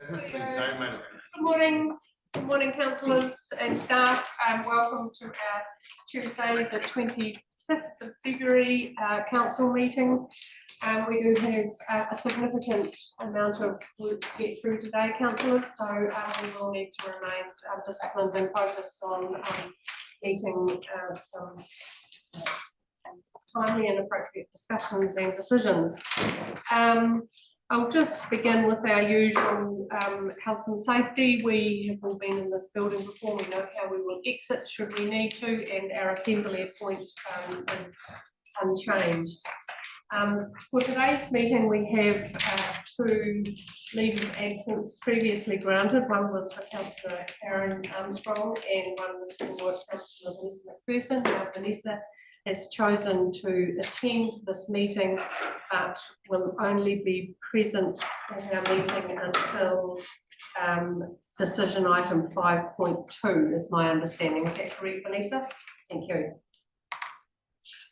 Good morning, councillors and staff, and welcome to our Tuesday, the 25th of February council meeting. We do have a significant amount of work to get through today, councillors, so we will need to remain disciplined and focused on meeting some timely and appropriate discussions and decisions. I'll just begin with our usual health and safety. We have all been in this building before. We know how we will exit should we need to, and our assembly point is unchanged. For today's meeting, we have two leave of absence previously granted. One was for Councillor Karen Armstrong and one was for Councillor Vanessa McPherson. Now, Vanessa has chosen to attend this meeting but will only be present at our meeting until decision item 5.2 is my understanding. Is that correct, Vanessa? Thank you.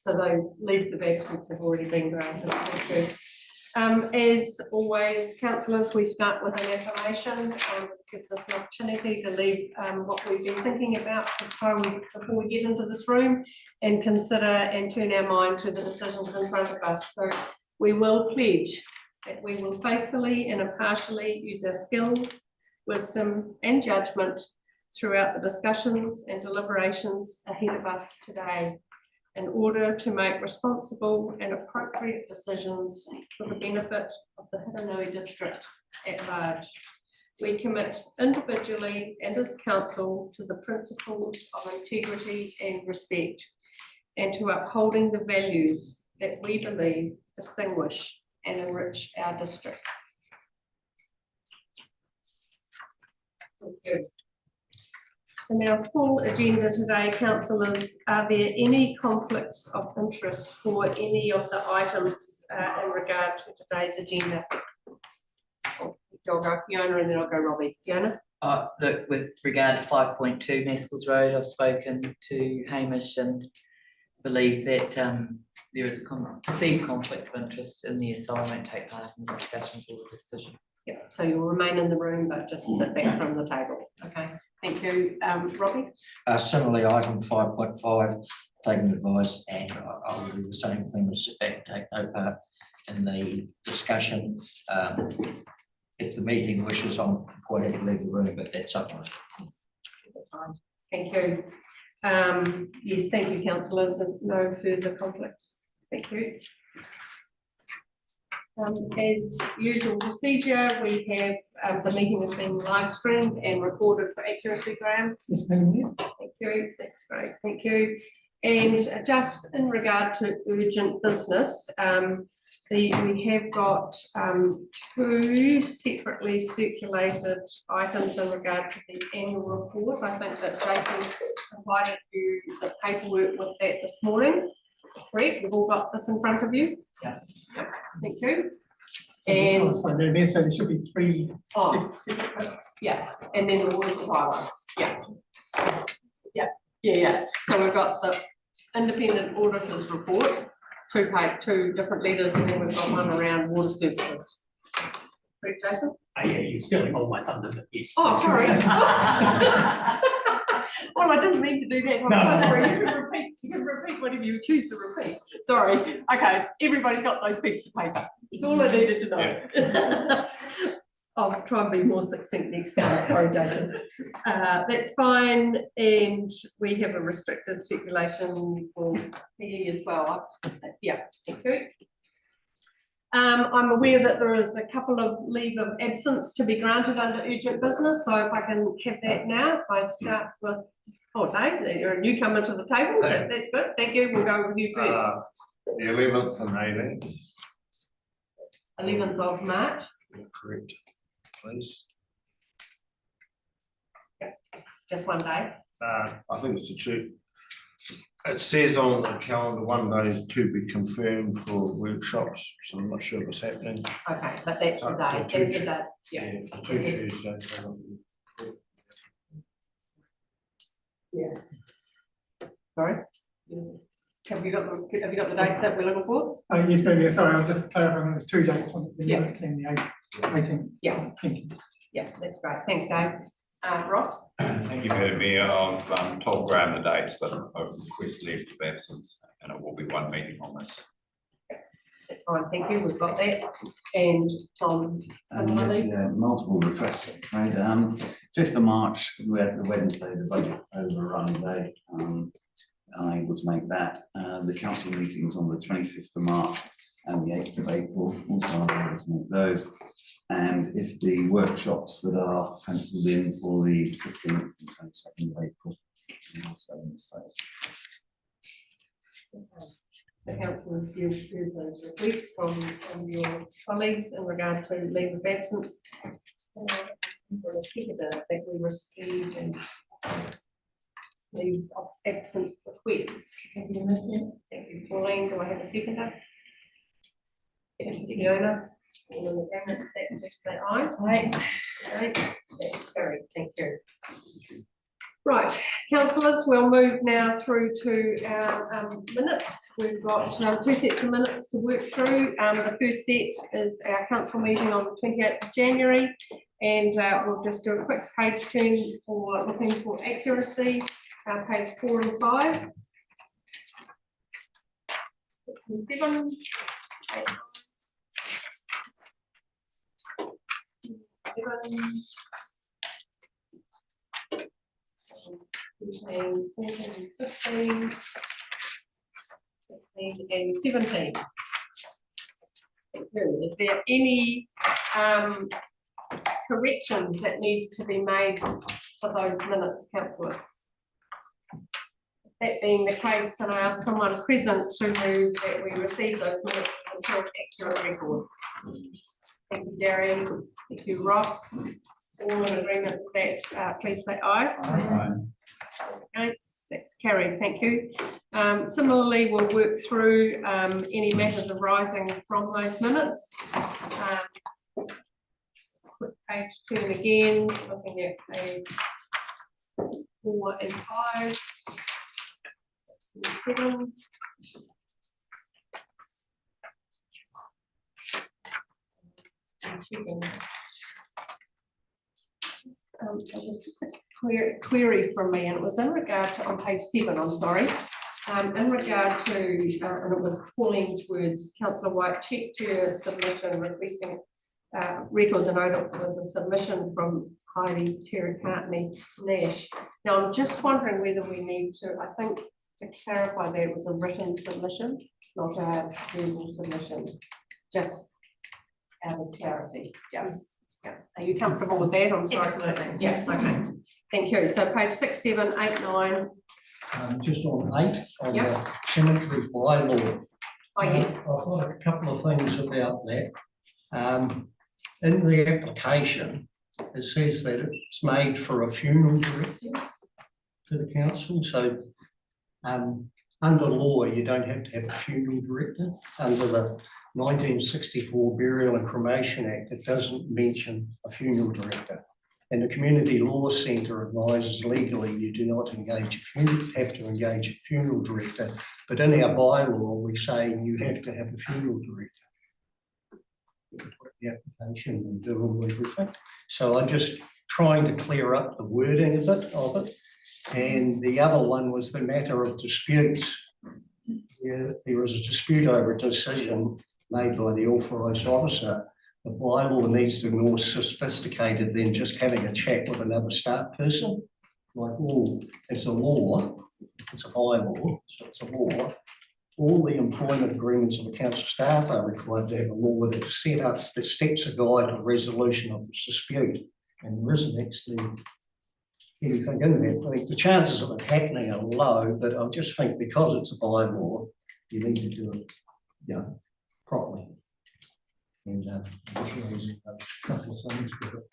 So those leaves of absence have already been granted. Thank you. As always, councillors, we start with an affirmation. This gives us an opportunity to leave what we've been thinking about before we get into this room and consider and turn our mind to the decisions in front of us. So we will pledge that we will faithfully and impartially use our skills, wisdom and judgment throughout the discussions and deliberations ahead of us today, in order to make responsible and appropriate decisions for the benefit of the Hiranui district at large. We commit individually and as council to the principles of integrity and respect, and to upholding the values that we believe distinguish and enrich our district. Thank you. In our full agenda today, councillors, are there any conflicts of interest for any of the items in regard to today's agenda? I'll go Fiona and then I'll go Robbie. Fiona? Look, with regard to 5.2 Mescals Road, I've spoken to Hamish and believe that there is a perceived conflict of interest in this, so I won't take part in the discussions or the decision. Yeah, so you'll remain in the room but just sit back from the table. Okay, thank you. Robbie? Similarly, item 5.5, taking advice, and I will do the same thing as sit back, take no part in the discussion. If the meeting wishes, I'm quite happy to leave the room, but that's up to me. Thank you. Yes, thank you, councillors, and no further conflicts. Thank you. As usual procedure, we have the meeting has been live streamed and recorded for accuracy, Graham. Yes, ma'am. Thank you. That's great. Thank you. And just in regard to urgent business, we have got two separately circulated items in regard to the annual report. I think that Jason provided you the paperwork with that this morning. Correct? You've all got this in front of you? Yeah. Yep. Thank you. And so there should be three. separate. Yeah, and then the water supply one. Yeah. So we've got the independent auditors report, two different letters, and then we've got one around water services. Correct, Jason? Yeah, you're stealing all my thunder, but yes. Oh, sorry. Well, I didn't mean to do that. I'm so sorry. You can repeat whatever you choose to repeat. Sorry. Okay, everybody's got those pieces of paper. That's all I needed to know. Yeah. I'll try and be more succinct next time. Sorry, Jason. That's fine. And we have a restricted circulation for PE as well. Yeah, thank you. I'm aware that there is a couple of leave of absence to be granted under urgent business. So if I can have that now, if I start with, Dave, you're a newcomer to the table. So that's good. Thank you. We'll go with you first. The 11th and 18th. 11th of March. Correct, please. Just one day. I think it's a two. It says on the calendar one day to be confirmed for workshops, so I'm not sure what's happening. Okay, but that's the day. That's the day. Yeah, two Tuesdays. Yeah. Sorry. Have you got the dates that we're looking for? Yes, maybe. Sorry, I was just clarifying. There's two dates on the 11th and the 18th. Yeah. Thank you. Yeah, that's great. Thanks, Dave. Ross? Thank you, Madam Mayor. I've told Graham the dates, but I've requested leave of absence, and it will be one meeting on this. That's fine, thank you. We've got that. And Tom? Yes, yeah, multiple requests, right? 5th of March, we had the Wednesday, the budget overrun day. Unable to make that. The council meetings on the 25th of March and the 8th of April, also unable to make those. And if the workshops that are penciled in for the 15th and 22nd of April, are also in the state. The councillors, you've heard those requests from your colleagues in regard to leave of absence. For a seconder that we received and leaves of absence requests. Thank you, Pauline. Do I have a seconder? Yes, Fiona. All in the cabinet, that say aye. Aye. Okay, that's carried. Thank you. Right, councillors, we'll move now through to our minutes. We've got 2 sets of minutes to work through. The first set is our council meeting on the 28th of January, and we'll just do a quick page turn for looking for accuracy. Page 4 and 5. 7, 8, 11, 15, 14, 15, 16, and 17. Is there any corrections that need to be made for those minutes, councillors? That being the case, can I ask someone present to move that we receive those minutes until accurate record? Thank you, Darian. Thank you, Ross. All in agreement with that, please say aye. Aye. Against, that's carried, thank you. Similarly, we'll work through any matters arising from those minutes. Quick page turn again, looking at page 4 and 5. 7. It was just a query from me, and it was in regard to, on page 7, I'm sorry, in regard to, and it was Pauline's words, Councillor White checked your submission requesting records, and it was a submission from Heidi Terracartney Nash. Now, I'm just wondering whether we need to, I think, to clarify that it was a written submission, not a verbal submission, just out of clarity. Yes. Yeah. Are you comfortable with that? I'm sorry. Absolutely. Yeah, okay. Thank you. So page 6, 7, 8, 9. Just on 8, on Yep. the cemetery bylaw. Oh, yes. I've got a couple of things about that. In the application, it says that it's made for a funeral director to the council. So under law, you don't have to have a funeral director. Under the 1964 Burial and Cremation Act, it doesn't mention a funeral director. And the Community Law Centre advises legally you do not have to engage a funeral director. But in our bylaw, we say you have to have a funeral director. The application and do everything. So I'm just trying to clear up the wording a bit of it. And the other one was the matter of disputes. There was a dispute over a decision made by the authorised officer. The bylaw needs to be more sophisticated than just having a chat with another staff person. Like, oh, it's a law, it's a bylaw, so it's a law. All the employment agreements of the council staff are required to have a law that is set up, that steps a guide to resolution of the dispute. And there isn't actually anything in there. I think the chances of it happening are low, but I just think because it's a bylaw, you need to do it, properly. And just raise a couple of things with it.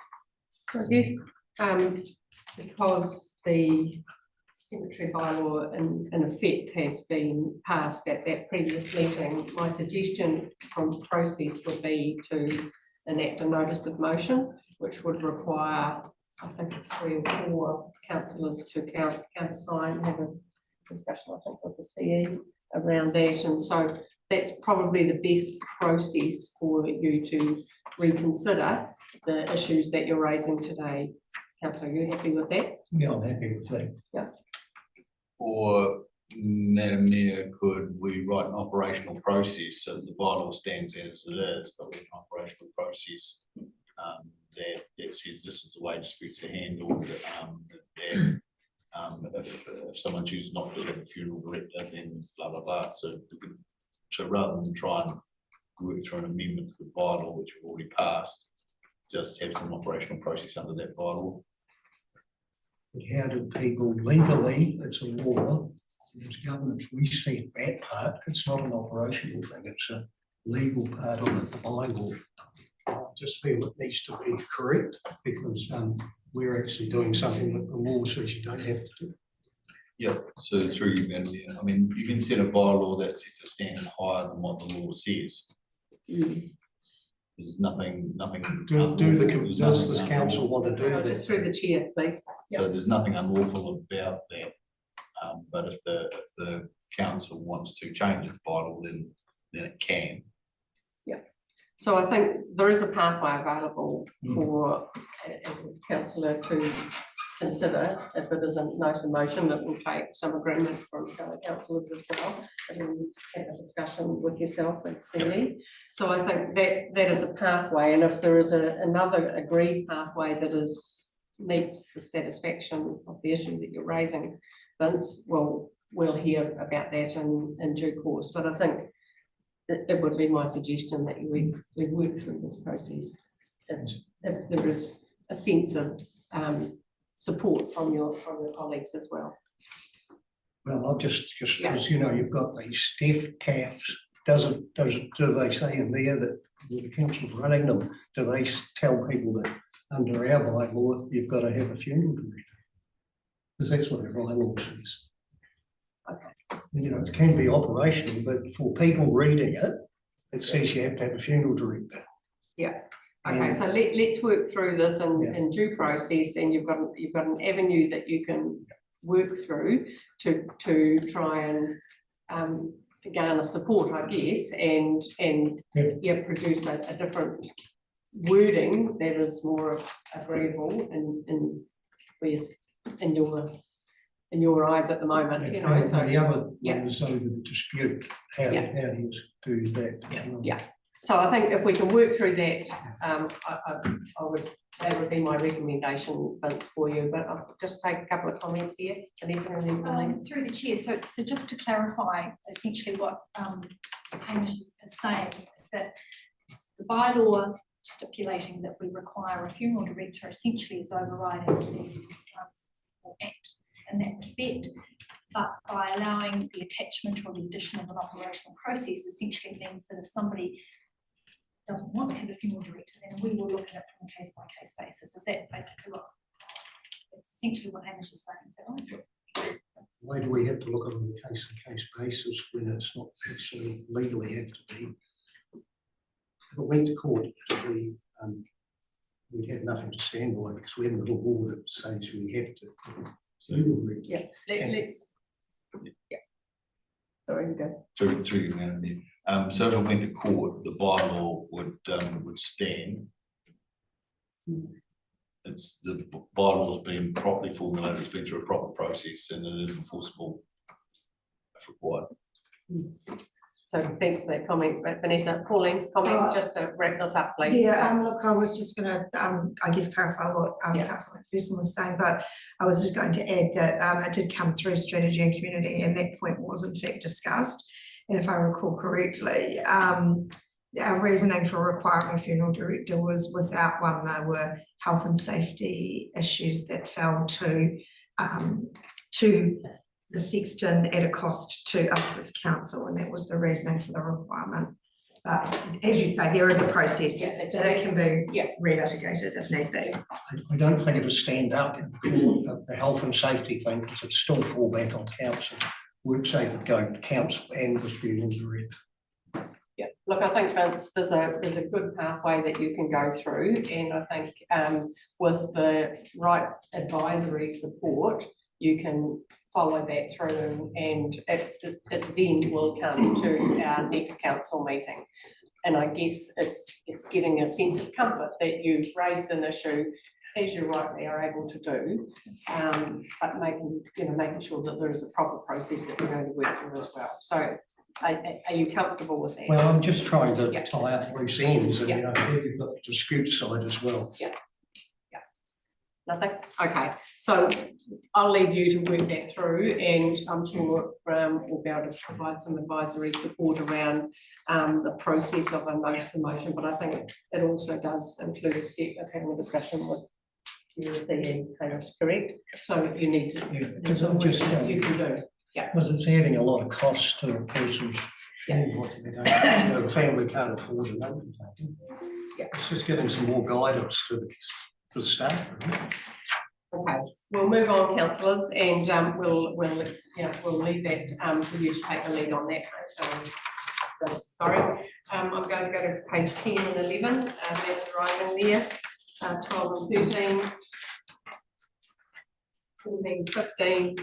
I guess because the cemetery bylaw in effect has been passed at that previous meeting, my suggestion from process would be to enact a notice of motion, which would require, I think it's 3 or 4 councillors to countersign, have a discussion, I think, with the CE around that. And so that's probably the best process for you to reconsider. the issues that you're raising today. Councillor, are you happy with that? Yeah, I'm happy with that. Or, Madam Mayor, could we write an operational process so that the bylaw stands as it is, but with an operational process that says this is the way disputes are handled, if someone chooses not to have a funeral director, then blah, blah, blah. So rather than try and work through an amendment to the bylaw, which we've already passed, just have some operational process under that bylaw. But how do people legally, it's a law, as governments, we set that part, it's not an operational thing, it's a legal part of it, the bylaw. I just feel it needs to be correct, because we're actually doing something that the law says you don't have to do. Yeah, so through you, Madam Mayor, I mean, you can set a bylaw that sets a standard higher than what the law says. There's nothing. Does this council want to do that? Just through the chair, please. So there's nothing unlawful about that. But if the council wants to change its bylaw, then it can. So I think there is a pathway available for a councillor to consider. If it isn't nice in motion, it will take some agreement from fellow councillors as well, and have a discussion with yourself and Celie. So I think that is a pathway, and if there is another agreed pathway that meets the satisfaction of the issue that you're raising, Vince, we'll hear about that in due course. But I think it would be my suggestion that we work through this process if there is a sense of support from your colleagues as well. Well, I'll just because you've got these staff CAFs, do they say in there that the council's running them, do they tell people that under our bylaw you've got to have a funeral director? Because that's what our bylaw says. It can be operational, but for people reading it, it says you have to have a funeral director. Yeah. Okay, so let's work through this in due process, and you've got an avenue that you can work through to try and garner support, I guess, and produce a different wording that is more agreeable in your eyes at the moment, So the other one is over the dispute. How do you do that as well? Yeah. So I think if we can work through that, that would be my recommendation, Vince, for you. But I'll just take a couple of comments here. Vanessa, and then Pauline. Through the chair. So just to clarify, essentially what Hamish is saying is that the bylaw stipulating that we require a funeral director essentially is overriding the Act in that respect. But by allowing the attachment or the addition of an operational process essentially means that if somebody doesn't want to have a funeral director, then we will look at it from a case-by-case basis. Is that basically what, it's essentially what Hamish is saying, is that right? Why do we have to look at it on a case-to-case basis when it's not actually legally have to be? If it went to court, it'd be, we'd have nothing to stand by because we haven't got a law that says we have to. So, yeah, let's. Yeah. Sorry, you go. Through you, Madam Mayor. So if it went to court, the bylaw would stand. It's the bylaw has been properly formulated, it's been through a proper process, and it is enforceable if required. So thanks for that comment, Vanessa. Pauline, comment just to wrap this up, please. Yeah, look, I was just going to, I guess, clarify what Councillor McPherson was saying, but I was just going to add that it did come through strategy and community, and that point was in fact discussed. And if I recall correctly, our reasoning for requiring a funeral director was without one, there were health and safety issues that fell to the sexton at a cost to us as council, and that was the reasoning for the requirement. But as you say, there is a process that it can be re-litigated if need be. I don't think it'll stand up in court, the health and safety thing, because it's still fall back on council. WorkSafe would go to council and the funeral director. Yeah, look, I think Vince, there's a good pathway that you can go through, and I think with the right advisory support, you can follow that through, and it then will come to our next council meeting. and I guess it's getting a sense of comfort that you've raised an issue, as you rightly are able to do, but making sure that there is a proper process that we're going to work through as well. So are you comfortable with that? Well, I'm just trying to Yeah. tie up loose ends, and Yeah. you know, here you've got the dispute side as well. Nothing? Okay, so I'll leave you to work that through, and I'm sure we'll be able to provide some advisory support around the process of a notice of motion, but I think it also does include a step of having a discussion with USC and Hamish, correct? So you need to, Yeah, there's because some I'm work just, that you can do. because it's adding a lot of costs to a person's, what they don't, you know, the family can't afford it. Yeah. It's just getting some more guidance to the staff. Really. Okay, we'll move on, councillors, and we'll leave that for you to take the lead on that. Sorry, I'm going to go to page 10 and 11, that's rising there, 12 and 13, 14, 15,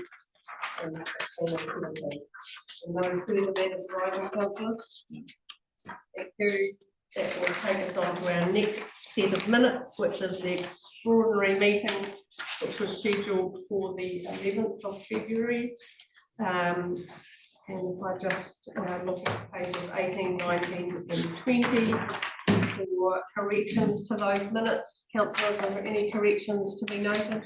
and 16 and 17. And those three of that is rising, councillors. Thank you. That will take us on to our next set of minutes, which is the extraordinary meeting, which was scheduled for the 11th of February. And if I just look at pages 18, 19 and 20 for corrections to those minutes. Councillors, are there any corrections to be noted?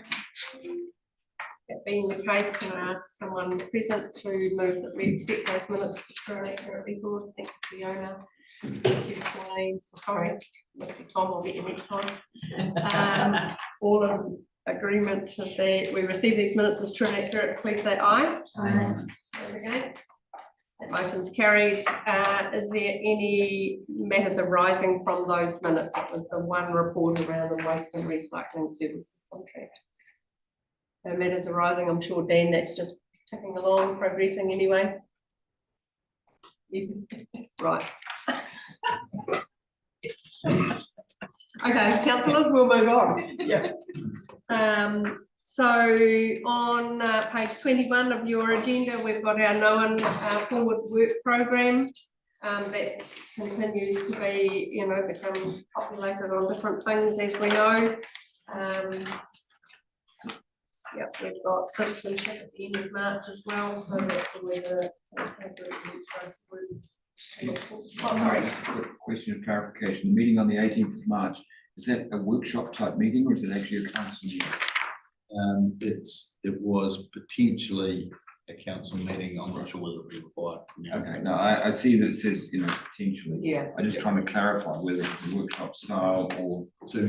That being the case, can I ask someone present to move that we accept those minutes for our accurate record? Thank you, Fiona. Sorry, must be Tom, I'll get you next time. All in agreement that we receive these minutes as true and accurate, please say aye. Aye. Okay. That motion's carried. Is there any matters arising from those minutes? It was the one report around the waste and recycling services contract. No matters arising, I'm sure, Dan, that's just ticking along, progressing anyway. Yes, right. Okay, councillors, we'll move on. Yeah. So on page 21 of your agenda, we've got our known forward work program that continues to be, you know, become populated on different things, as we know. Yep, we've got citizenship at the end of March as well, so that's always a sorry. Question of clarification, the meeting on the 18th of March, is that a workshop type meeting or is it actually a council meeting? It was potentially a council meeting, I'm not sure whether it was required. Okay, no, I see that it says, you know, potentially. Yeah. I'm just trying to clarify whether it's a workshop style or. So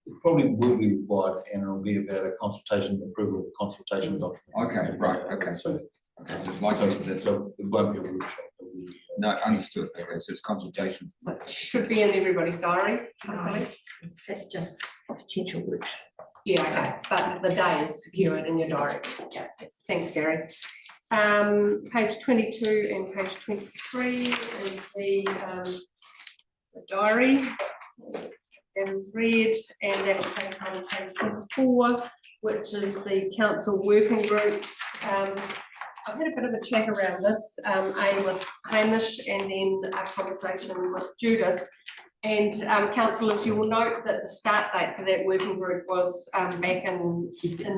it probably will be required, and it'll be about a consultation, approval of the consultation document. Okay, right, okay. So it's like so it won't be a workshop. No, understood. Okay, so it's consultation. So it should be in everybody's diary. That's just a potential workshop. Yeah, okay, but the day is secured in your diary. Yeah, thanks, Gary. Page 22 and page 23 is the diary. That is read, and that will take on page 24, which is the council working group. I've had a bit of a chat around this, with Hamish and then a conversation with Judith. And councillors, you will note that the start date for that working group was back in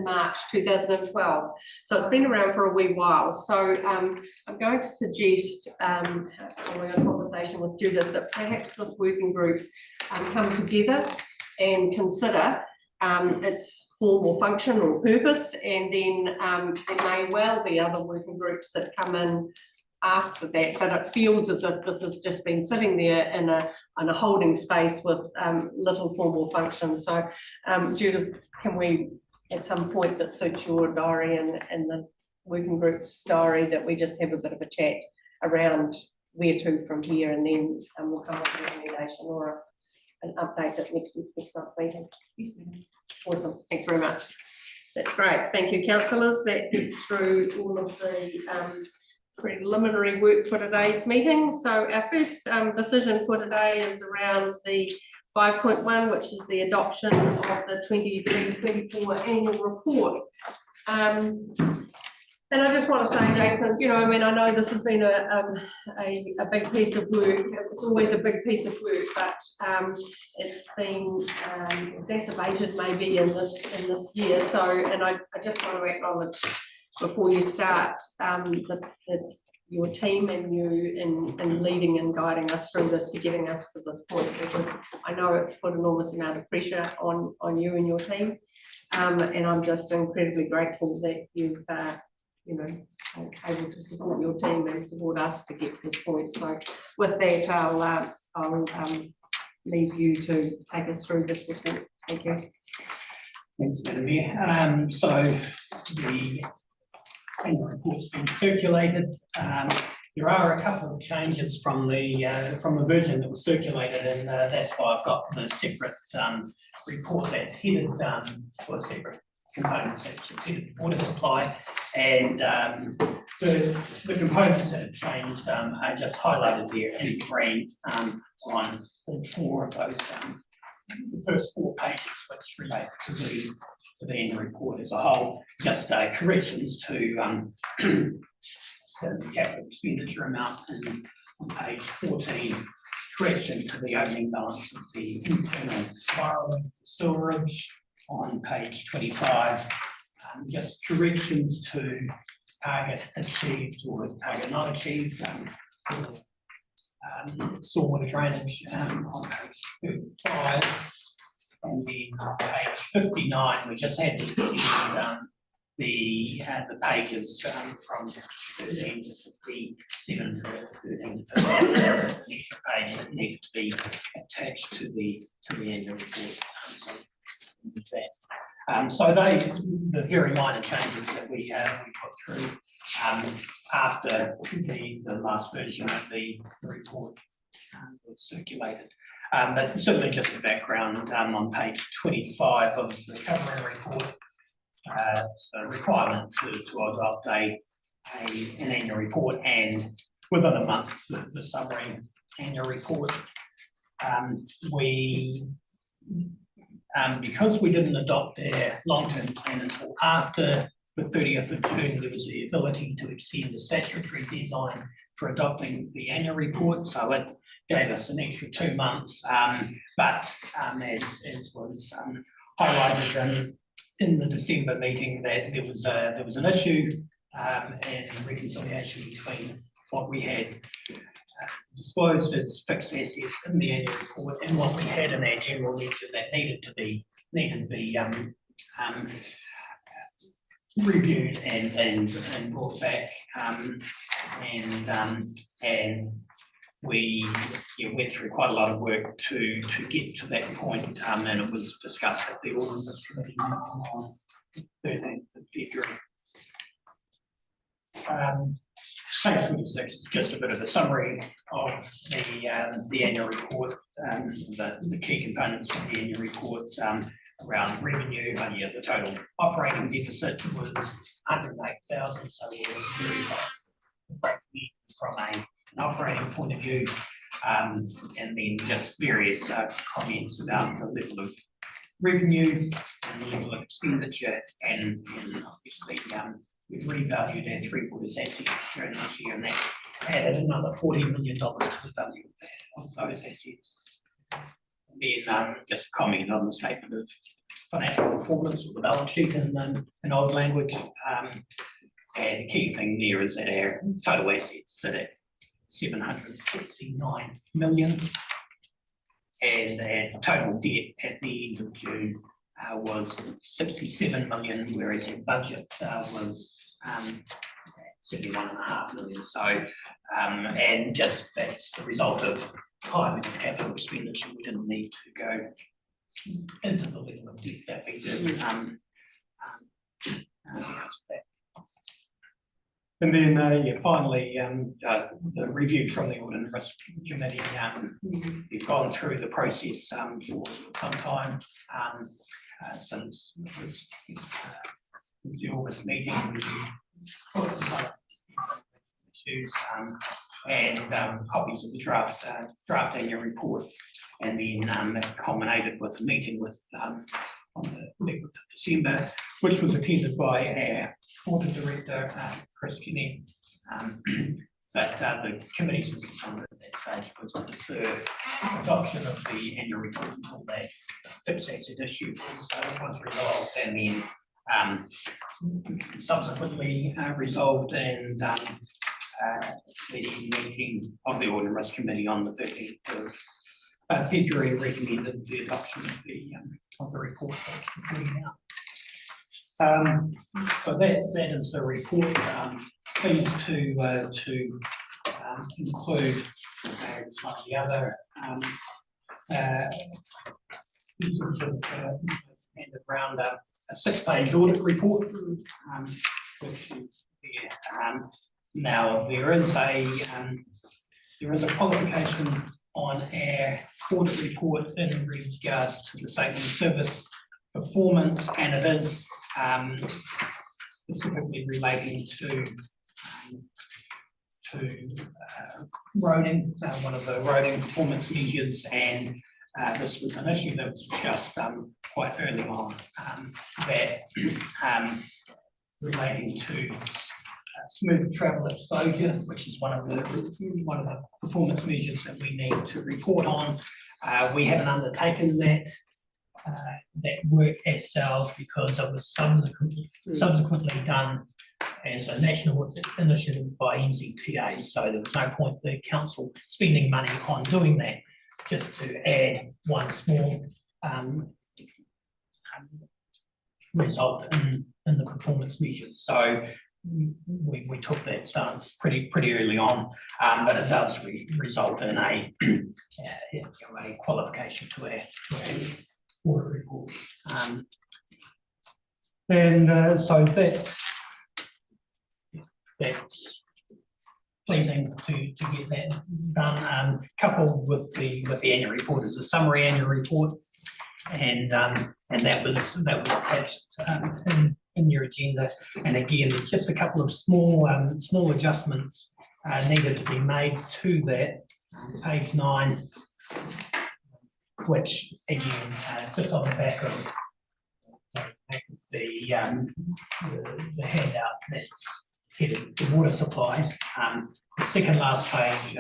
March 2012. So it's been around for a wee while. So I'm going to suggest, following a conversation with Judith, that perhaps this working group come together and consider its formal function or purpose, and then there may well be other working groups that come in after that, but it feels as if this has just been sitting there in a holding space with little formal function. So Judith, can we at some point that suits your diary and the working group's diary, that we just have a bit of a chat around where to from here, and then we'll come up with a recommendation or an update at next month's meeting. Awesome, thanks very much. That's great, thank you, councillors. That gets through all of the preliminary work for today's meeting. So our first decision for today is around the 5.1, which is the adoption of the 23-24 annual report. And I just want to say, Jason, you know, I mean, I know this has been a big piece of work. It's always a big piece of work, but it's been exacerbated maybe in this year. So, and I just want to acknowledge before you start your team and you in leading and guiding us through this to getting us to this point, because I know it's put enormous amount of pressure on you and your team. And I'm just incredibly grateful that you've you know, able to support your team and support us to get to this point. So with that, I'll leave you to take us through this report. Thank you. Thanks, Madam Mayor. So the annual report's been circulated. There are a couple of changes from the version that was circulated, and that's why I've got the separate report that's headed for separate components that's headed water supply, and the components that have changed are just highlighted there in green on all four of those. The first 4 pages, which relate to the annual report as a whole, just corrections to the capital expenditure amount, and on page 14, correction to the opening balance of the internal borrowing for sewerage. On page 25, just corrections to target achieved or target not achieved. Stormwater drainage on page 35, and then on page 59, we just had to extend the pages from 13 to 57 to 13 to 15. An extra page that needed to be attached to the annual report. So the very minor changes that we put through after the last version of the report was circulated. But certainly just the background on page 25 of the covering report. So requirement to update an annual report, and within a month the summary annual report. Because we didn't adopt our long-term plan until after the 30th of June, there was the ability to extend the statutory deadline for adopting the annual report, so it gave us an extra 2 months. But as was highlighted in the December meeting, that there was an issue and reconciliation between what we had disclosed as fixed assets in the annual report and what we had in our general ledger that needed to be reviewed and brought back, and we went through quite a lot of work to get to that point, and it was discussed at the Audit Committee on 13th of February. Page 26 is just a bit of a summary of the annual report, the key components of the annual report around revenue. The total operating deficit was 108,000, so we were very close from an operating point of view, and then just various comments about the level of revenue and the level of expenditure, and obviously we've revalued our Three Waters assets during this year, and that added another $40 million to the value of those assets. And then just comment on the statement of financial performance, or the balance sheet in old language. And the key thing there is that our total assets sit at 769 million, and our total debt at the end of June was 67 million, whereas our budget was 71.5 million. So, and just that's the result of timing of capital expenditure. We didn't need to go into the level of debt that we did because of that. And then finally, the review from the Audit and Risk Committee. We've gone through the process for some time since the August meeting. Issues and copies of the draft annual report, and then that culminated with a meeting with on the 11th of December which was attended by our audit director, Chris Kinney. But the committee's decision at that stage was to defer adoption of the annual report until that fixed asset issue was resolved, and then subsequently resolved, and the meeting of the Audit and Risk Committee on the 13th of February recommended the adoption of the report that's before you now. So that is the report. Pleased to include some of the other around a 6-page audit report, which is there. Now there is a qualification on our audit report in regards to the statement of service performance, and it is specifically relating to roading, one of the roading performance measures, and this was an issue that was discussed quite early on, relating to smooth travel exposure, which is one of the performance measures that we need to report on. We haven't undertaken that work ourselves because it was subsequently done as a national initiative by NZTA, so there was no point the council spending money on doing that, just to add one small result in the performance measures. So we took that stance pretty early on, but it does result in a qualification to our audit report. So that's pleasing to get that done. Coupled with the annual report is a summary annual report, and that was attached in your agenda. And again, there's just a couple of small adjustments needed to be made to that. Page 9, which again, just on the back of the handout that's headed the water supplies. The second last page,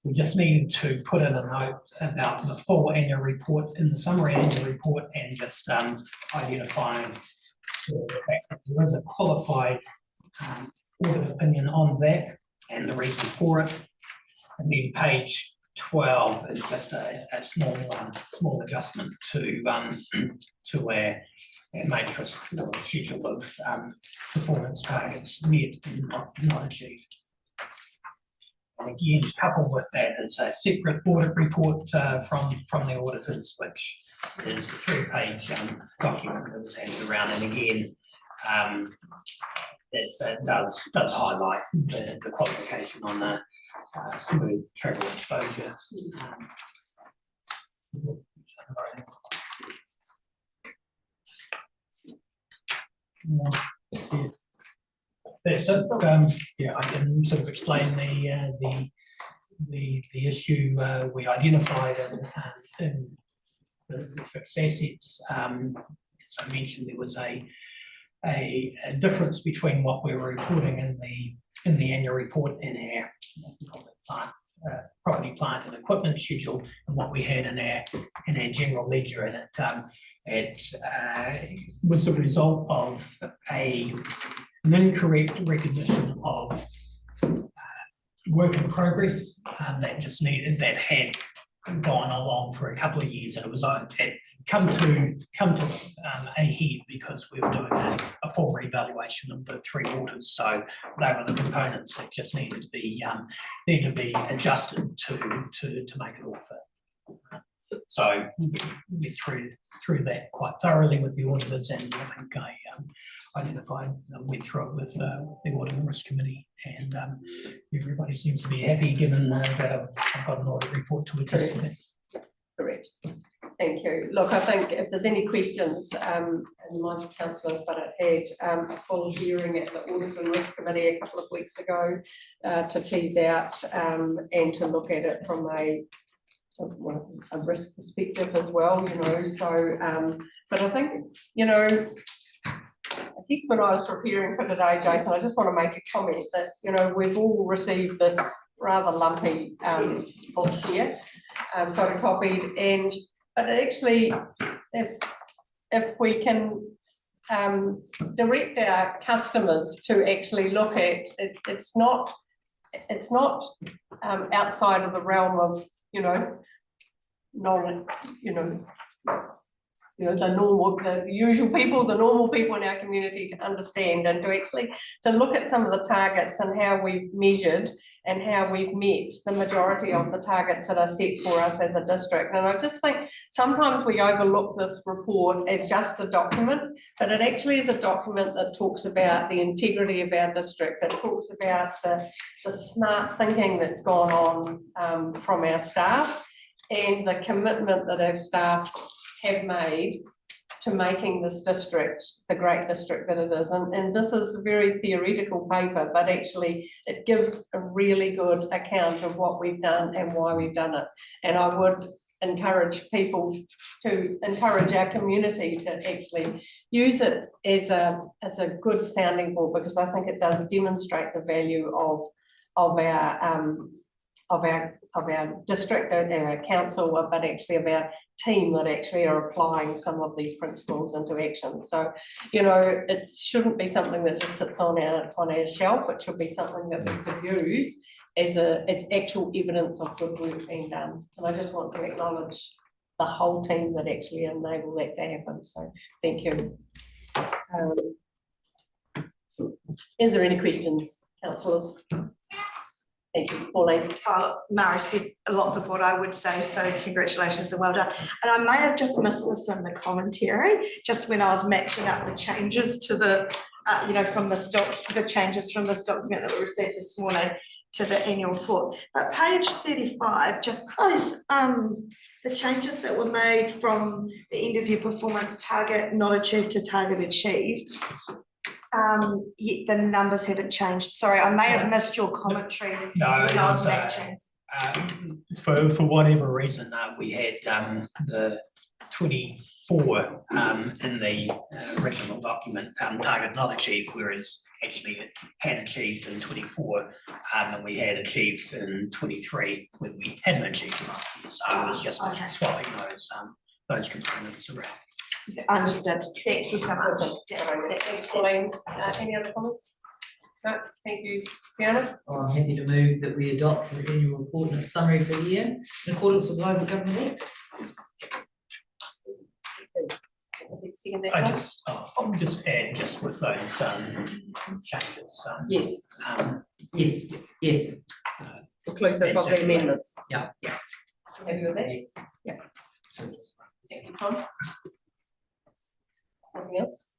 we just needed to put in a note about the full annual report in the summary annual report, and just identifying the fact that there is a qualified audit opinion on that and the reason for it. And then page 12 is just a small adjustment to our matrix schedule of performance targets met and not achieved. And again, coupled with that is a separate audit report from the auditors, which is a 3-page document that was handed around. And again, it does highlight the qualification on the smooth travel exposure. That's it. Yeah, I can sort of explain the issue we identified in the fixed assets. As I mentioned, there was a difference between what we were reporting in the annual report in our property, plant and equipment schedule, and what we had in our general ledger. And it was the result of an incorrect recognition of work in progress that had gone along for a couple of years, and it come to a head because we were doing a full revaluation of the 3 waters. So they were the components that just needed to be adjusted to make it all fit. So we went through that quite thoroughly with the auditors, and I think I went through it with the Audit and Risk Committee, and everybody seems to be happy, given that I've got an audit report to attest to that. Correct. Thank you. Look, I think if there's any questions, and my councillors, but it had a full hearing at the Audit and Risk Committee a couple of weeks ago to tease out and to look at it from a a risk perspective as well, you know, so, but I think, you know, I guess when I was preparing for today, Jason, I just want to make a comment that, you know, we've all received this rather lumpy book here, photocopied, and but actually, if we can direct our customers to actually look at it, it's not outside of the realm of, you know, the usual people, the normal people in our community to understand, and to actually to look at some of the targets and how we've measured and how we've met the majority of the targets that are set for us as a district. And I just think sometimes we overlook this report as just a document, but it actually is a document that talks about the integrity of our district. It talks about the smart thinking that's gone on from our staff, and the commitment that our staff have made to making this district the great district that it is. And this is a very theoretical paper, but actually it gives a really good account of what we've done and why we've done it. And I would encourage people to encourage our community to actually use it as a good sounding board, because I think it does demonstrate the value of our district, our council, but actually of our team that actually are applying some of these principles into action. So, you know, it shouldn't be something that just sits on our shelf. It should be something that we could use as actual evidence of good work being done. And I just want to acknowledge the whole team that actually enabled that to happen. So thank you. Is there any questions, councillors? Thank you, Pauline. Mari said lots of what I would say, so congratulations and well done. And I may have just missed this in the commentary, just when I was matching up the changes to the, from the changes from this document that we received this morning to the annual report. But page 35, just those, the changes that were made from the end of year performance target not achieved to target achieved. Yet the numbers haven't changed. Sorry, I may have missed your commentary. No, when I was matching. For whatever reason, we had the 24 in the original document target not achieved, whereas actually it had achieved in 24, and we had achieved in 23 when we hadn't achieved last year. So it was just swapping those components around. Understood. Thank you so much. Pauline, any other comments? No, thank you. Fiona? I'm happy to move that we adopt the annual report and a summary for the year in accordance with Local Government Act. I'll just add just with those changes. Yes. Yes. Inclusive of the amendments. Yeah. Happy with that? Yes. Yeah. Thank you, Tom. Anything else?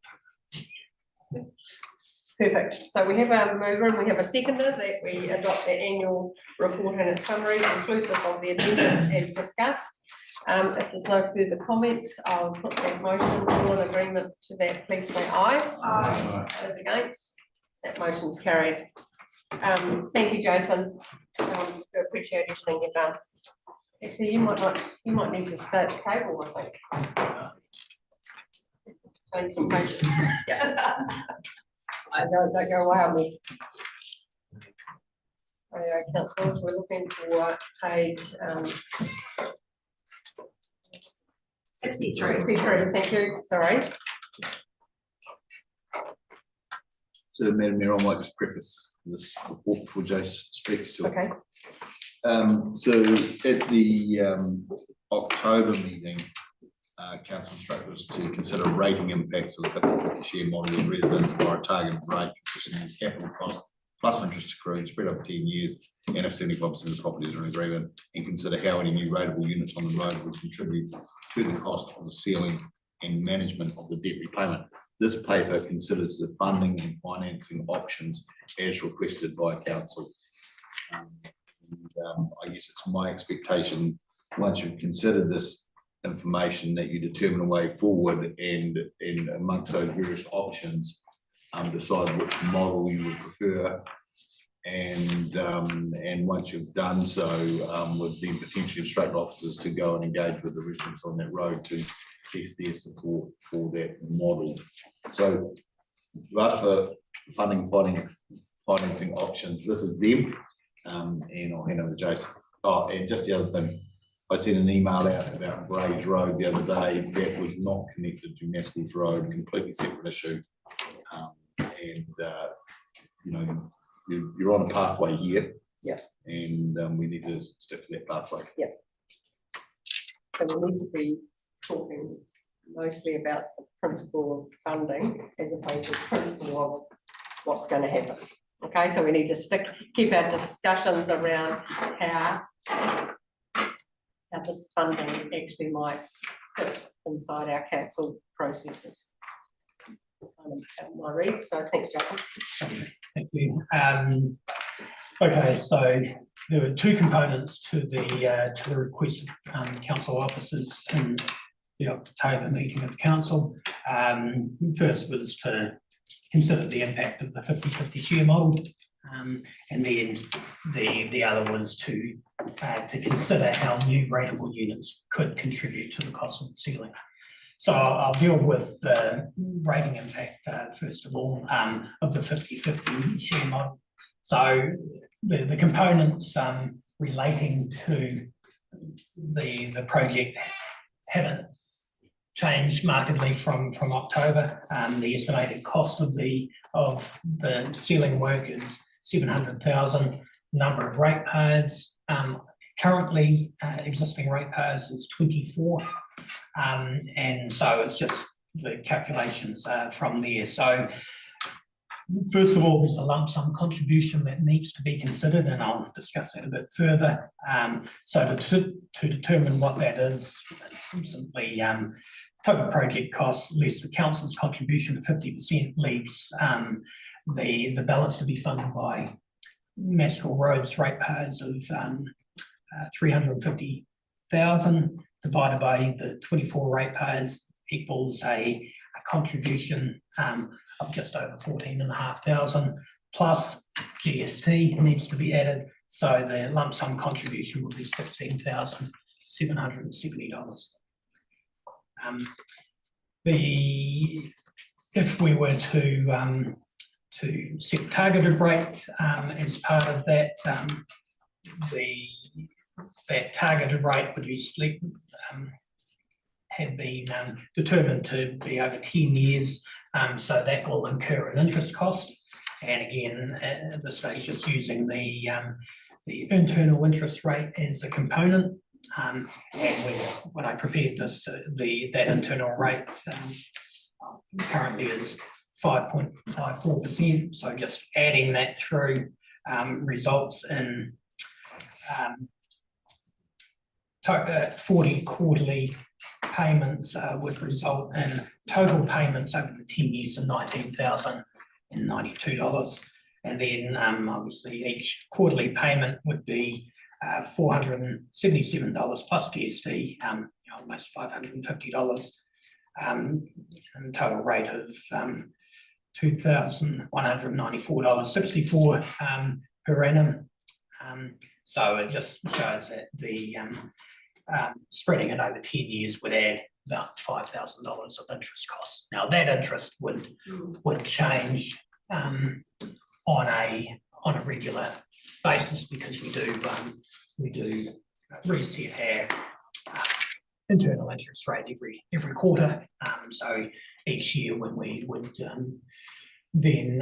Perfect. So we have a mover and we have a seconder that we adopt the annual report and its summary inclusive of the amendments as discussed. If there's no further comments, I'll put that motion. All in agreement to that, please say aye. Aye. Those against? That motion's carried. Thank you, Jason. I appreciate everything you've done. Actually, you might need to stay at the table, I think. Some places. Yeah. I don't go wild me. Okay, councillors, we're looking for page 63. Thank you. Sorry. So, Madam Mayor, I might just preface this report before Jace speaks to it. Okay. So at the October meeting, council instructed us to consider rating impacts of the 50/50 share model with residents for a targeted rate consisting of capital cost plus interest accrued spread over 10 years, and if 75% of the properties are in agreement, and consider how any new rateable units on the road would contribute to the cost of the sealing and management of the debt repayment. This paper considers the funding and financing options as requested by council. I guess it's my expectation, once you've considered this information, that you determine a way forward and amongst those various options, decide which model you would prefer. And once you've done so, would then potentially instruct officers to go and engage with the residents on that road to test their support for that model. So you asked for financing options. This is them, and I'll hand over to Jason. Oh, and just the other thing, I sent an email out about Graves Road the other day. That was not connected to Maskell's Road, completely separate issue. You know, you're on a pathway here. Yeah. And we need to stick to that pathway. Yeah. So we need to be talking mostly about the principle of funding as opposed to the principle of what's going to happen. Okay, so we need to keep our discussions around how this funding actually might fit inside our council processes. My read, so thanks, Jason. Thank you. Okay, so there were two components to the request of council officers in the October meeting of the council. First was to consider the impact of the 50-50 share model, and then the other was to consider how new rateable units could contribute to the cost of the ceiling. So I'll deal with the rating impact first of all, of the 50-50 share model. So the components relating to the project haven't changed markedly from October. The estimated cost of the ceiling work is 700,000. Number of ratepayers, currently existing ratepayers is 24. And so it's just the calculations from there. So first of all, there's a lump sum contribution that needs to be considered, and I'll discuss that a bit further. So to determine what that is, simply total project costs less the council's contribution of 50% leaves the balance to be funded by Maskell Roads ratepayers of 350,000 divided by the 24 ratepayers equals a contribution of just over 14,500 plus GST needs to be added. So the lump sum contribution would be $16,770. If we were to set targeted rate as part of that, that targeted rate would be split, had been determined to be over 10 years, so that will incur an interest cost. And again, at this stage, just using the internal interest rate as a component. And when I prepared this, that internal rate currently is 5.54%. So just adding that through results in 40 quarterly payments would result in total payments over the 10 years of $19,092. And then obviously each quarterly payment would be $477 plus GST, almost $550, and total rate of $2,194.64 per annum. So it just shows that the spreading it over 10 years would add about $5,000 of interest costs. Now that interest would change on a regular basis because we do reset our internal interest rate every quarter. So each year when we would then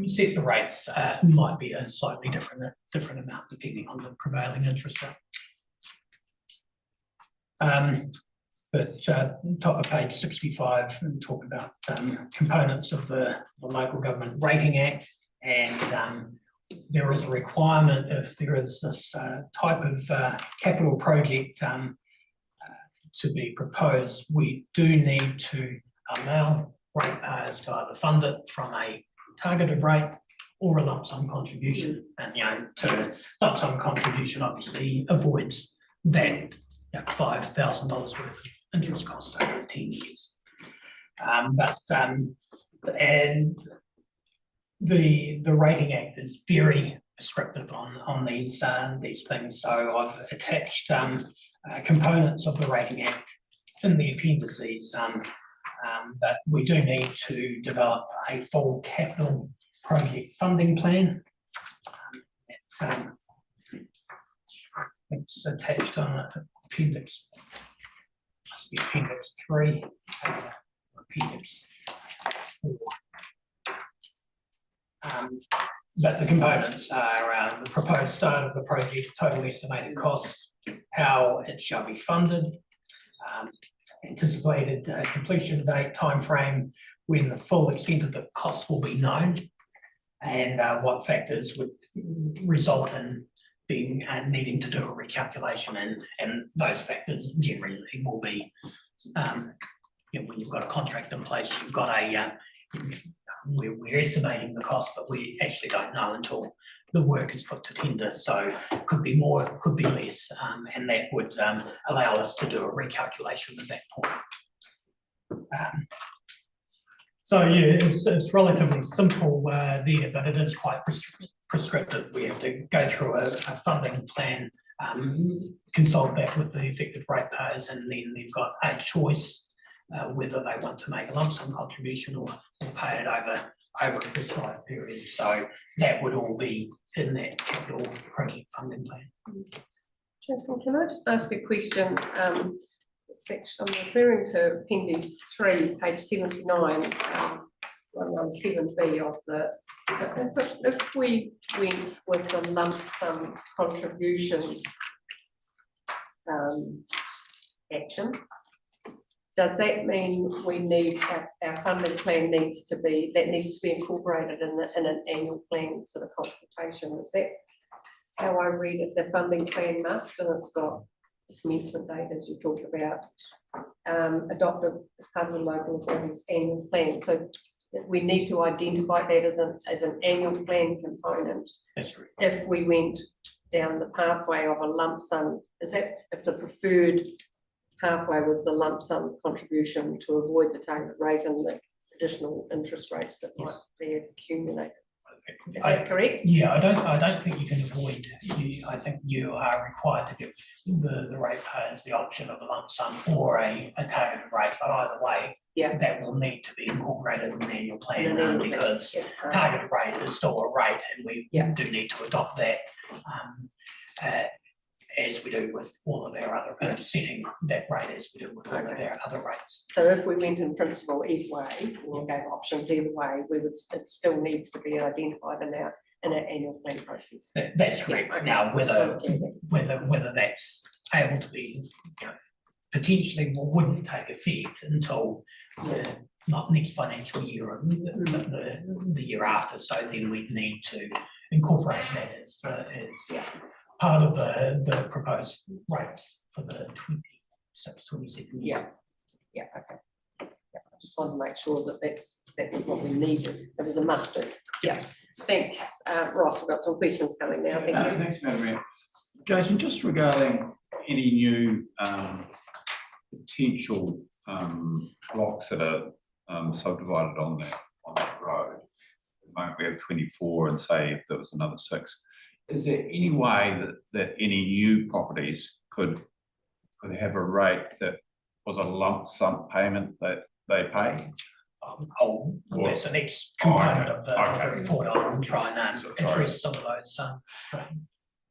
set the rates, might be a slightly different amount depending on the prevailing interest rate. But top of page 65, and talk about components of the Local Government Rating Act, and there is a requirement if there is this type of capital project to be proposed, we do need to allow ratepayers to either fund it from a targeted rate or a lump sum contribution. And to lump sum contribution obviously avoids that $5,000 worth of interest costs over 10 years. And the Rating Act is very restrictive on these things, so I've attached components of the Rating Act in the appendices, but we do need to develop a full capital project funding plan. It's attached on appendix, must be appendix 3, appendix 4. But the components are the proposed start of the project, total estimated costs, how it shall be funded, anticipated completion date, timeframe, when the full extent of the cost will be known, and what factors would result in being needing to do a recalculation, and those factors generally will be when you've got a contract in place, you've got a we're estimating the cost, but we actually don't know until the work is put to tender. So it could be more, it could be less, and that would allow us to do a recalculation at that point. So yeah, it's relatively simple there, but it is quite prescriptive. We have to go through a funding plan, consult that with the affected ratepayers, and then they've got a choice whether they want to make a lump sum contribution or pay it over a prescribed period. So that would all be in that capital project funding plan. Jason, can I just ask a question? Section, I'm referring to appendix 3, page 79, 117B of the, so if we went with the lump sum contribution action, does that mean we need our funding plan needs to be incorporated in an annual plan sort of consultation? Is that how I read it? The funding plan must, and it's got the commencement date as you talked about, adopted as part of the local authority's annual plan. So we need to identify that as an annual plan component. That's right. If we went down the pathway of a lump sum, is that if the preferred pathway was the lump sum contribution to avoid the target rate and the additional interest rates that might be accumulated? Is that correct? Yeah, I don't think you can avoid. I think you are required to give the ratepayers the option of a lump sum or a targeted rate, but either way, yeah, that will need to be incorporated in the annual plan, In an annual because yeah. targeted rate is still a rate, and we do need to adopt that. As we do with all of our other, setting that rate as we do with all of our other rates. So if we went in principle either way, or gave options either way, it still needs to be identified in our annual plan process. That's correct. Okay. Now, whether that's able to be, potentially wouldn't take effect until not next financial year or the year after. So then we'd need to incorporate that as part of the proposed rates for the 26-27 year. Yeah, okay. Yeah, I just wanted to make sure that that's what we needed. It was a must do. Yeah, thanks. Ross, we've got some questions coming now. Thank you. Thanks, Madam Mayor. Jason, just regarding any new potential blocks that are subdivided on that road. At the moment we have 24, and say if there was another 6. Is there any way that any new properties could have a rate that was a lump sum payment that they pay? That's the next component of the report. I'll try and address some of those.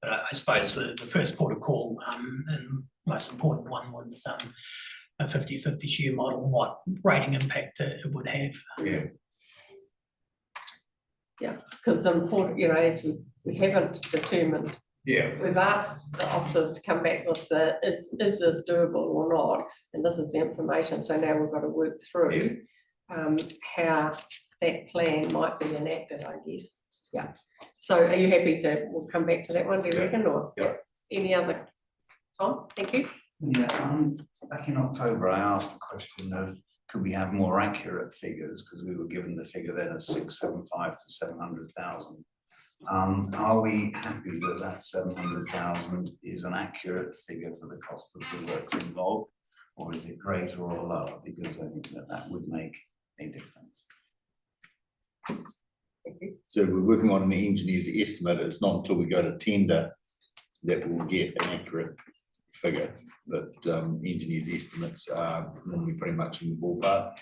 But I suppose the first port of call and most important one was a 50-50 share model, what rating impact it would have. Yeah, because it's important, as we haven't determined. Yeah. We've asked the officers to come back with is this doable or not, and this is the information. So now we've got to work through how that plan might be enacted, I guess. Yeah. So are you happy we'll come back to that one, do you reckon, or any other? Tom, thank you. Yeah, back in October, I asked the question of could we have more accurate figures, because we were given the figure then of 675 to 700,000. Are we happy that 700,000 is an accurate figure for the cost of the works involved, or is it greater or lower? Because I think that would make a difference. Thank you. So we're working on an engineer's estimate. It's not until we go to tender that we'll get an accurate figure, but engineers' estimates are normally pretty much in the ballpark.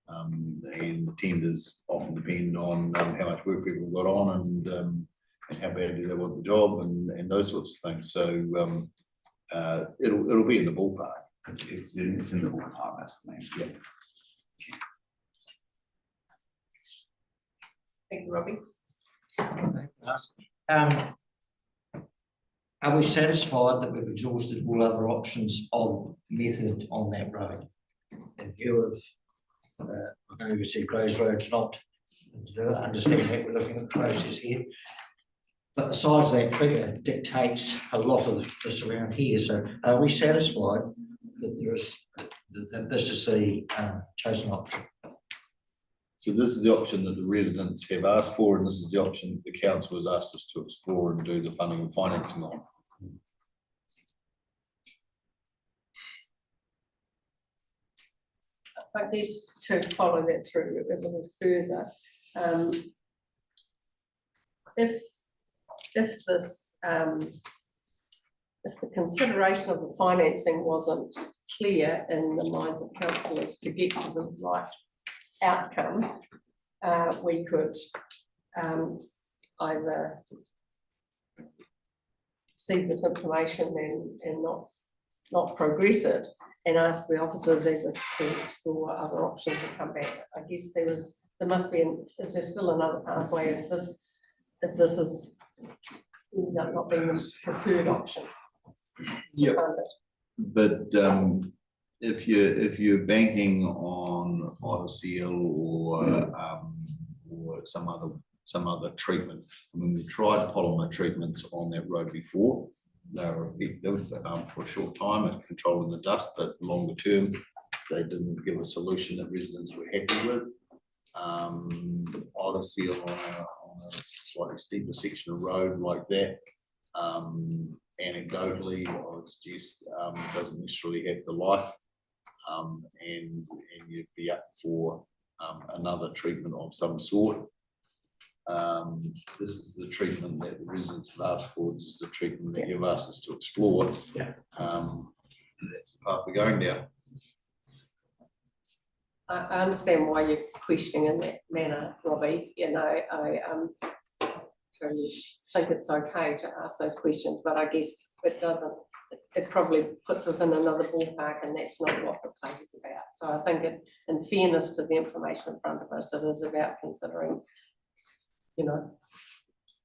And the tenders often depend on how much work people have got on and how badly they want the job and those sorts of things. So it'll be in the ballpark. It's in the ballpark, that's the main. Yeah. Thank you, Robbie. Are we satisfied that we've exhausted all other options of method on that road? In view of, I know you said Rose Road's not, I understand that we're looking at the process here. But the size of that figure dictates a lot of this around here, so are we satisfied that there is, that this is the chosen option? So this is the option that the residents have asked for, and this is the option that the council has asked us to explore and do the funding and financing on. I guess to follow that through a little further, if this, if the consideration of the financing wasn't clear in the minds of councillors to get to the right outcome, we could either see this information and not progress it, and ask the officers as to explore other options and come back. I guess is there still another pathway if this ends up not being the preferred option? Yeah, but if you're banking on Odyssey or some other treatment, I mean, we tried polymer treatments on that road before. They were effective for a short time at controlling the dust, but longer term, they didn't give a solution that residents were happy with. Odyssey on a slightly steeper section of road like that, anecdotally, I would suggest doesn't necessarily have the life, and you'd be up for another treatment of some sort. This is the treatment that the residents have asked for. This is the treatment that you've asked us to explore. Yeah. That's the path we're going down. I understand why you're questioning in that manner, Robbie. You know, I think it's okay to ask those questions, but I guess it probably puts us in another ballpark, and that's not what this paper is about. So I think in fairness to the information in front of us, it is about considering, you know,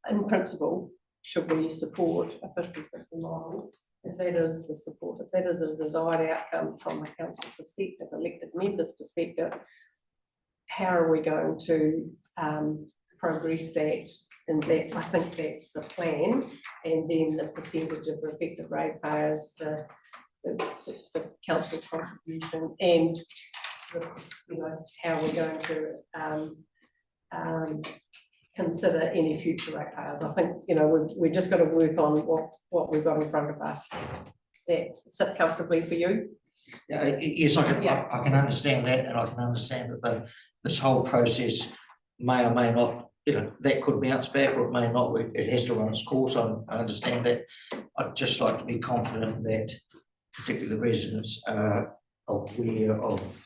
in principle, should we support a 50-50 model? If that is the support, if that is a desired outcome from a council perspective, elected members' perspective, how are we going to progress that? And that, I think that's the plan. And then the percentage of effective ratepayers, the council contribution, and you know, how we're going to consider any future ratepayers. I think, you know, we've just got to work on what we've got in front of us. Does that sit comfortably for you? Yes, I can understand that, and I can understand that this whole process may or may not, you know, that could bounce back or it may not. It has to run its course. I understand that. I'd just like to be confident that particularly the residents are aware of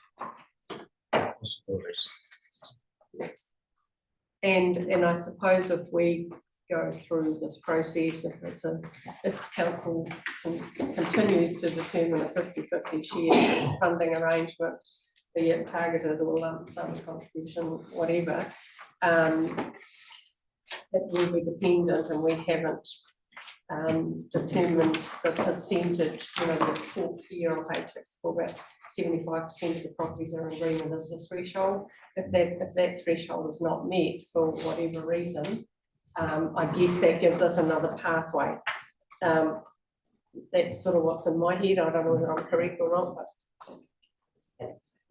possibilities. And I suppose if we go through this process, if council continues to determine a 50-50 share funding arrangement, be it targeted or lump sum contribution, whatever, it will be dependent, and we haven't determined the percentage. You know, the talk here on page 64 about 75% of the properties are in agreement as the threshold. If that threshold is not met for whatever reason, I guess that gives us another pathway. That's sort of what's in my head. I don't know whether I'm correct or not, but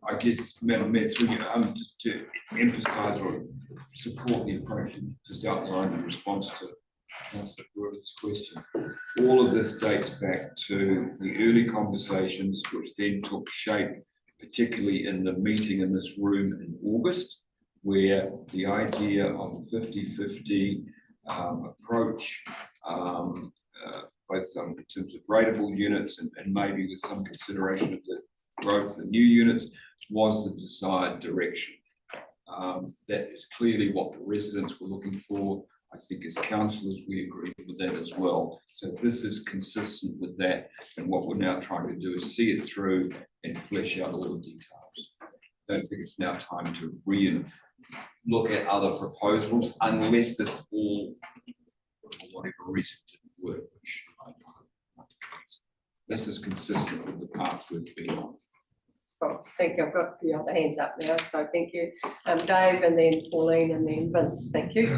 I guess, Madam Mayor, through you, just to emphasise or support the approach you just outlined in response to Councillor Gordon's question. All of this dates back to the early conversations which then took shape, particularly in the meeting in this room in August, where the idea of 50-50 approach, both in terms of rateable units and maybe with some consideration of the growth in new units, was the desired direction. That is clearly what the residents were looking for. I think as councillors, we agreed with that as well. So this is consistent with that. And what we're now trying to do is see it through and flesh out all the details. I don't think it's now time to look at other proposals unless this all, for whatever reason, didn't work, which I don't know. This is consistent with the path we've been on. Oh, thank you. I've got a few other hands up now, so thank you. Dave, and then Pauline, and then Vince. Thank you.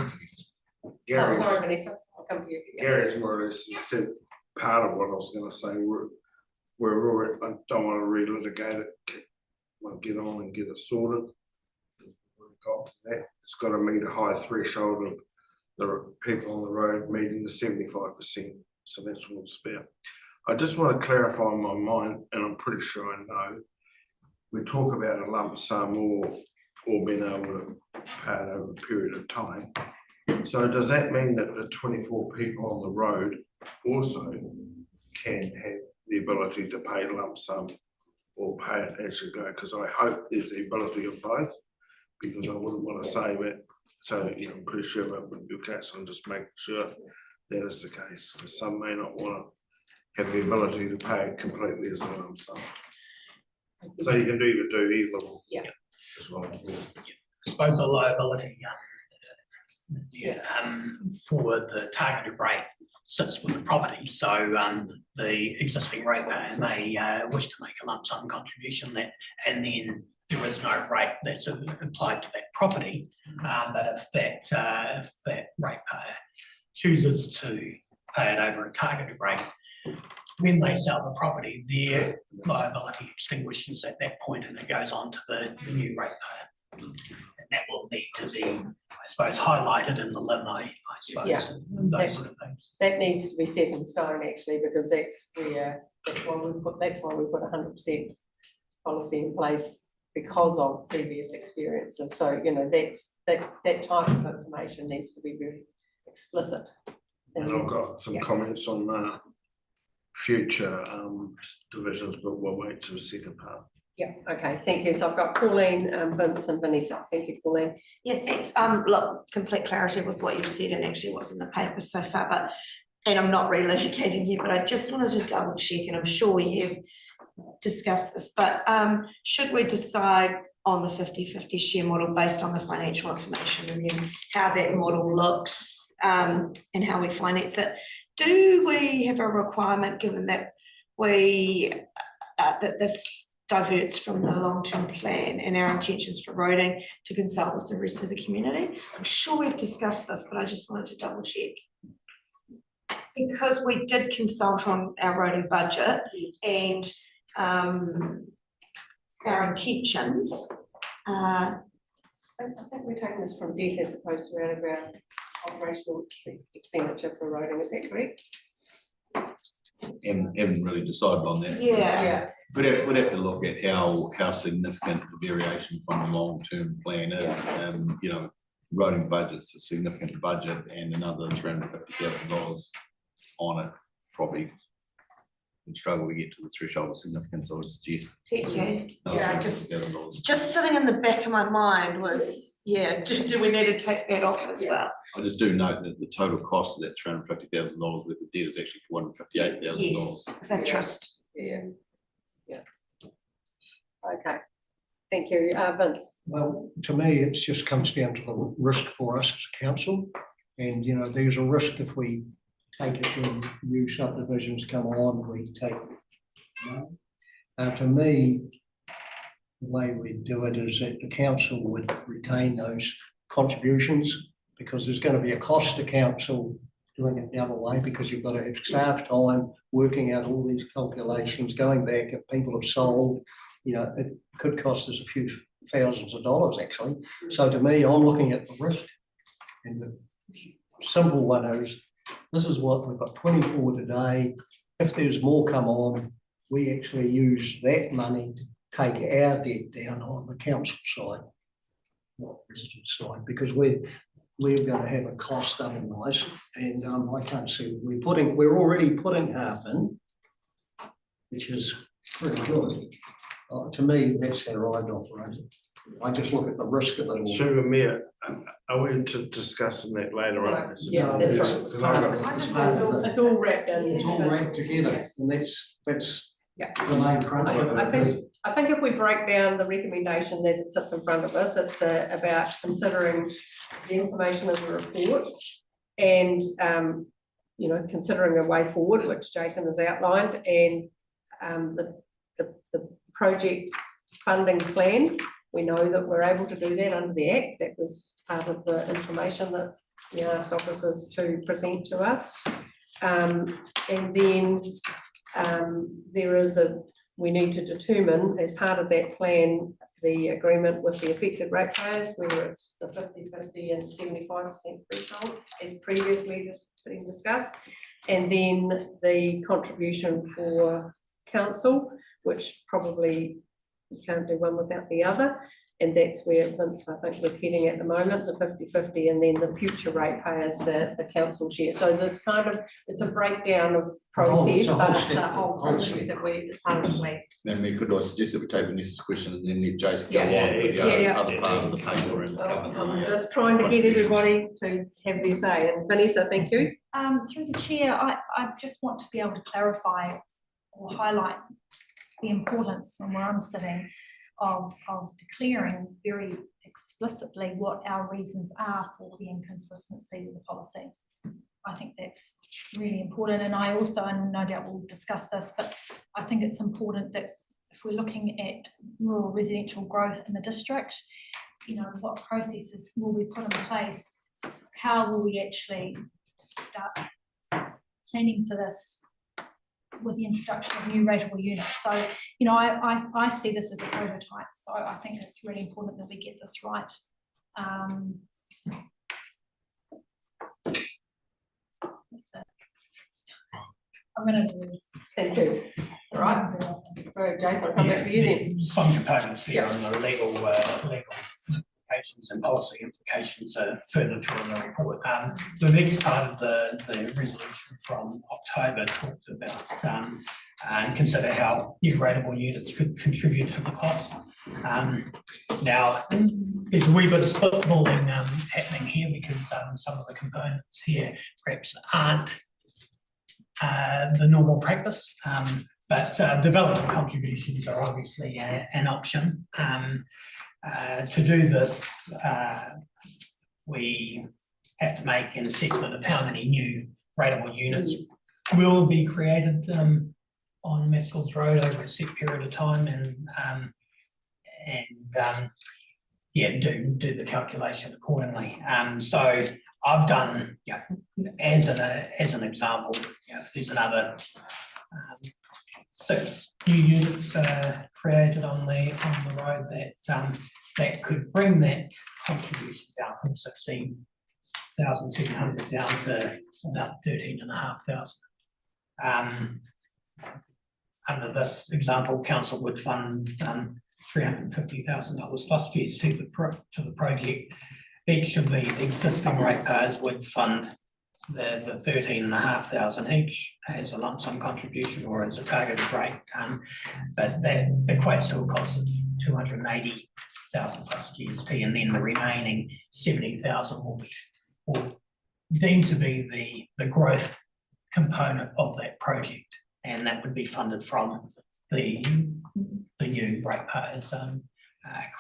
Oh, sorry, Vanessa. I'll come to you. Gary's more or less said part of what I was going to say. We're already, I don't want to relitigate it. Want to get on and get it sorted. We've got that. It's got to meet a high threshold of the people on the road meeting the 75%. So that's what it's about. I just want to clarify in my mind, and I'm pretty sure I know. We talk about a lump sum or being able to pay it over a period of time. So does that mean that the 24 people on the road also can have the ability to pay lump sum or pay it as you go? Because I hope there's the ability of both, because I wouldn't want to say that. So I'm pretty sure that wouldn't be the case. I'm just making sure that is the case. Some may not want to have the ability to pay it completely as a lump sum. So you can do either. Yeah. As well. I suppose the liability for the targeted rate sits with the property. So the existing ratepayer may wish to make a lump sum contribution there, and then there is no rate that's applied to that property. But if that ratepayer chooses to pay it over a targeted rate, when they sell the property, their liability extinguishes at that point, and it goes on to the new ratepayer. And that will need to be, I suppose, highlighted in the limit, I suppose, Yeah. and those sort of things. That needs to be set in stone, actually, because that's why we put 100% policy in place, because of previous experiences. So that type of information needs to be very explicit. And I've got some comments on future divisions, but we'll wait till the second part. Yeah, okay, thank you. So I've got Pauline, Vince and Vanessa. Thank you, Pauline. Yeah, thanks. Look, complete clarity with what you've said and actually what's in the paper so far, and I'm not relitigating here, but I just wanted to double check, and I'm sure we have discussed this, but should we decide on the 50-50 share model based on the financial information and then how that model looks and how we finance it, do we have a requirement, given that that this diverts from the long-term plan and our intentions for roading, to consult with the rest of the community? I'm sure we've discussed this, but I just wanted to double check. Because we did consult on our roading budget and our intentions. I think we're taking this from debt as opposed to out of our operational expenditure for roading, is that correct? Haven't really decided on that. Yeah. We'd have to look at how significant the variation from the long-term plan is. Roading budget's a significant budget, and another $350,000 on it probably would struggle to get to the threshold of significance, I would suggest. Thank you. Yeah, $350,000. just sitting in the back of my mind was, do we need to take that off as well? I just do note that the total cost of that $350,000 worth of debt is actually $458,000. Yes, that trust. Yeah. Okay. Thank you, Vince. Well, to me, it just comes down to the risk for us as a council. And, there's a risk if we take it when new subdivisions come on, we take it. To me, the way we do it is that the council would retain those contributions, because there's going to be a cost to council doing it the other way, because you've got to have staff time working out all these calculations, going back if people have sold, it could cost us a few thousands of dollars actually. So to me, I'm looking at the risk, and the simple one is, this is what we've got 24 today. If there's more come on, we actually use that money to take our debt down on the council side. what residents like, because we're going to have a cost otherwise, and I can't see, we're already putting half in, which is pretty good. To me, that's how I'd operate it. I just look at the risk of it all. Through the mayor, I went to discussing that later on. Yeah, that's right. It's part of it. It's all wrapped in. It's all wrapped together, and that's Yeah. the main crunch of it. I think if we break down the recommendation as it sits in front of us, it's about considering the information in the report and, you know, considering a way forward, which Jason has outlined, and the project funding plan. We know that we're able to do that under the Act. That was part of the information that we asked officers to present to us. And then we need to determine as part of that plan, the agreement with the affected ratepayers, whether it's the 50/50 and 75% threshold as previously been discussed. And then the contribution for council, which probably you can't do one without the other. And that's where Vince, I think, was heading at the moment, the 50/50, and then the future ratepayers, the council share. So there's kind of, it's a breakdown of process, but it's a whole process that we're part of the way. Then we could, I suggest that we take Vanessa's question and then let Jason go Yeah, on with the other part of the paper and cover I'm the just trying to get everybody to have their say. And Vanessa, thank you. Through the chair, I just want to be able to clarify or highlight the importance when we're sitting of declaring very explicitly what our reasons are for the inconsistency with the policy. I think that's really important, and I also, and no doubt we'll discuss this, but I think it's important that if we're looking at rural residential growth in the district, you know, what processes will we put in place? How will we actually start planning for this with the introduction of new rateable units? So, you know, I see this as a prototype, so I think it's really important that we get this right. That's it. I'm going to do this. Thank you. All right. Right, Jason, I'll come back to you then. Some components there on the legal implications and policy implications are further through in the report. The next part of the resolution from October talked about and consider how new rateable units could contribute to the cost. Now, there's a wee bit of spitballing happening here because some of the components here perhaps aren't the normal practice, but development contributions are obviously an option. To do this, we have to make an assessment of how many new rateable units will be created on Maskell's Road over a set period of time, and do the calculation accordingly. So I've done, you know, as an example, you know, if there's another 6 new units created on the road, that could bring that contribution down from 16,700 down to about 13,500. Under this example, council would fund $350,000 plus fees to the project. Each of the existing ratepayers would fund the 13,500 each as a lump sum contribution or as a targeted rate, but that equates to a cost of 280,000 plus GST, and then the remaining 70,000 will be deemed to be the growth component of that project, and that would be funded from the new ratepayers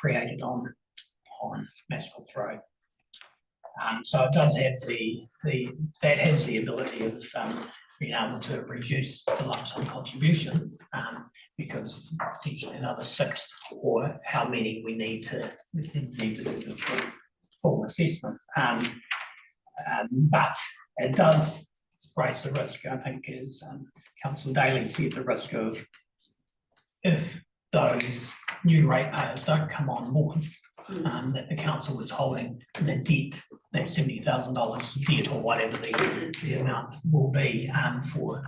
created on Maskell's Road. So it does have that has the ability of being able to reduce the lump sum contribution because potentially another 6 or how many we need to do the full assessment. But it does raise the risk, I think, as Councillor Daly said, the risk of if those new ratepayers don't come on board, that the council is holding the debt, that $70,000 debt or whatever the amount will be for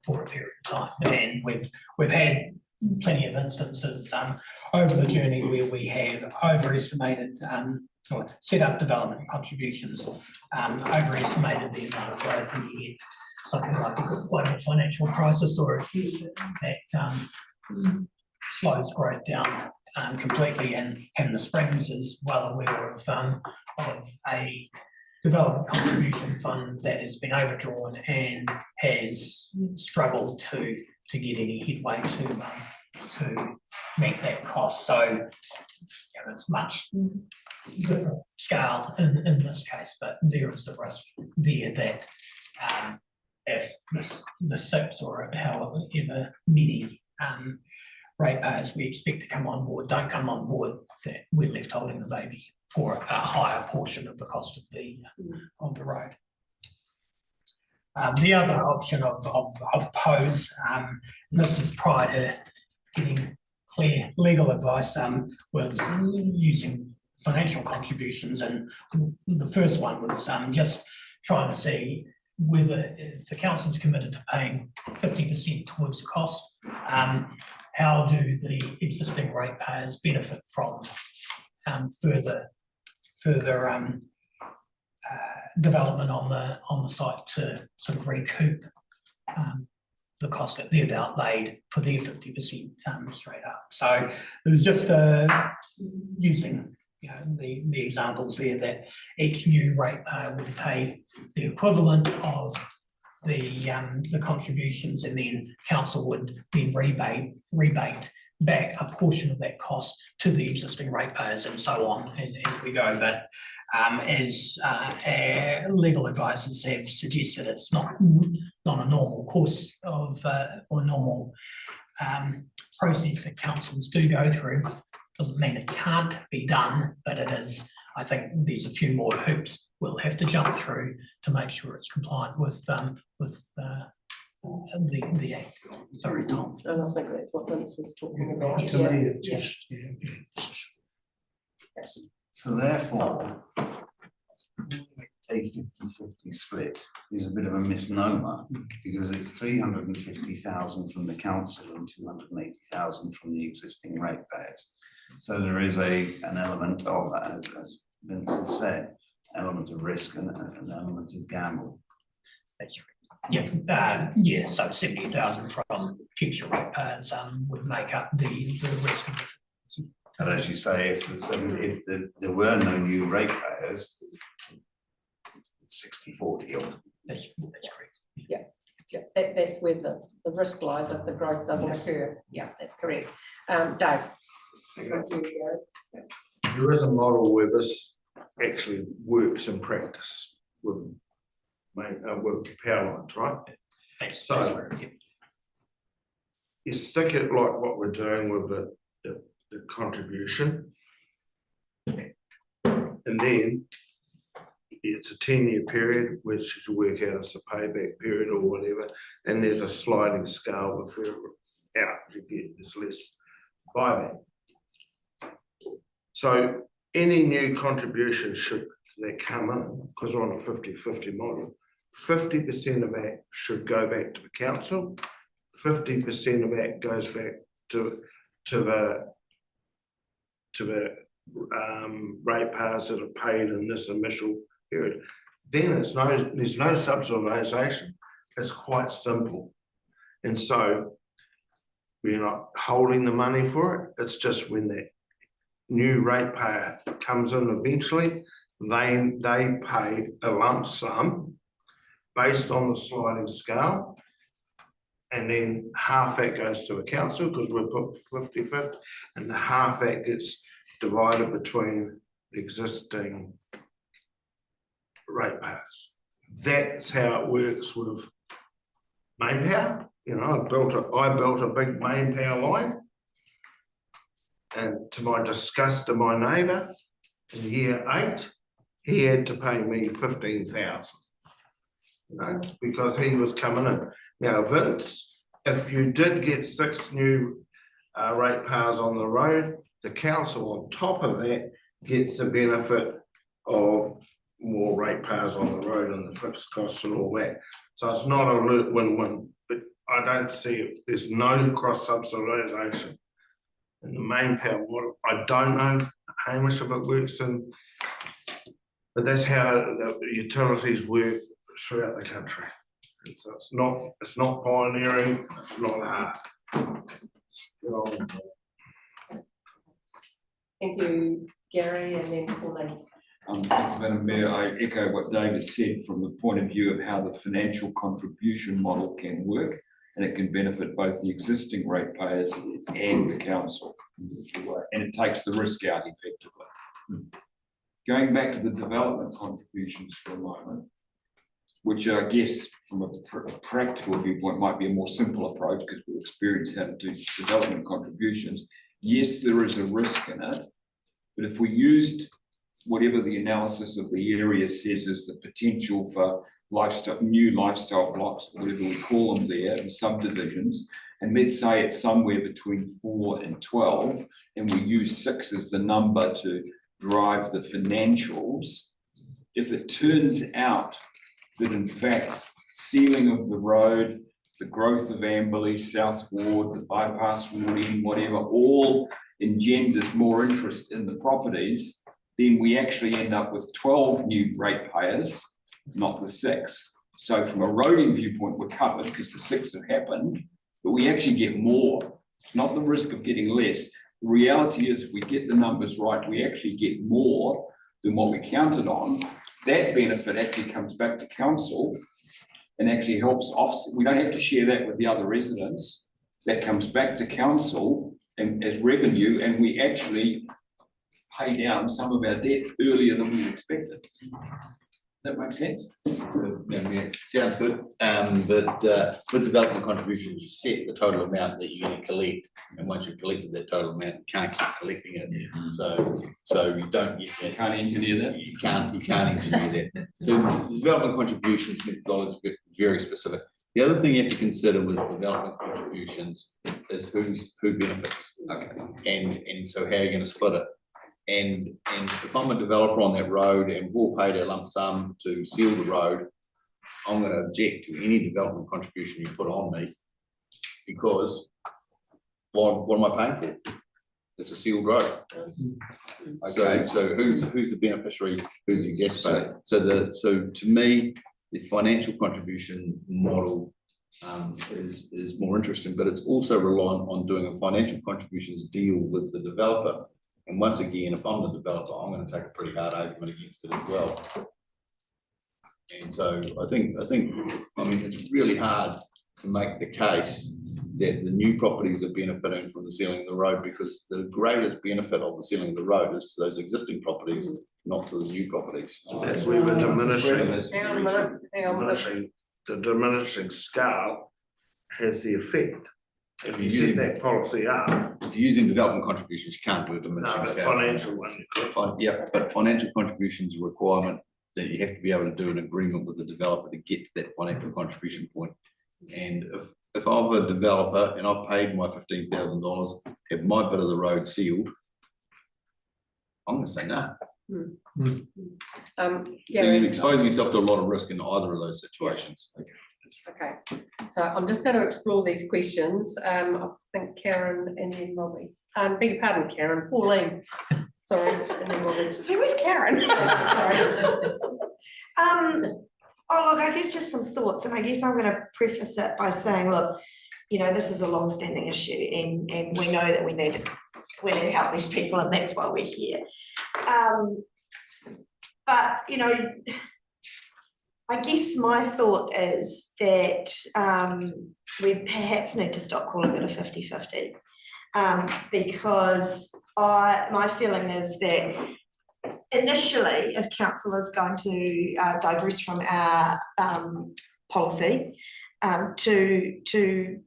a period of time. And we've had plenty of instances over the journey where we have overestimated or set up development contributions, overestimated the amount of growth, and you get something like a global financial crisis or a that slows growth down completely. And Hamner Springs is well aware of a development contribution fund that has been overdrawn and has struggled to get any headway to meet that cost. So it's much different scale in this case, but there is the risk there that if the 6 or however many ratepayers we expect to come on board don't come on board, that we're left holding the baby for a higher portion of the cost of the road. The other option of POSE, this is prior to getting clear legal advice, was using financial contributions, and the first one was just trying to see whether if the council's committed to paying 50% towards the cost, how do the existing ratepayers benefit from further development on the site to sort of recoup the cost that they've outlaid for their 50% straight up. So it was just using the examples there that each new ratepayer would pay the equivalent of the contributions, and then council would then rebate back a portion of that cost to the existing ratepayers, and so on as we go. But as our legal advisors have suggested, it's not a normal course of or normal process that councils do go through. Doesn't mean it can't be done, but it is. I think there's a few more hoops we'll have to jump through to make sure it's compliant with the act. Sorry, Tom. And I think that's what Vince was talking about. To me, it just, Yes. So therefore, a 50-50 split is a bit of a misnomer, because it's 350,000 from the council and 280,000 from the existing ratepayers. So there is an element of, as Vincent said, element of risk and an element of gamble. That's right. Yeah, so 70,000 from future ratepayers would make up the risk of it. And as you say, if there were no new ratepayers, it's 60-40. That's correct. Yeah, that's where the risk lies if the growth doesn't occur. Yeah, that's correct. Dave. There is a model where this actually works in practice with power lines, right? So you stick it like what we're doing with the contribution, and then it's a 10-year period, which you work out as a payback period or whatever, and there's a sliding scale. The further out you get, there's less buyback. So any new contribution should they come in, because we're on a 50-50 model, 50% of that should go back to the council, 50% of that goes back to the ratepayers that are paid in this initial period. Then there's no subsidisation. It's quite simple, and so we're not holding the money for it. It's just when that new ratepayer comes in eventually, they pay a lump sum based on the sliding scale, and then half that goes to the council because we're put 50-50, and the half that gets divided between existing ratepayers. That's how it works with main power. I built a big main power line, and to my disgust of my neighbour, in year 8, he had to pay me 15,000. Because he was coming in. Now, Vince, if you did get 6 new ratepayers on the road, the council on top of that gets the benefit of more ratepayers on the road and the fixed costs and all that. So it's not a win-win. But I don't see it, there's no cross subsidisation in the main power model. I don't know, Hamish, if it works in, but that's how the utilities work throughout the country. So it's not pioneering, it's not hard. Thank you, Gary, and then Pauline. Thanks, Madam Mayor. I echo what David said from the point of view of how the financial contribution model can work, and it can benefit both the existing ratepayers and the council. And it takes the risk out effectively. Going back to the development contributions for a moment, which I guess from a practical viewpoint might be a more simple approach because we've experienced how to do development contributions. Yes, there is a risk in it, but if we used whatever the analysis of the area says is the potential for lifestyle, new lifestyle blocks, whatever we call them there, and subdivisions, and let's say it's somewhere between 4 and 12, and we use 6 as the number to drive the financials. If it turns out that in fact, sealing of the road, the growth of Amberley, South Ward, the bypass Warding, whatever, all engenders more interest in the properties, then we actually end up with 12 new ratepayers, not the 6. So from a roading viewpoint, we're covered because the 6 have happened, but we actually get more. It's not the risk of getting less. The reality is if we get the numbers right, we actually get more than what we counted on. That benefit actually comes back to council and actually helps offset. We don't have to share that with the other residents. That comes back to council and as revenue, and we actually pay down some of our debt earlier than we expected. That makes sense? Yeah, sounds good. But with development contributions, you set the total amount that you're going to collect, and once you've collected that total amount, you can't keep collecting it. So you don't get that. You can't engineer that. You can't engineer that. So development contributions methodology is very specific. The other thing you have to consider with development contributions is who benefits. Okay. And so how you're going to split it. And if I'm a developer on that road and we've all paid a lump sum to seal the road, I'm going to object to any development contribution you put on me because what am I paying for? It's a sealed road. Okay. So who's the beneficiary? Who's the exacerbator? So to me, the financial contribution model is more interesting, but it's also reliant on doing a financial contributions deal with the developer. And once again, if I'm the developer, I'm going to take a pretty hard argument against it as well. And so I mean, it's really hard to make the case that the new properties are benefiting from the sealing of the road because the greatest benefit of the sealing of the road is to those existing properties, not to the new properties. That's where we're diminishing. The diminishing scale has the effect. If you set that policy up. If you're using development contributions, you can't do a diminishing scale. Financial one. Yeah, but financial contributions are a requirement that you have to be able to do an agreement with the developer to get to that financial contribution point. And if I'm a developer and I've paid my $15,000, have my bit of the road sealed, I'm going to say no. So you're exposing yourself to a lot of risk in either of those situations. Okay, so I'm just going to explore these questions. I think Karen and then Robbie. Beg your pardon, Karen, Pauline. Sorry, and then Robbie. So where's Karen? Sorry. Oh, look, I guess just some thoughts, and I guess I'm going to preface it by saying, look, you know, this is a long-standing issue, and we know that we need to help these people, and that's why we're here. But you know, I guess my thought is that we perhaps need to stop calling it a 50-50, because my feeling is that initially, if council is going to digress from our policy to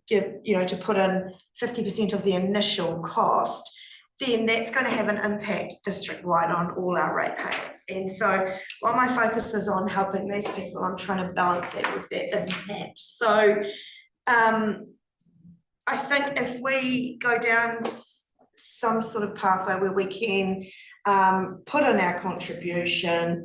give, you know, to put in 50% of the initial cost, then that's going to have an impact district-wide on all our ratepayers. And so while my focus is on helping these people, I'm trying to balance that with that impact. So I think if we go down some sort of pathway where we can put in our contribution,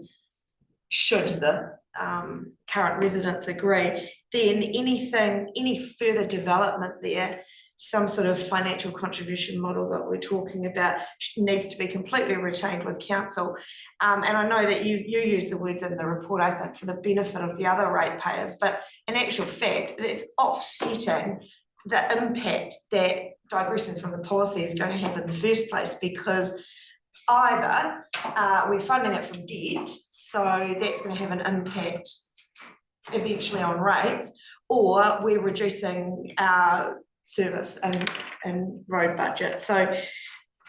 should the current residents agree, then any further development there, some sort of financial contribution model that we're talking about needs to be completely retained with council. And I know that you use the words in the report, I think, for the benefit of the other ratepayers, but in actual fact, it's offsetting the impact that digressing from the policy is going to have in the first place, because either we're funding it from debt, so that's going to have an impact eventually on rates, or we're reducing our service and road budget. So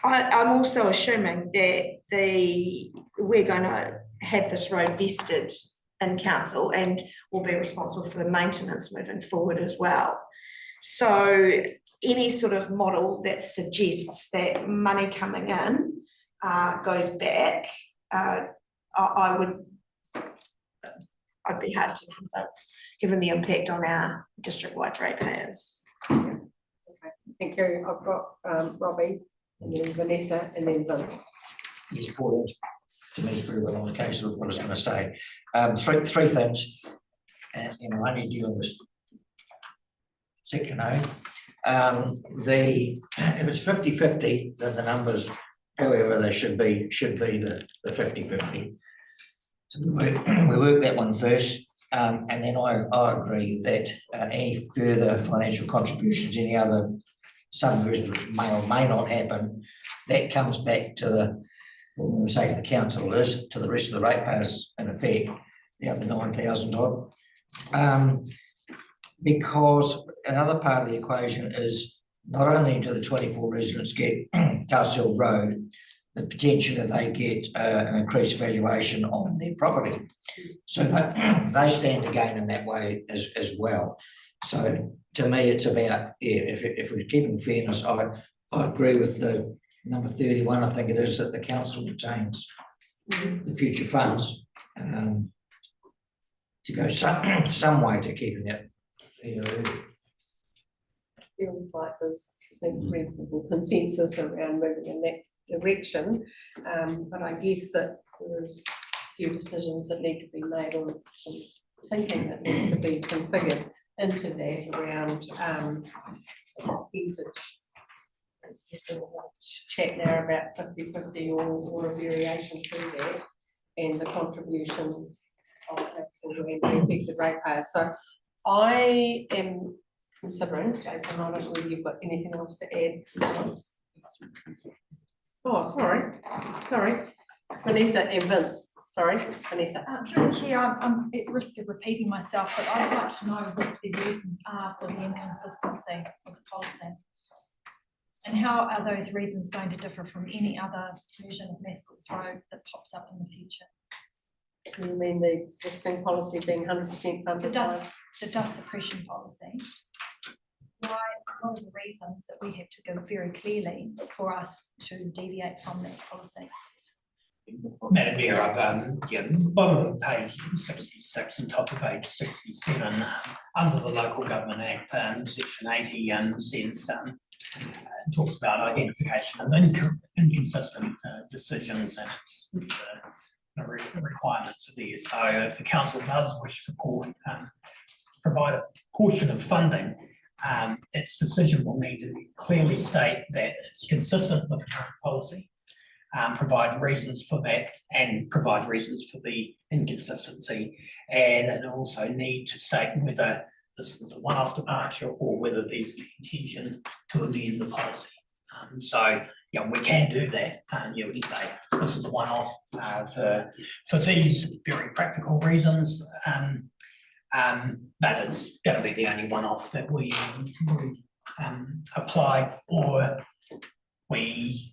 I'm also assuming that we're going to have this road vested in council and will be responsible for the maintenance moving forward as well. So any sort of model that suggests that money coming in goes back, I'd be hard to convince, given the impact on our district-wide ratepayers. Okay, thank you. I've got Robbie, and then Vanessa, and then Vince. Yes, Paul, to me, it's very well on the case with what I was going to say. Three things, and I'm only dealing with section A. If it's 50-50, then the numbers, however they should be the 50-50. So we work that one first, and then I agree that any further financial contributions, any other subversions which may or may not happen, that comes back to what we say to the council is to the rest of the ratepayers, in effect, the other 9,000 odd. Because another part of the equation is not only do the 24 residents get Tulse Hill Road, the potential that they get an increased valuation on their property. So they stand to gain in that way as well. So to me, it's about, if we're keeping fairness, I agree with the number 31, I think it is, that the council retains the future funds to go some way to keeping it fair. Feels like there's some reasonable consensus around moving in that direction, but I guess that there's a few decisions that need to be made, or some thinking that needs to be configured into that around percentage. Chat now about 50-50 or a variation to that, and the contribution of the affected ratepayers. So I am considering, Jason, I don't know whether you've got anything else to add. Oh, sorry. Vanessa and Vince. Sorry, Vanessa. Through the chair, I'm at risk of repeating myself, but I'd like to know what the reasons are for the inconsistency of the policy. And how are those reasons going to differ from any other version of Mascots Road that pops up in the future? So you mean the existing policy being 100% funded? The dust suppression policy. Why, what are the reasons that we have to give very clearly for us to deviate from that policy? Madam Mayor, I've bottom of page 66 and top of page 67, under the Local Government Act, section 80 says, talks about identification of inconsistent decisions, and it's the requirements are there. So if the council does wish to provide a portion of funding, its decision will need to clearly state that it's consistent with the current policy, provide reasons for that, and provide reasons for the inconsistency, and it also need to state whether this is a one-off departure or whether there's an intention to amend the policy. So we can do that. We can say this is a one-off for these very practical reasons, but it's going to be the only one-off that we apply, or we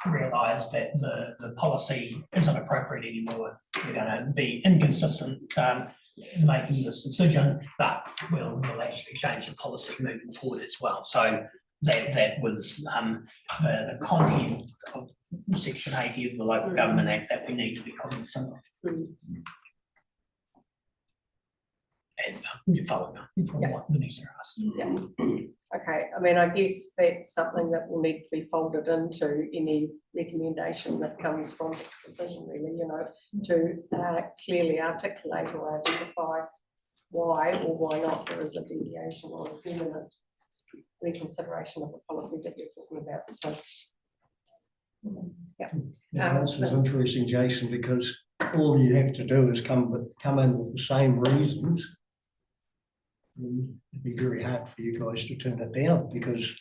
realise that the policy isn't appropriate anymore. We're going to be inconsistent in making this decision, but we'll actually change the policy moving forward as well. So that was the content of section 80 of the Local Government Act that we need to be cognizant of. And you follow me from what Vanessa asked. Okay, I mean, I guess that's something that will need to be folded into any recommendation that comes from this decision, really, you know, to clearly articulate or identify why or why not there is a deviation or a permanent reconsideration of the policy that you're talking about, so. Yeah. This is interesting, Jason, because all you have to do is come in with the same reasons. It'd be very hard for you guys to turn it down because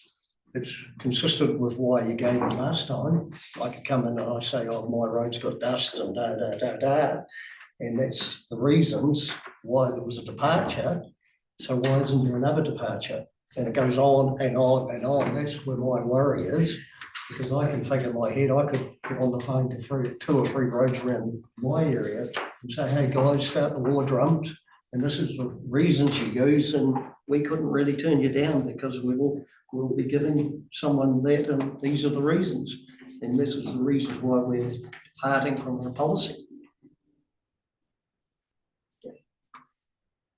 it's consistent with why you gave it last time. I could come in and I say, oh, my road's got dust and da, da, da, da. And that's the reasons why there was a departure. So why isn't there another departure? And it goes on and on and on. That's where my worry is, because I can think in my head, I could get on the phone to 2 or 3 roads around my area and say, hey guys, start the war drums. And this is the reasons you use, and we couldn't really turn you down because we'll be giving someone that, and these are the reasons. And this is the reason why we're departing from our policy.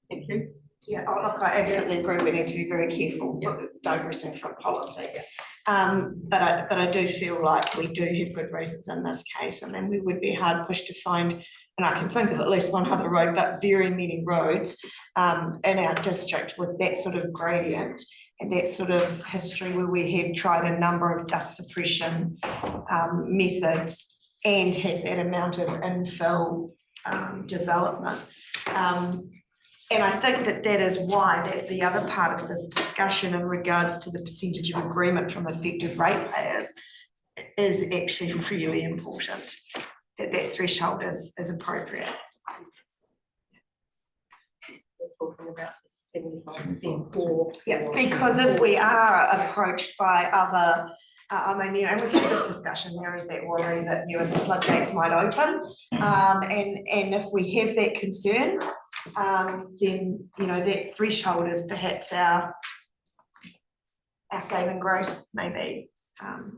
Thank you. Yeah, oh, look, I absolutely agree, we need to be very careful, digressing from policy. But I do feel like we do have good reasons in this case. I mean, we would be hard pushed to find, and I can think of at least one other road, but very many roads in our district with that sort of gradient and that sort of history where we have tried a number of dust suppression methods and have that amount of infill development. And I think that is why that the other part of this discussion in regards to the percentage of agreement from affected ratepayers is actually really important, that threshold is appropriate. We're talking about the 75% for. Yeah, because if we are approached by other, I mean, you know, and we've had this discussion, there is that worry that, you know, the floodgates might open. And if we have that concern, then, you know, that threshold is perhaps our saving grace, maybe,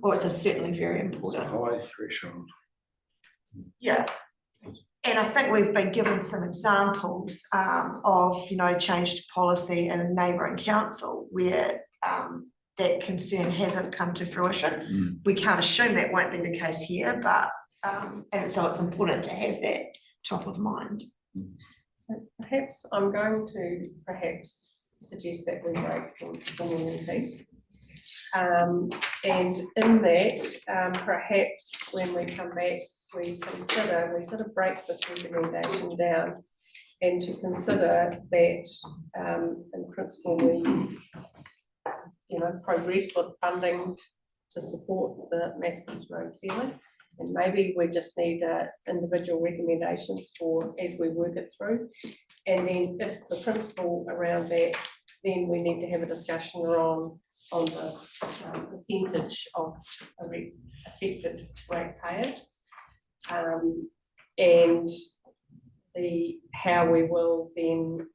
or it's certainly very important. It's a high threshold. Yeah. And I think we've been given some examples of, you know, change to policy in a neighbouring council where that concern hasn't come to fruition. We can't assume that won't be the case here, but and so it's important to have that top of mind. So perhaps I'm going to suggest that we break for morning tea. And in that, perhaps when we come back, we sort of break this recommendation down and to consider that in principle we, you know, progress with funding to support the Maskell Road ceiling. And maybe we just need individual recommendations for as we work it through. And then if the principle around that, then we need to have a discussion on the percentage of affected ratepayers. And how we will then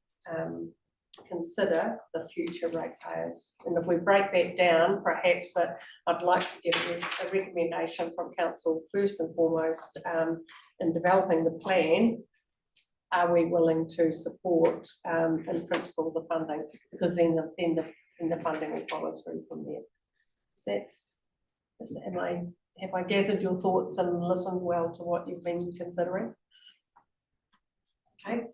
consider the future ratepayers. And if we break that down, perhaps, but I'd like to give a recommendation from council first and foremost in developing the plan. Are we willing to support in principle the funding? Because then the funding will follow through from there. Have I gathered your thoughts and listened well to what you've been considering? Okay.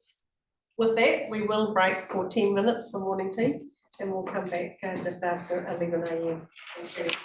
With that, we will break for 10 minutes for morning tea and we'll come back just after 11 AM. Thank you.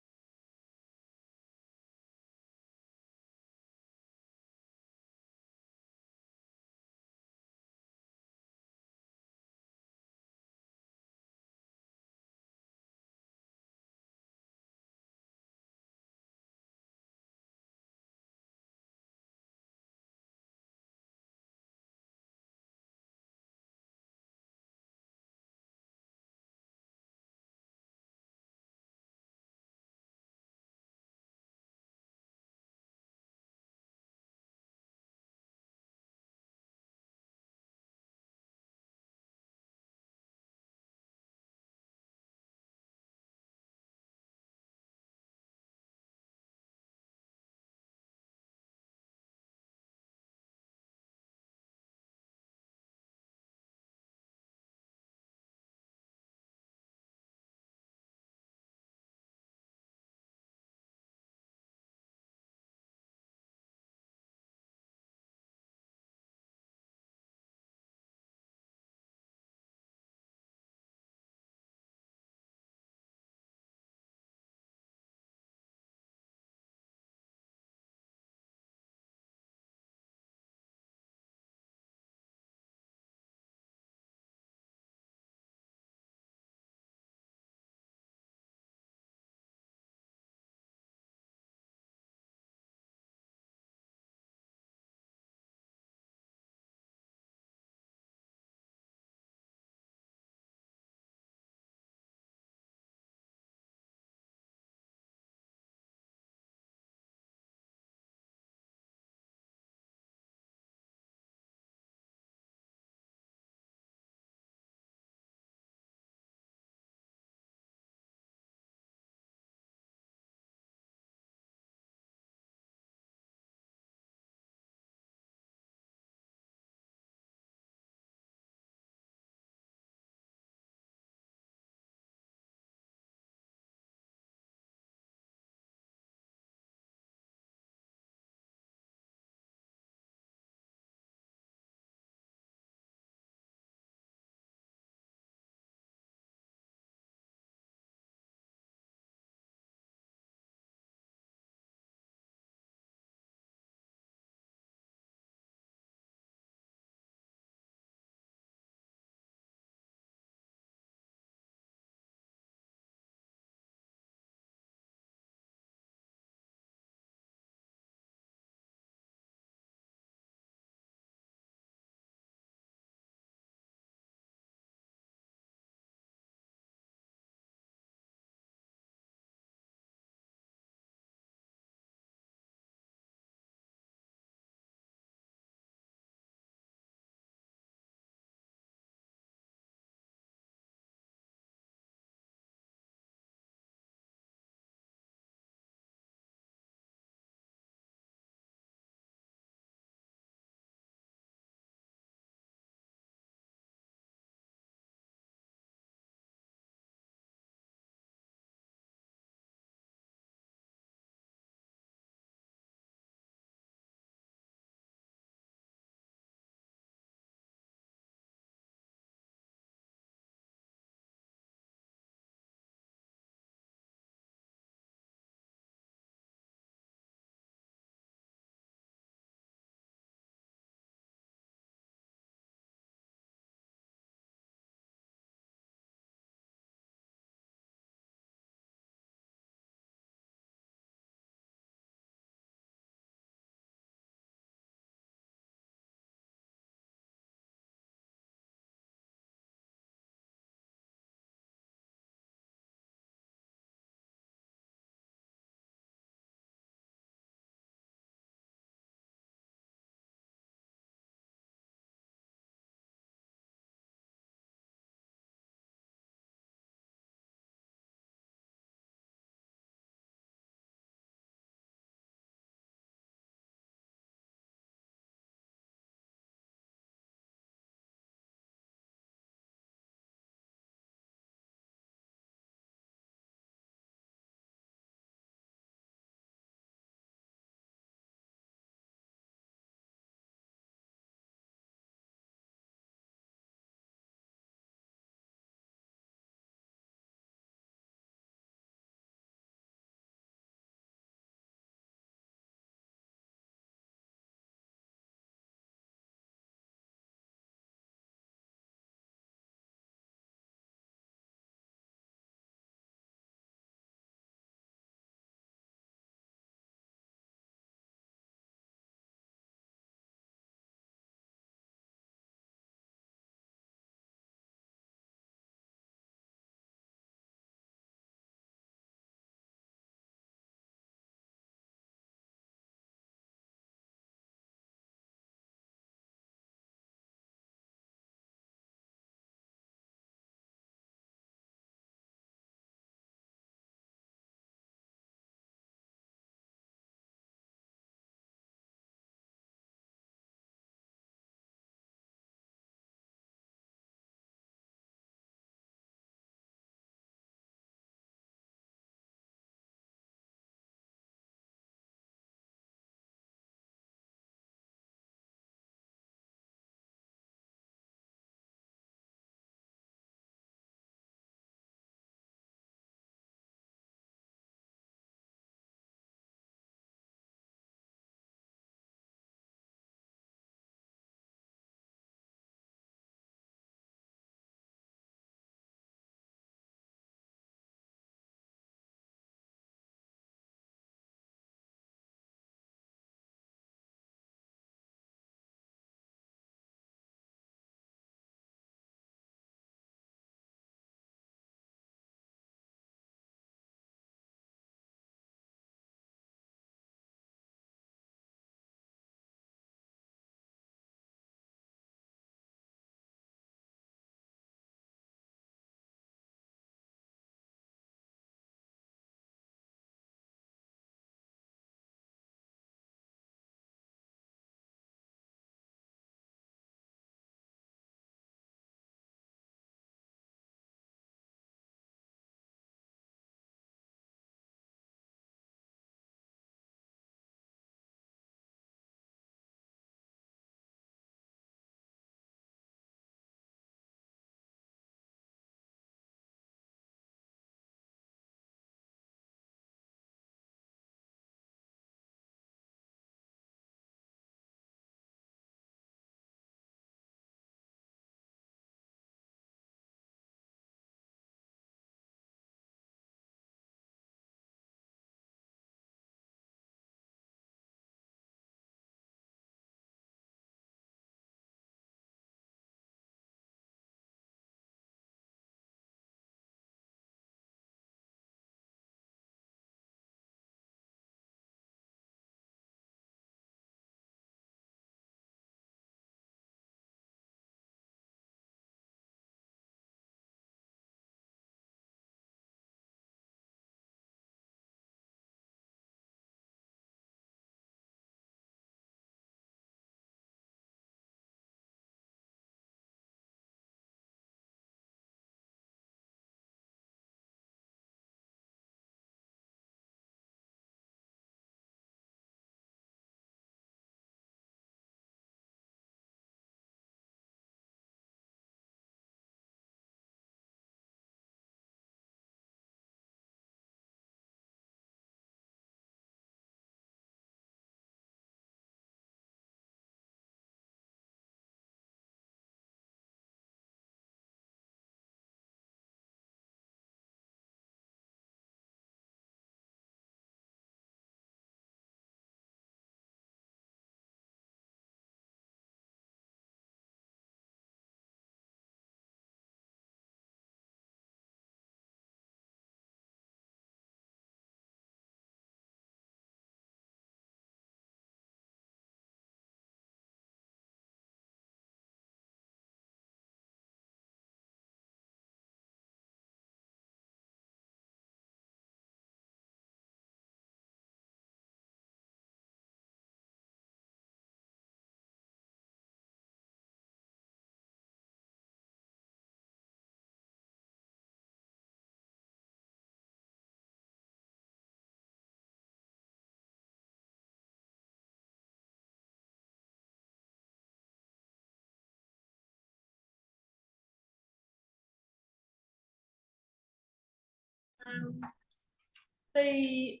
The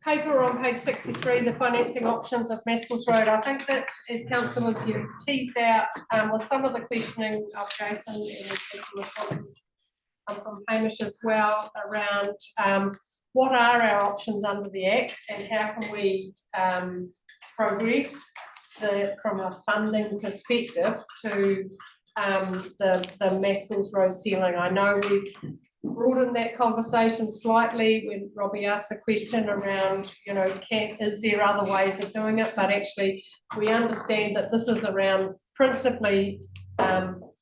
paper on page 63, the financing options of Mescals Road, I think that as councillors you teased out with some of the questioning of Jason and the responses from Hamish as well around what are our options under the Act and how can we progress from a funding perspective to the Mescals Road ceiling. I know we broadened that conversation slightly when Robbie asked the question around, you know, is there other ways of doing it? But actually, we understand that this is around principally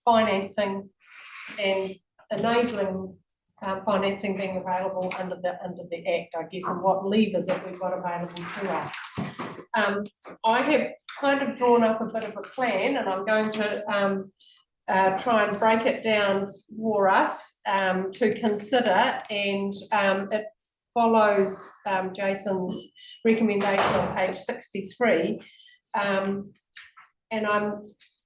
financing and enabling financing being available under the Act, I guess, and what levers that we've got available to us. I have kind of drawn up a bit of a plan, and I'm going to try and break it down for us to consider, and it follows Jason's recommendation on page 63.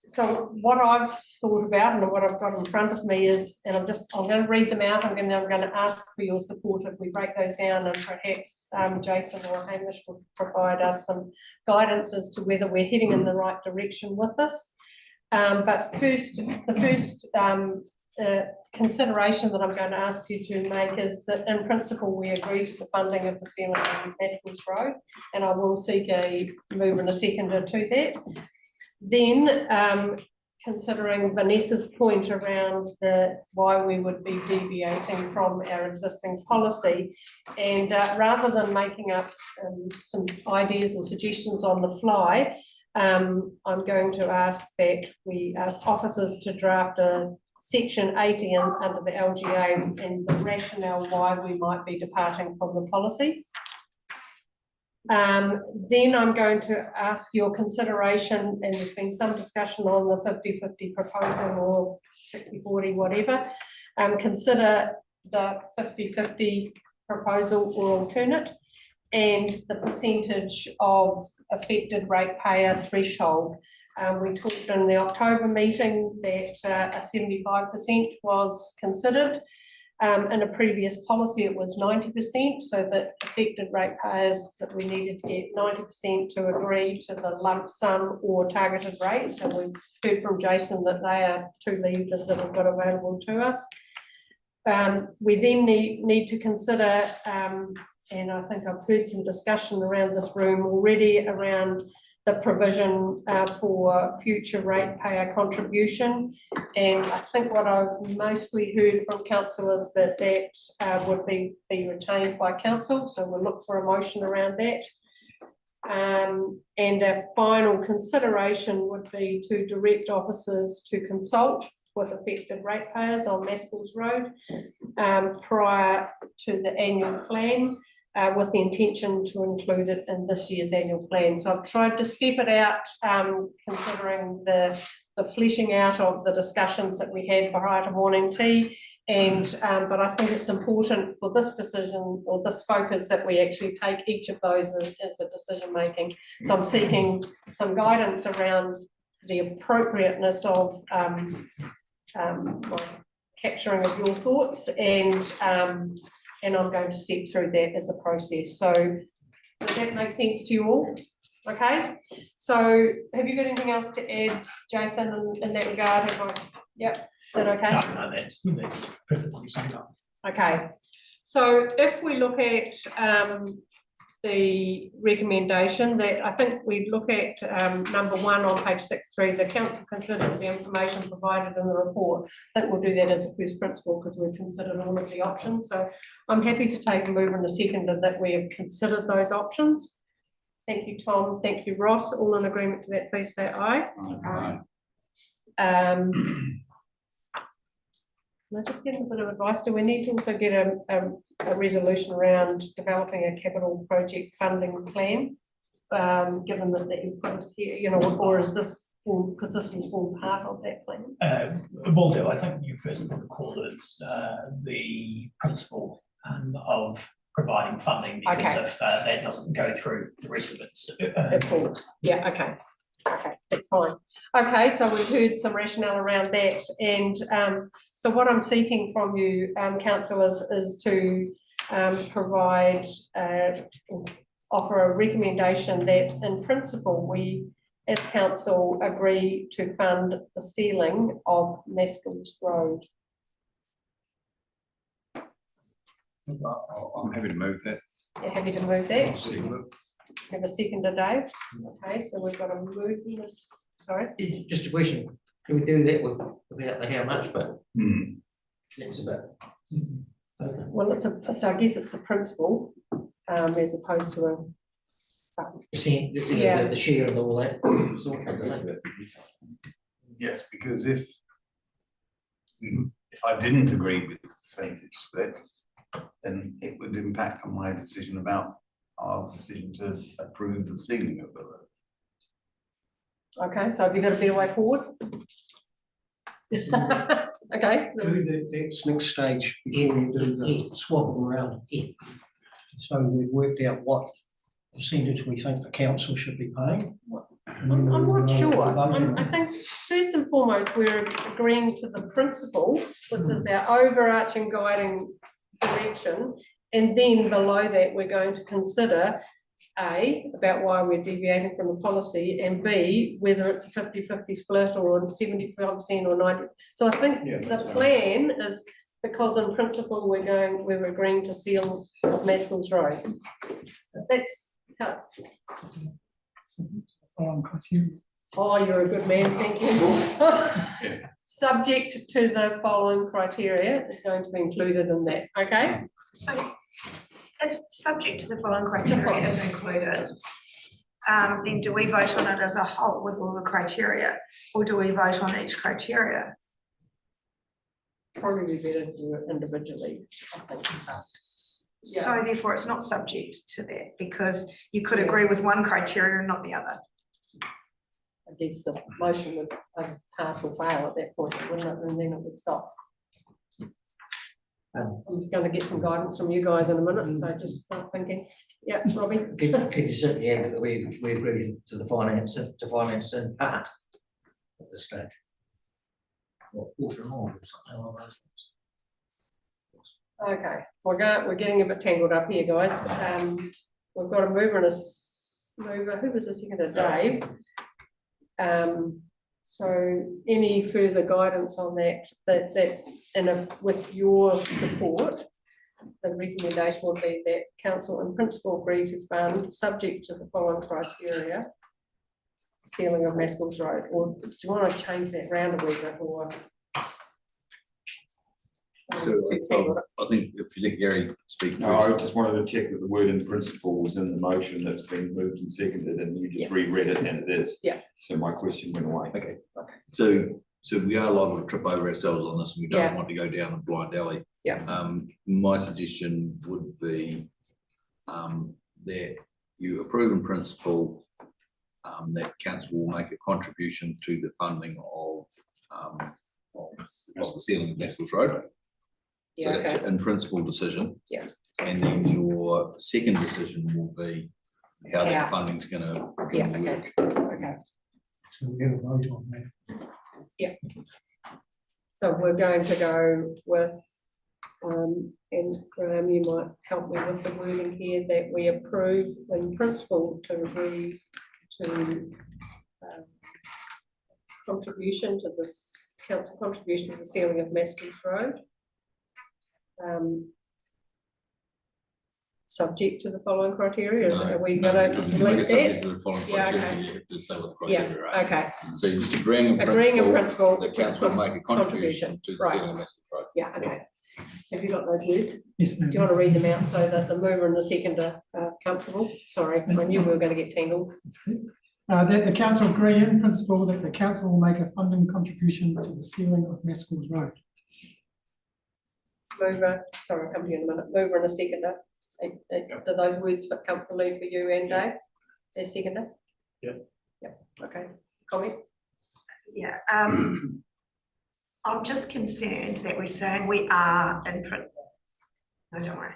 So what I've thought about and what I've got in front of me is, and I'm going to read them out. I'm going to ask for your support if we break those down, and perhaps Jason or Hamish will provide us some guidance as to whether we're heading in the right direction with this. But the first consideration that I'm going to ask you to make is that in principle we agree to the funding of the ceiling on Mescals Road, and I will seek a move and a seconder to that. Then considering Vanessa's point around why we would be deviating from our existing policy, and rather than making up some ideas or suggestions on the fly, I'm going to ask that we ask officers to draft a section 80 under the LGA and the rationale why we might be departing from the policy. Then I'm going to ask your consideration, and there's been some discussion on the 50-50 proposal or 60-40, whatever. Consider the 50-50 proposal or alternate, and the percentage of affected ratepayer threshold. We talked in the October meeting that a 75% was considered. In a previous policy, it was 90%, so that affected ratepayers that we needed to get 90% to agree to the lump sum or targeted rate. And we've heard from Jason that they are two levers that we've got available to us. We then need to consider, and I think I've heard some discussion around this room already around the provision for future ratepayer contribution. And I think what I've mostly heard from councillors that would be retained by council. So we'll look for a motion around that. And a final consideration would be to direct officers to consult with affected ratepayers on Mescals Road prior to the annual plan, with the intention to include it in this year's annual plan. So I've tried to step it out, considering the fleshing out of the discussions that we had prior to morning tea. And but I think it's important for this decision or this focus that we actually take each of those as a decision making. So I'm seeking some guidance around the appropriateness of capturing of your thoughts, and I'm going to step through that as a process. So does that make sense to you all? Okay, so have you got anything else to add, Jason, in that regard? Yep, is that okay? No, that's perfectly summed up. Okay, so if we look at the recommendation that I think we look at number 1 on page 63, the council considers the information provided in the report. I think we'll do that as a first principle because we've considered all of the options. So I'm happy to take a move in the second that we have considered those options. Thank you, Tom. Thank you, Ross. All in agreement to that, please say aye. Aye. Can I just get a bit of advice? Do we need to also get a resolution around developing a capital project funding plan, given that you put us here, you know, or is this because this will form part of that plan? Will do. I think you first put the call as the principle of providing funding, because if that doesn't go through, the rest of it's of course. Yeah. Okay. Okay, that's fine. Okay, so we've heard some rationale around that, and so what I'm seeking from you, councillors, is to provide, offer a recommendation that in principle, we as council agree to fund the ceiling of Maskell's Road. I'm happy to move that. You're happy to move that? Have a seconder, Dave? Okay, so we've got a move in this, sorry? Just a question, can we do that without the how much, but that's a bit. Well, I guess it's a principle, as opposed to a. Yeah. The share and all that. Yes, because if I didn't agree with the percentage split, then it would impact on my decision about our decision to approve the ceiling of the road. Okay, so have you got a better way forward? Okay. That's next stage before you do the swap around. So we've worked out what percentage we think the council should be paying. I'm not sure. I think first and foremost, we're agreeing to the principle. This is our overarching guiding direction. And then below that, we're going to consider A, about why we're deviating from the policy, and B, whether it's a 50-50 split or 75% or 90%. So I think the plan is because in principle, we're agreeing to seal of Maskell's Road. That's how. Oh, you're a good man, thank you. Subject to the following criteria is going to be included in that, okay? So if subject to the following criteria is included, then do we vote on it as a whole with all the criteria, or do we vote on each criteria? Probably better to do it individually, I think. So therefore it's not subject to that, because you could agree with one criteria and not the other. I guess the motion would pass or fail at that point, wouldn't it? And then it would stop. I'm just going to get some guidance from you guys in a minute, so just start thinking. Yeah, Robbie? Could you certainly add that we agree to the finance in part at this stage? Or portion more or something along those lines. Okay, we're getting a bit tangled up here, guys. We've got a mover and a mover. Who was the seconder? Dave. So any further guidance on that and with your support, the recommendation would be that council in principle agree to fund subject to the following criteria, ceiling of Maskell's Road. Or do you want to change that round a wee bit, or? So I think if you let Gary speak. No, I just wanted to check that the word in principle was in the motion that's been moved and seconded, and you just reread it, and it is. Yeah. So my question went away. Okay. So we are liable to trip over ourselves on this, and we don't want to go down a blind alley. Yeah. My suggestion would be that you approve in principle that council will make a contribution to the funding of the ceiling of Maskell's Road. So Yeah, that's okay. in principle decision. Yeah. And then your second decision will be how that funding's gonna work. Okay. So we have a vote on that. Yeah. So we're going to go with, and Graham, you might help me with the wording here, that we approve in principle to agree to contribution to this council contribution to the ceiling of Maskell's Road. Subject to the following criteria, are we gonna delete that? Yeah, okay. Okay, So you're just agreeing in principle that council will make a contribution to the ceiling of Maskell's Road. yeah, okay. Have you got those words? Yes, Do you want to read them out so that the mover and the seconder are comfortable? Sorry, I knew we were going to get tangled. That the council agree in principle that the council will make a funding contribution to the ceiling of Maskell's Road. Mover, sorry, I'll come to you in a minute. Mover and a seconder. Do those words fit comfortably for you and Dave? As seconder? Yeah. Yeah, okay. Comment? Yeah, I'm just concerned that we're saying we are in print. No, don't worry.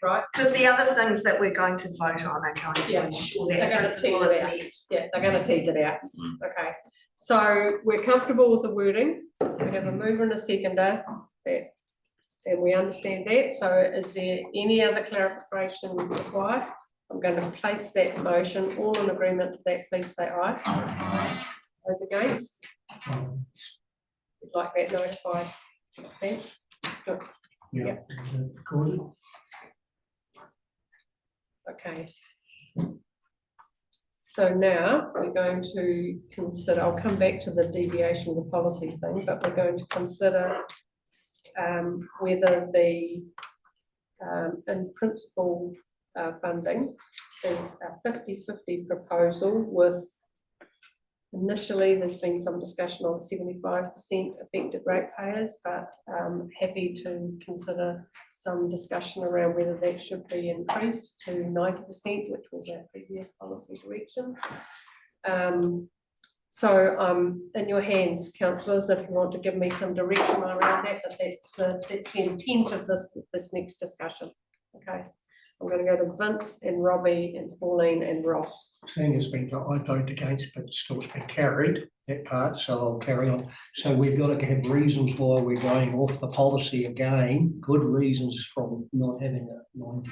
Right. Because the other things that we're going to vote on are going to ensure that They're going to tease principle is it out. met. Yeah, they're going to tease it out. Okay. So we're comfortable with the wording. We have a mover and a seconder. that, and we understand that, so is there any other clarification required? I'm going to place that motion, all in agreement to that, please say aye. Those against? Would like that notified, thanks. Good. Yeah. Recorded. Okay. So now we're going to consider, I'll come back to the deviation of the policy thing, but we're going to consider whether the in principle funding is a 50-50 proposal with, initially there's been some discussion on 75% affected ratepayers, but happy to consider some discussion around whether that should be increased to 90%, which was our previous policy direction. So in your hands, councillors, if you want to give me some direction around that, but that's the intent of this next discussion. Okay, I'm going to go to Vince and Robbie and Pauline and Ross. Seeing it's been, I voted against, but still it's been carried, that part, so I'll carry on. So we've got to have reasons why we're going off the policy again, good reasons from not having a 90.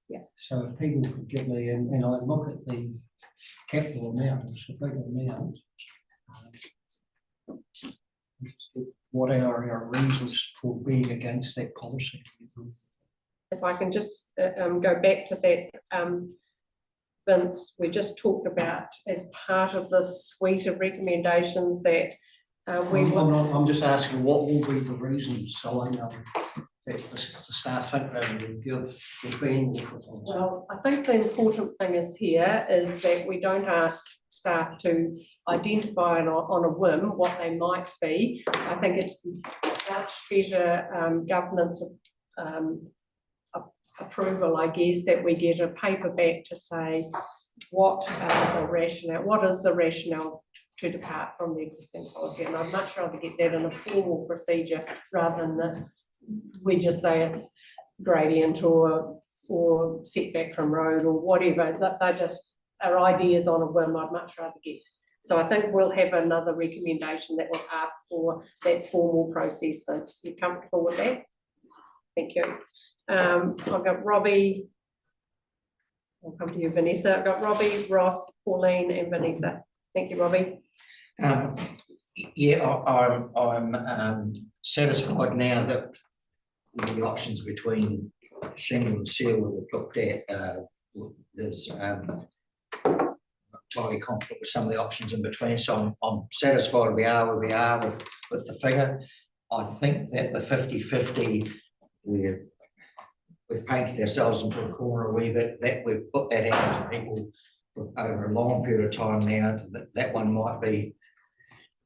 Yeah. So if people could give me, and I look at the capital amount, it's a big amount. What are our reasons for being against that policy? If I can just go back to that, Vince, we just talked about as part of this suite of recommendations that I'm just asking what will be the reasons, so I know that the staff think they will give the being. Well, I think the important thing is here is that we don't ask staff to identify on a whim what they might be. I think it's much better governance approval, I guess, that we get a paper back to say what the rationale, what is the rationale to depart from the existing policy, and I'd much rather get that in a formal procedure rather than that we just say it's gradient or setback from road or whatever. That they just are ideas on a whim. I'd much rather get. So I think we'll have another recommendation that will ask for that formal process. Vince, you comfortable with that? Thank you. I've got Robbie. I'll come to you, Vanessa. I've got Robbie, Ross, Pauline, and Vanessa. Thank you, Robbie. Yeah, I'm satisfied now that the options between shingle and seal that we've looked at, there's entirely confident with some of the options in between. So I'm satisfied we are where we are with the figure. I think that the 50-50, we've painted ourselves into a corner a wee bit, that we've put that out to people over a long period of time now, that one might be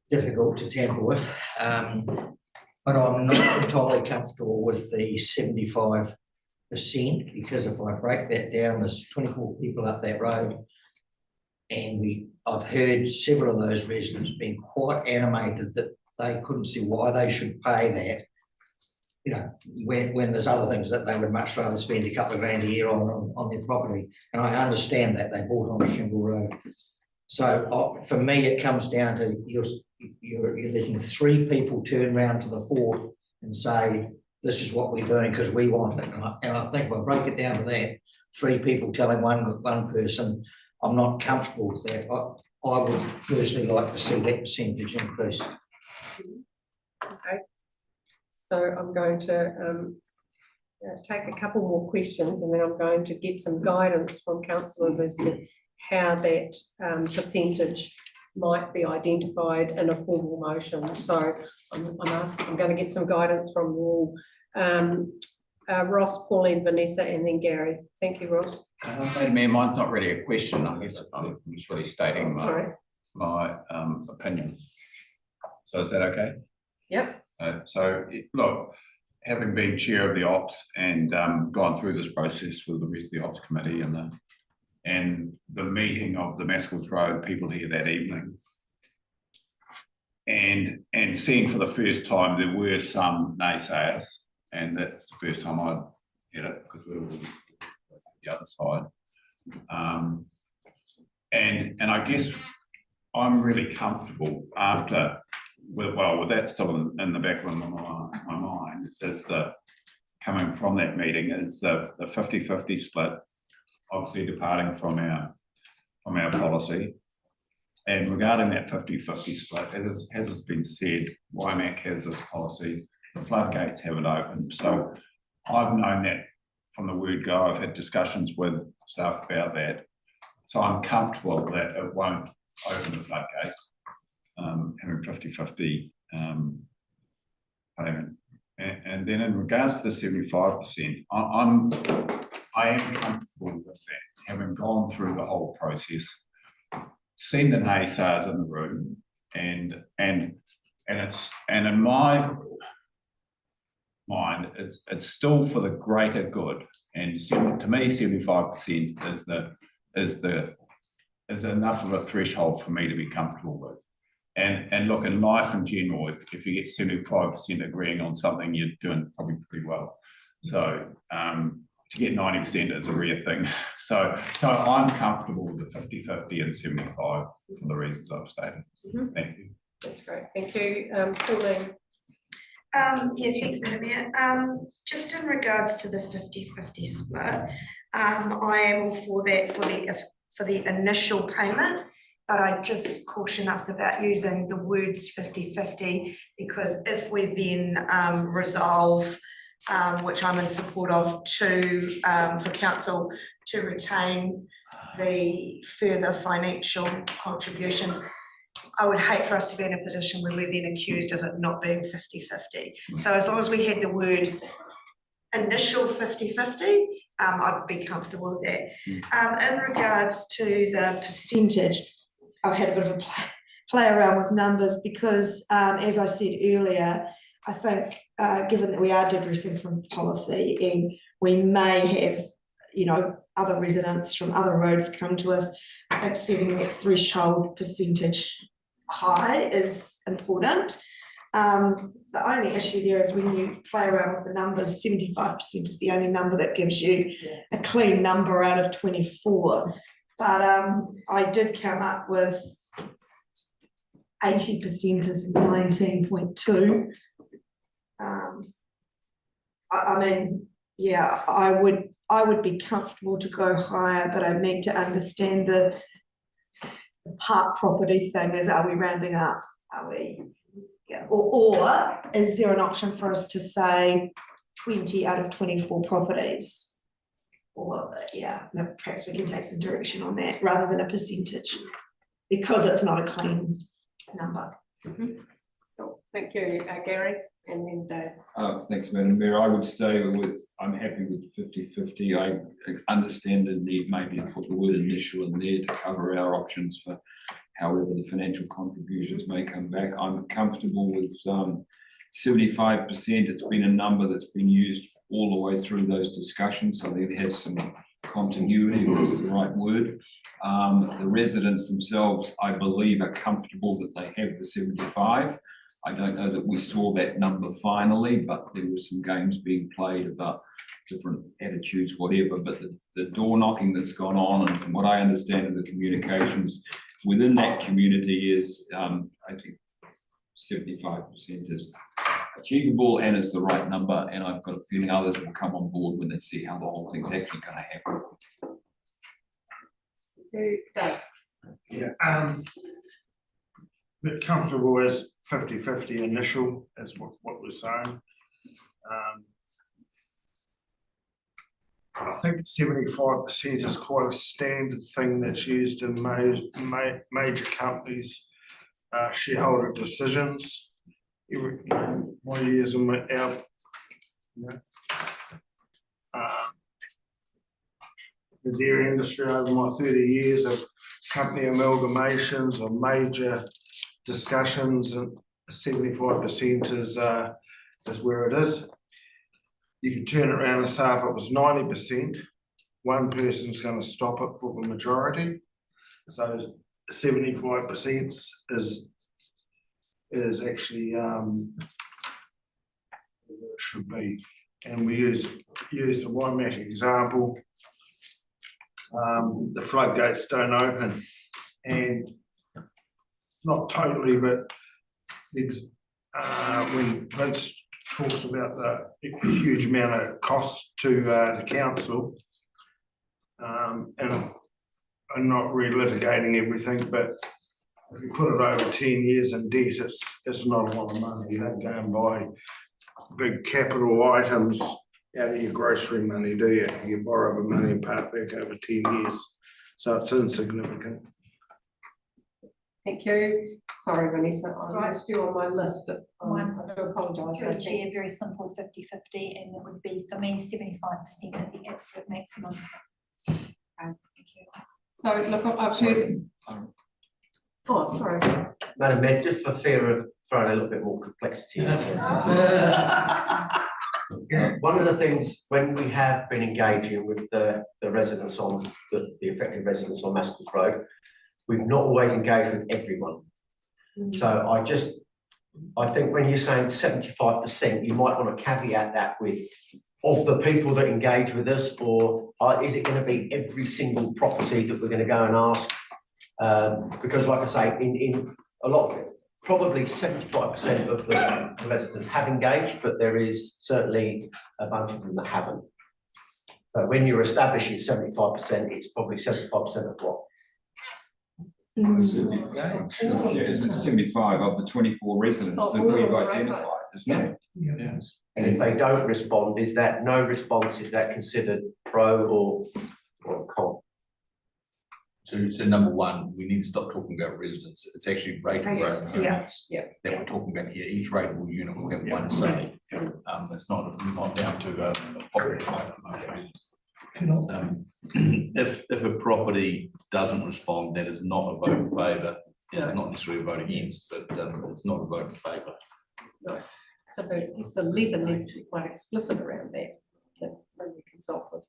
difficult to tamper with. But I'm not entirely comfortable with the 75%, because if I break that down, there's 24 people up that road, and I've heard several of those residents being quite animated that they couldn't see why they should pay that, you know, when there's other things that they would much rather spend a couple of grand a year on their property. And I understand that they bought on a shingle road. So for me, it comes down to you're letting 3 people turn around to the 4th and say, this is what we're doing because we want it. And I think if I break it down to that, 3 people telling one person, I'm not comfortable with that. I would personally like to see that percentage increase. Okay. So I'm going to take a couple more questions, and then I'm going to get some guidance from councillors as to how that percentage might be identified in a formal motion. So I'm going to get some guidance from you all. Ross, Pauline, Vanessa, and then Gary. Thank you, Ross. Madam Mayor, mine's not really a question. I guess I'm just really stating my opinion. So is that okay? Yep. Look, having been chair of the ops and gone through this process with the rest of the ops committee and the meeting of the Maskell's Road people here that evening, and seeing for the first time there were some naysayers, and that's the first time I'd hit it because we were the other side. And I guess I'm really comfortable after, with that still in the back of my mind, is the, coming from that meeting is the 50-50 split, obviously departing from our policy. And regarding that 50-50 split, as has been said, WIMAC has this policy, the floodgates haven't opened. So I've known that from the word go. I've had discussions with staff about that. So I'm comfortable that it won't open the floodgates, having 50-50 payment. And then in regards to the 75%, I am comfortable with that, having gone through the whole process, seen the naysayers in the room, and in my mind, it's still for the greater good. And to me, 75% is enough of a threshold for me to be comfortable with. And look, in life in general, if you get 75% agreeing on something, you're doing probably pretty well. So to get 90% is a rare thing. So I'm comfortable with the 50-50 and 75 for the reasons I've stated. Thank you. That's great, thank you. Pauline. Yeah, thanks, Madam Mayor. Just in regards to the 50-50 split, I am all for that for the initial payment, but I just caution us about using the words 50-50, because if we then resolve, which I'm in support of, for council to retain the further financial contributions, I would hate for us to be in a position where we're then accused of it not being 50-50. So as long as we had the word initial 50-50, I'd be comfortable with that. In regards to the percentage, I've had a bit of a play around with numbers because, as I said earlier, I think given that we are digressing from policy and we may have, other residents from other roads come to us, I think setting that threshold percentage high is important. The only issue there is when you play around with the numbers, 75% is the only number that gives you a clean number out of 24. But I did come up with 80% is 19.2. I mean, yeah, I would be comfortable to go higher, but I need to understand the park property thing is, are we rounding up? Are we, yeah, or is there an option for us to say 20 out of 24 properties? Or, yeah, no, perhaps we can take some direction on that rather than a percentage, because it's not a clean number. Cool. Thank you, Gary, and then Dave. Thanks, Madam Mayor. I would stay with, I'm happy with 50-50. I understand the need maybe to put the word initial in there to cover our options for however the financial contributions may come back. I'm comfortable with 75%. It's been a number that's been used all the way through those discussions. So it has some continuity, if that's the right word. The residents themselves, I believe, are comfortable that they have the 75. I don't know that we saw that number finally, but there were some games being played about different attitudes, whatever. But the door knocking that's gone on, and from what I understand of the communications within that community is, I think 75% is achievable and is the right number. And I've got a feeling others will come on board when they see how the whole thing's actually going to happen. Dave. Yeah, bit comfortable as 50-50 initial is what we're saying. I think 75% is quite a standard thing that's used in major companies' shareholder decisions. My years in our, the dairy industry over my 30 years of company amalgamations or major discussions, and 75% is where it is. You can turn it around and say if it was 90%, one person's going to stop it for the majority. So 75% is actually it should be. And we use the WIMAC example. The floodgates don't open, and not totally, but when Vince talks about the huge amount of costs to the council. And I'm not relitigating everything, but if you put it over 10 years in debt, it's not a lot of money. You don't go and buy big capital items out of your grocery money, do you? You borrow the money and pay it back over 10 years. So it's insignificant. Thank you. Sorry, Vanessa, That's I right. missed you on my list. Mine. I do apologise. Through the chair, very simple 50-50, and it would be for me 75% at the absolute maximum. Okay, thank you. So look, I've heard. Oh, sorry. Madam Mayor, just for fear of throwing a little bit more complexity into it. One of the things, when we have been engaging with the residents on, the affected residents on Maskell Road, we've not always engaged with everyone. So I think when you're saying 75%, you might want to caveat that with, of the people that engage with us, or is it going to be every single property that we're going to go and ask? Because like I say, in a lot of it, probably 75% of the residents have engaged, but there is certainly a bunch of them that haven't. So when you're establishing 75%, it's probably 75% of what? Isn't it 75 of the 24 residents that we've identified, isn't it? Yeah. And if they don't respond, is that no response, is that considered pro or con? So number one, we need to stop talking about residents. It's actually rateable units that we're talking about here. Each rateable unit will have one say. It's not down to a property type of residents. If a property doesn't respond, that is not a vote in favour. It's not necessarily a vote against, but it's not a vote in favour. No. So the letter needs to be quite explicit around that when we consult with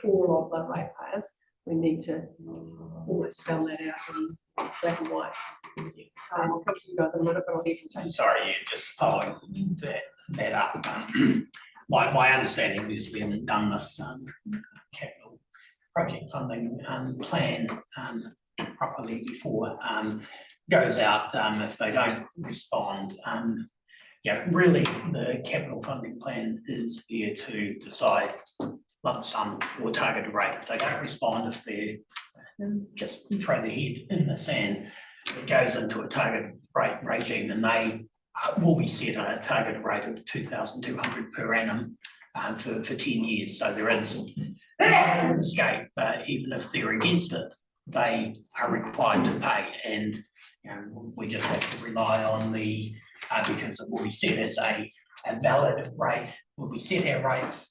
all of the ratepayers, we need to always spell that out in black and white. So I'll come to you guys in a minute, but I'll leave you to. Sorry, yeah, just following that up. My understanding is we haven't done this capital project funding plan properly before. Goes out if they don't respond. Yeah, really, the capital funding plan is there to decide lump sum or targeted rate. If they don't respond, if they're just throw their head in the sand, it goes into a target rate regime, and they will be set a target rate of 2,200 per annum for 10 years. So there is an escape, but even if they're against it, they are required to pay, and we just have to rely on the because it will be set as a valid rate. Will be set our rates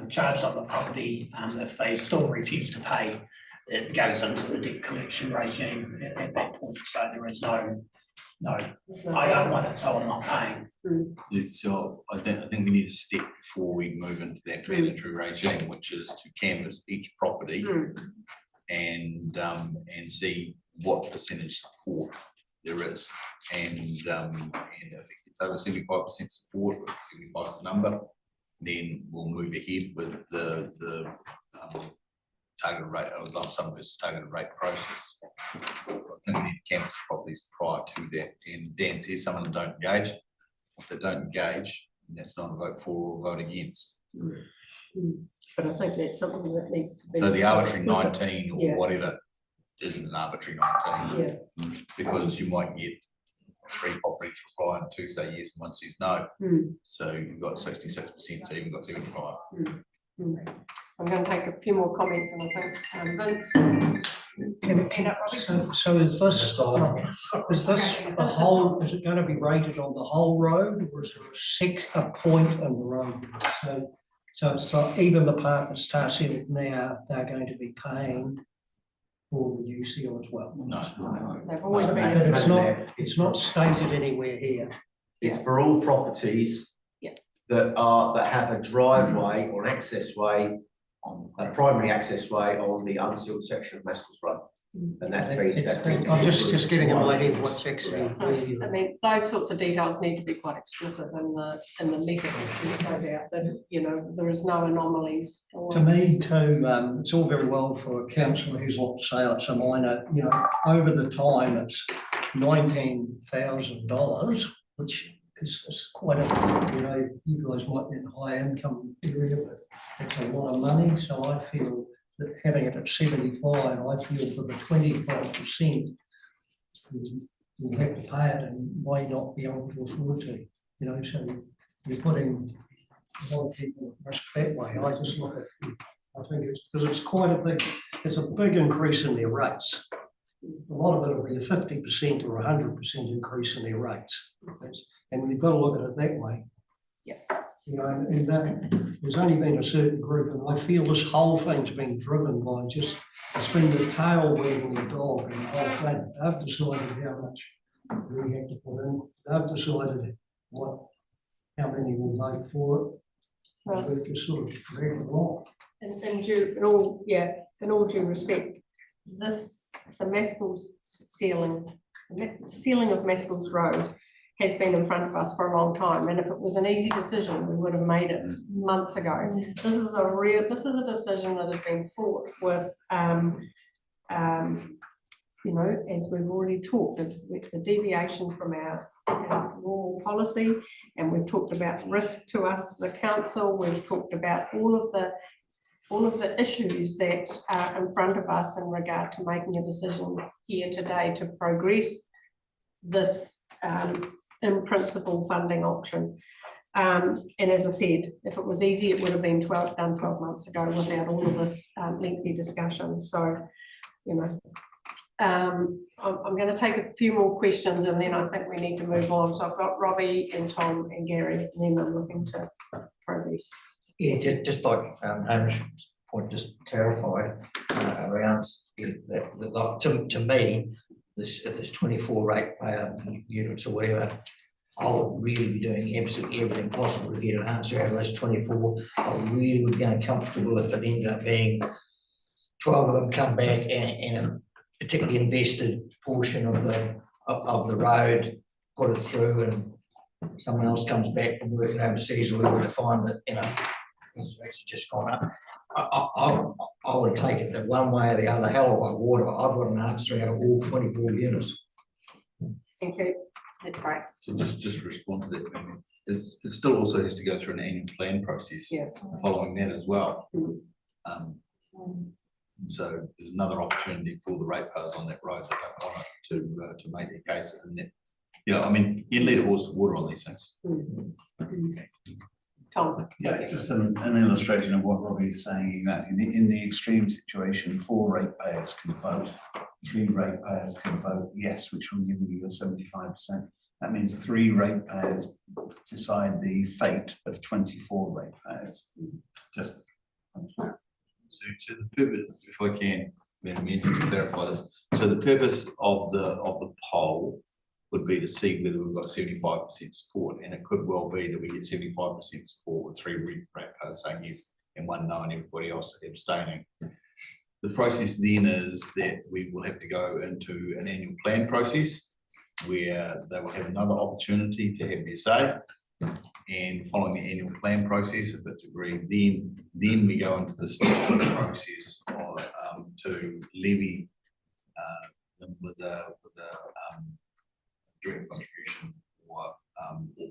charged on the property. If they still refuse to pay, it goes into the debt collection regime at that point. So there is no, I don't want it, so I'm not paying. So I think we need a step before we move into that mandatory regime, which is to canvass each property and see what percentage support there is. And if it's over 75% support, 75 is the number, then we'll move ahead with the targeted rate or lump sum versus targeted rate process. I think we need to canvass properties prior to that. And Dan says some of them don't engage. If they don't engage, that's not a vote for or a vote against. But I think that's something that needs to be. So the arbitrary explicit. 19 or whatever isn't an arbitrary 19. Because you might get 3 properties reply and 2 say yes and 1 says no. So you've got 66%, so you've got 75. I'm going to take a few more comments, and I think Vince. So is this the whole, is it going to be rated on the whole road, or is there a point in the road? So it's like even the part that starts in it now, they're going to be paying for the new seal as well. No. They've always been. But it's not stated anywhere here. It's for all properties that have a driveway or an access way, a primary access way on the unsealed section of Maskell Road. And that's been. I'm just getting in my head what's actually. I mean, those sorts of details need to be quite explicit in the letter, no doubt that, there is no anomalies. To me too, it's all very well for a councillor who's like, say it's a minor, over the time it's $19,000, which it's quite a, you know, you guys might be in a high income area, but it's a lot of money, so I feel that having it at 75, I feel for the 25%, you'll have to pay it and may not be able to afford to, you know, so you're putting a lot of people at risk that way. I just look at, I think it's, because it's quite a big, it's a big increase in their rates. A lot of it will be a 50% or 100% increase in their rates. And we've got to look at it that way. Yeah. You know, and that, there's only been a certain group, and I feel this whole thing's been driven by just, it's been the tail wagging the dog, and the whole thing. They've decided how much we have to put in. They've decided how many will vote for it. Right. We've just sort of dragged it along. In all due respect, the Mescals ceiling of Mescals Road has been in front of us for a long time, and if it was an easy decision, we would have made it months ago. This is a decision that has been fraught with, you know, as we've already talked, it's a deviation from our normal policy, and we've talked about risk to us as a council. We've talked about all of the issues that are in front of us in regard to making a decision here today to progress this in principle funding option. And as I said, if it was easy, it would have been done 12 months ago without all of this lengthy discussion. So, you know, I'm going to take a few more questions and then I think we need to move on. So I've got Robbie and Tom and Gary, and then I'm looking to progress. Yeah, just like Hamish's point just clarified around to me, if there's 24 ratepayer units or whatever, I would really be doing absolutely everything possible to get an answer out of those 24. I really would be uncomfortable if it ended up being 12 of them come back and a particularly invested portion of the road, put it through, and someone else comes back from working overseas or whatever to find that, you know, it's just gone up. I would take it that one way or the other, hell or high water, I've got an answer out of all 24 units. Thank you. That's great. So just respond to that. It still also has to go through an annual plan process. Yeah. Following that as well. So there's another opportunity for the ratepayers on that road that don't want it to make their case, and that, you know, I mean, you lead a horse to water on these things. Tom. Yeah, it's just an illustration of what Robbie is saying, exactly. In the extreme situation, 4 ratepayers can vote, 3 ratepayers can vote yes, which will give you your 75%. That means 3 ratepayers decide the fate of 24 ratepayers. Just So the purpose, if I can, Madam Mayor, just to clarify this, so the purpose of the poll would be to see whether we've got 75% support, and it could well be that we get 75% support with 3 ratepayers saying yes and 1 no and everybody else abstaining. The process then is that we will have to go into an annual plan process where they will have another opportunity to have their say. And following the annual plan process, if it's agreed, then we go into the statutory process to levy them with a direct contribution or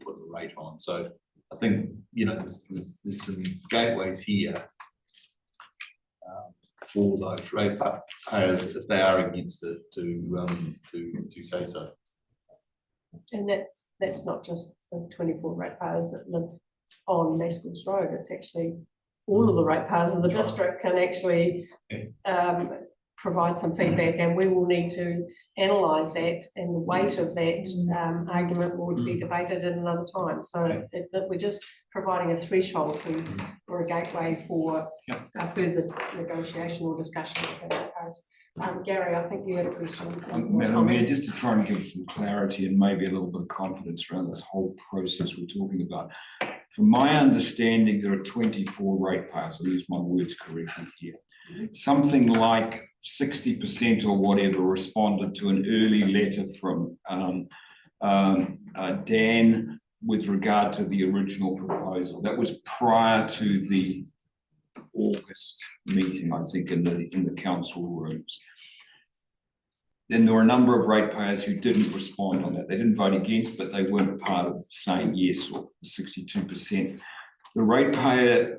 put the rate on. So I think, you know, there's some gateways here for those ratepayers if they are against it to say so. And that's not just the 24 ratepayers that live on Mescals Road, it's actually all of the ratepayers of the district can actually provide some feedback, and we will need to analyse that, and the weight of that argument will be debated at another time. So that we're just providing a threshold or a gateway for further negotiation or discussion with the ratepayers. Gary, I think you had a question. Madam Mayor, just to try and give some clarity and maybe a little bit of confidence around this whole process we're talking about. From my understanding, there are 24 ratepayers, I'll use my words correctly here. Something like 60% or whatever responded to an early letter from Dan with regard to the original proposal. That was prior to the August meeting, I think, in the council rooms. then there were a number of ratepayers who didn't respond on that. They didn't vote against, but they weren't part of saying yes, or 62%. The ratepayer,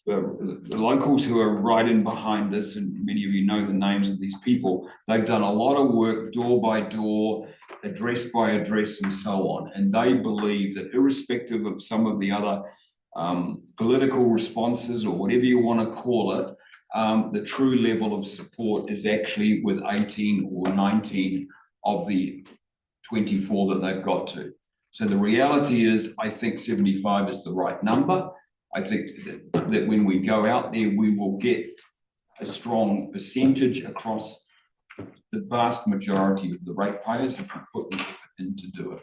the locals who are right in behind this, and many of you know the names of these people, they've done a lot of work door by door, address by address and so on. And they believe that irrespective of some of the other political responses or whatever you want to call it, the true level of support is actually with 18 or 19 of the 24 that they've got to. So the reality is, I think 75 is the right number. I think that when we go out there, we will get a strong percentage across the vast majority of the ratepayers if we put the effort in to do it.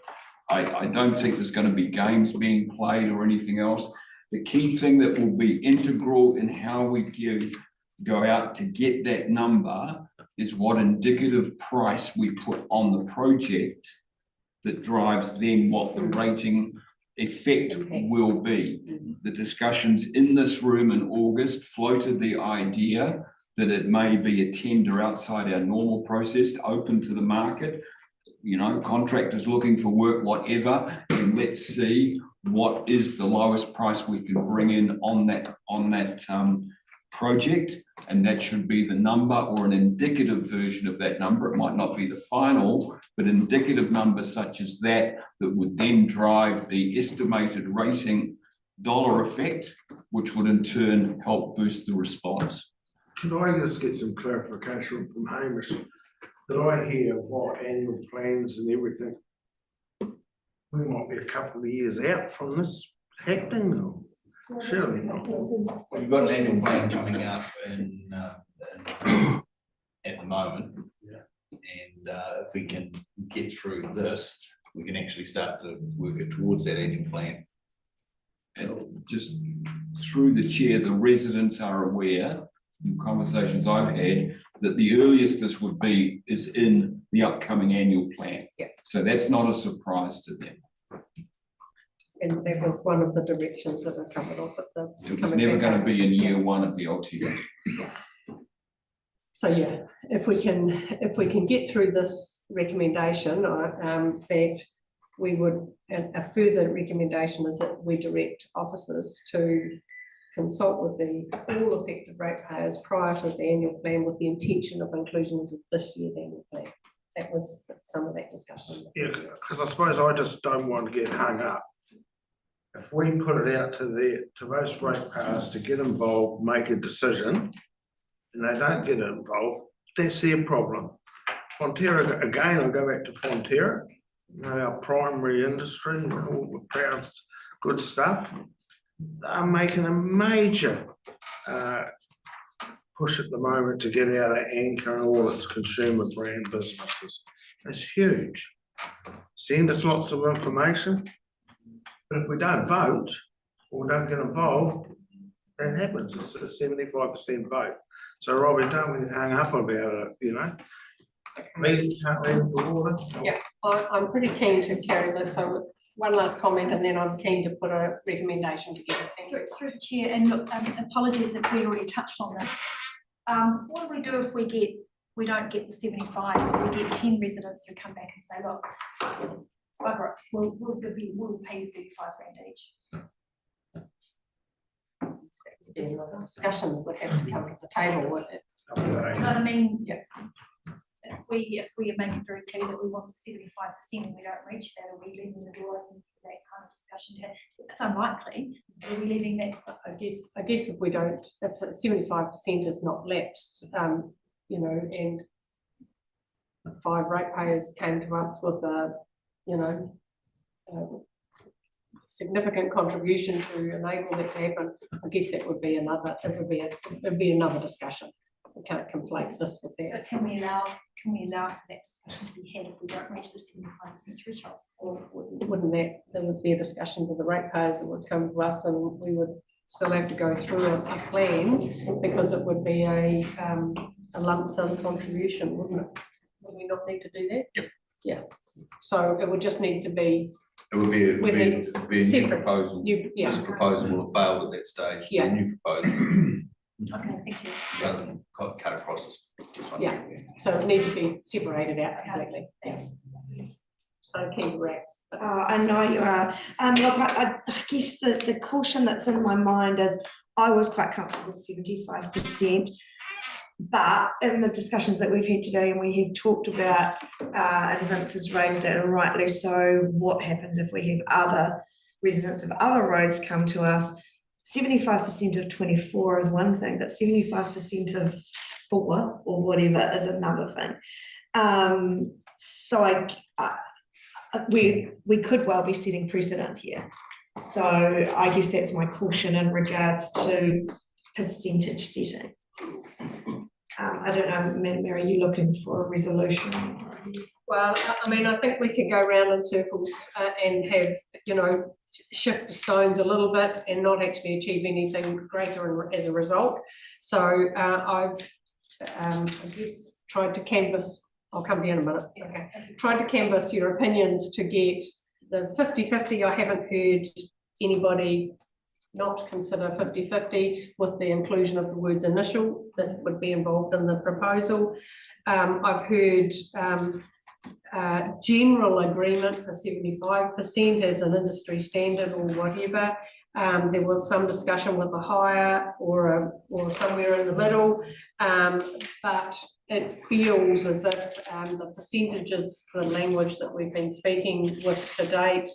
I don't think there's going to be games being played or anything else. The key thing that will be integral in how we go out to get that number is what indicative price we put on the project that drives then what the rating effect will be. The discussions in this room in August floated the idea that it may be a tender outside our normal process, open to the market, you know, contractors looking for work, whatever, and let's see what is the lowest price we can bring in on that project, and that should be the number or an indicative version of that number. It might not be the final, but indicative numbers such as that would then drive the estimated rating dollar effect, which would in turn help boost the response. Could I just get some clarification from Hamish? Did I hear what annual plans and everything? We might be a couple of years out from this happening, or surely not. We've got an annual plan coming up at the moment. Yeah. And if we can get through this, we can actually start to work it towards that annual plan. And just through the chair, the residents are aware, in conversations I've had, that the earliest this would be is in the upcoming annual plan. Yeah. So that's not a surprise to them. And that was one of the directions that are covered off at the. It was never going to be in year one of the LTA. So yeah, if we can get through this recommendation, that we would, a further recommendation is that we direct officers to consult with all affected ratepayers prior to the annual plan with the intention of inclusion into this year's annual plan. That was some of that discussion. Yeah, because I suppose I just don't want to get hung up. If we put it out to most ratepayers to get involved, make a decision, and they don't get involved, that's their problem. Fonterra, again, I'll go back to Fonterra, you know, our primary industry and all the proud good stuff. They're making a major push at the moment to get out of Anchor and all its consumer brand businesses. It's huge. Send us lots of information, but if we don't vote or don't get involved, that happens. It's a 75% vote. So Robbie, don't we get hung up about it, you know? Meetings can't leave the water. Yeah, I'm pretty keen to carry this. So one last comment, and then I'm keen to put a recommendation together. Through the chair, and look, apologies if we already touched on this. What do we do if we don't get the 75, but we get 10 residents who come back and say, look, bugger it, we'll pay you 35 grand each. It's a discussion that would have to come to the table with it. You know what I mean? Yeah. If we make it very clear that we want 75% and we don't reach that, are we leaving the door open for that kind of discussion? It's unlikely. Are we leaving that? I guess if we don't, if 75% is not lapsed, you know, and 5 ratepayers came to us with a, you know, significant contribution to enable that to happen, I guess that would be another. It would be another discussion. We can't conflate this with that. But can we allow for that discussion to be had if we don't reach the 75% threshold? Or wouldn't there would be a discussion with the ratepayers that would come to us, and we would still have to go through a plan, because it would be a lump sum contribution, wouldn't it? Would we not need to do that? Yep. Yeah. So it would just need to be. It would be a new separate proposal. Yeah. This proposal will have failed at that stage. Yeah. A new proposal. Okay, thank you. Doesn't cut across this one. Yeah. So it needs to be separated out completely. Yeah. Okay, right. I know you are. Look, I guess the caution that's in my mind is I was quite comfortable with 75%. But in the discussions that we've had today, and we have talked about, and Vince has raised it, and rightly so, what happens if we have other residents of other roads come to us? 75% of 24 is one thing, but 75% of 4 or whatever is another thing. So we could well be setting precedent here. So I guess that's my caution in regards to percentage setting. I don't know, Madam Mayor, are you looking for a resolution? Well, I mean, I think we can go round in circles and have, you know, shift the stones a little bit and not actually achieve anything greater as a result. So I've, I guess, tried to canvass, I'll come to you in a minute, okay. Tried to canvass your opinions to get the 50-50. I haven't heard anybody not consider 50-50 with the inclusion of the words initial that would be involved in the proposal. I've heard general agreement for 75% as an industry standard or whatever. There was some discussion with a higher or somewhere in the middle, but it feels as if the percentages, the language that we've been speaking with to date,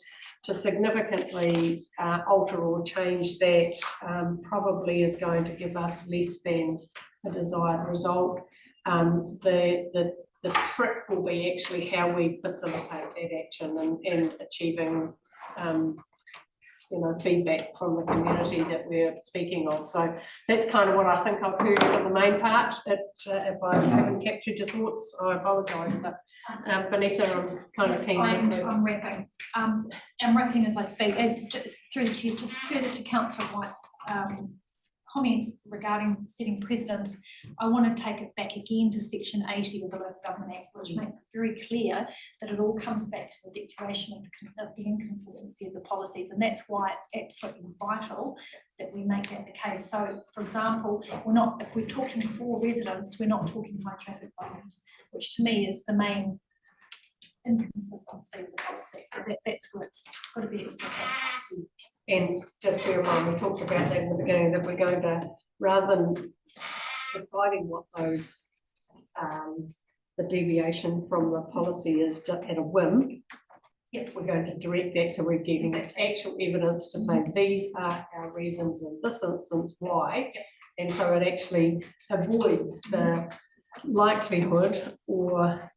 to significantly alter or change that probably is going to give us less than the desired result. The trick will be actually how we facilitate that action and achieving you know, feedback from the community that we're speaking of. So that's kind of what I think I've heard for the main part. If I haven't captured your thoughts, I apologise. But Vanessa, I'm kind of keen. I'm wrapping. I'm wrapping as I speak. And just through the chair, just further to Councillor White's comments regarding setting precedent, I want to take it back again to section 80 of the Local Government Act, which makes it very clear that it all comes back to the declaration of the inconsistency of the policies, and that's why it's absolutely vital that we make that the case. So, for example, if we're talking for residents, we're not talking high traffic volumes, which to me is the main inconsistency of the policy. So that's where it's got to be explicit. And just bear in mind, we talked about that in the beginning, that we're going to, rather than deciding what those, the deviation from the policy is just at a whim, yep, we're going to direct that, so we're giving actual evidence to say these are our reasons in this instance why, and so it actually avoids the likelihood or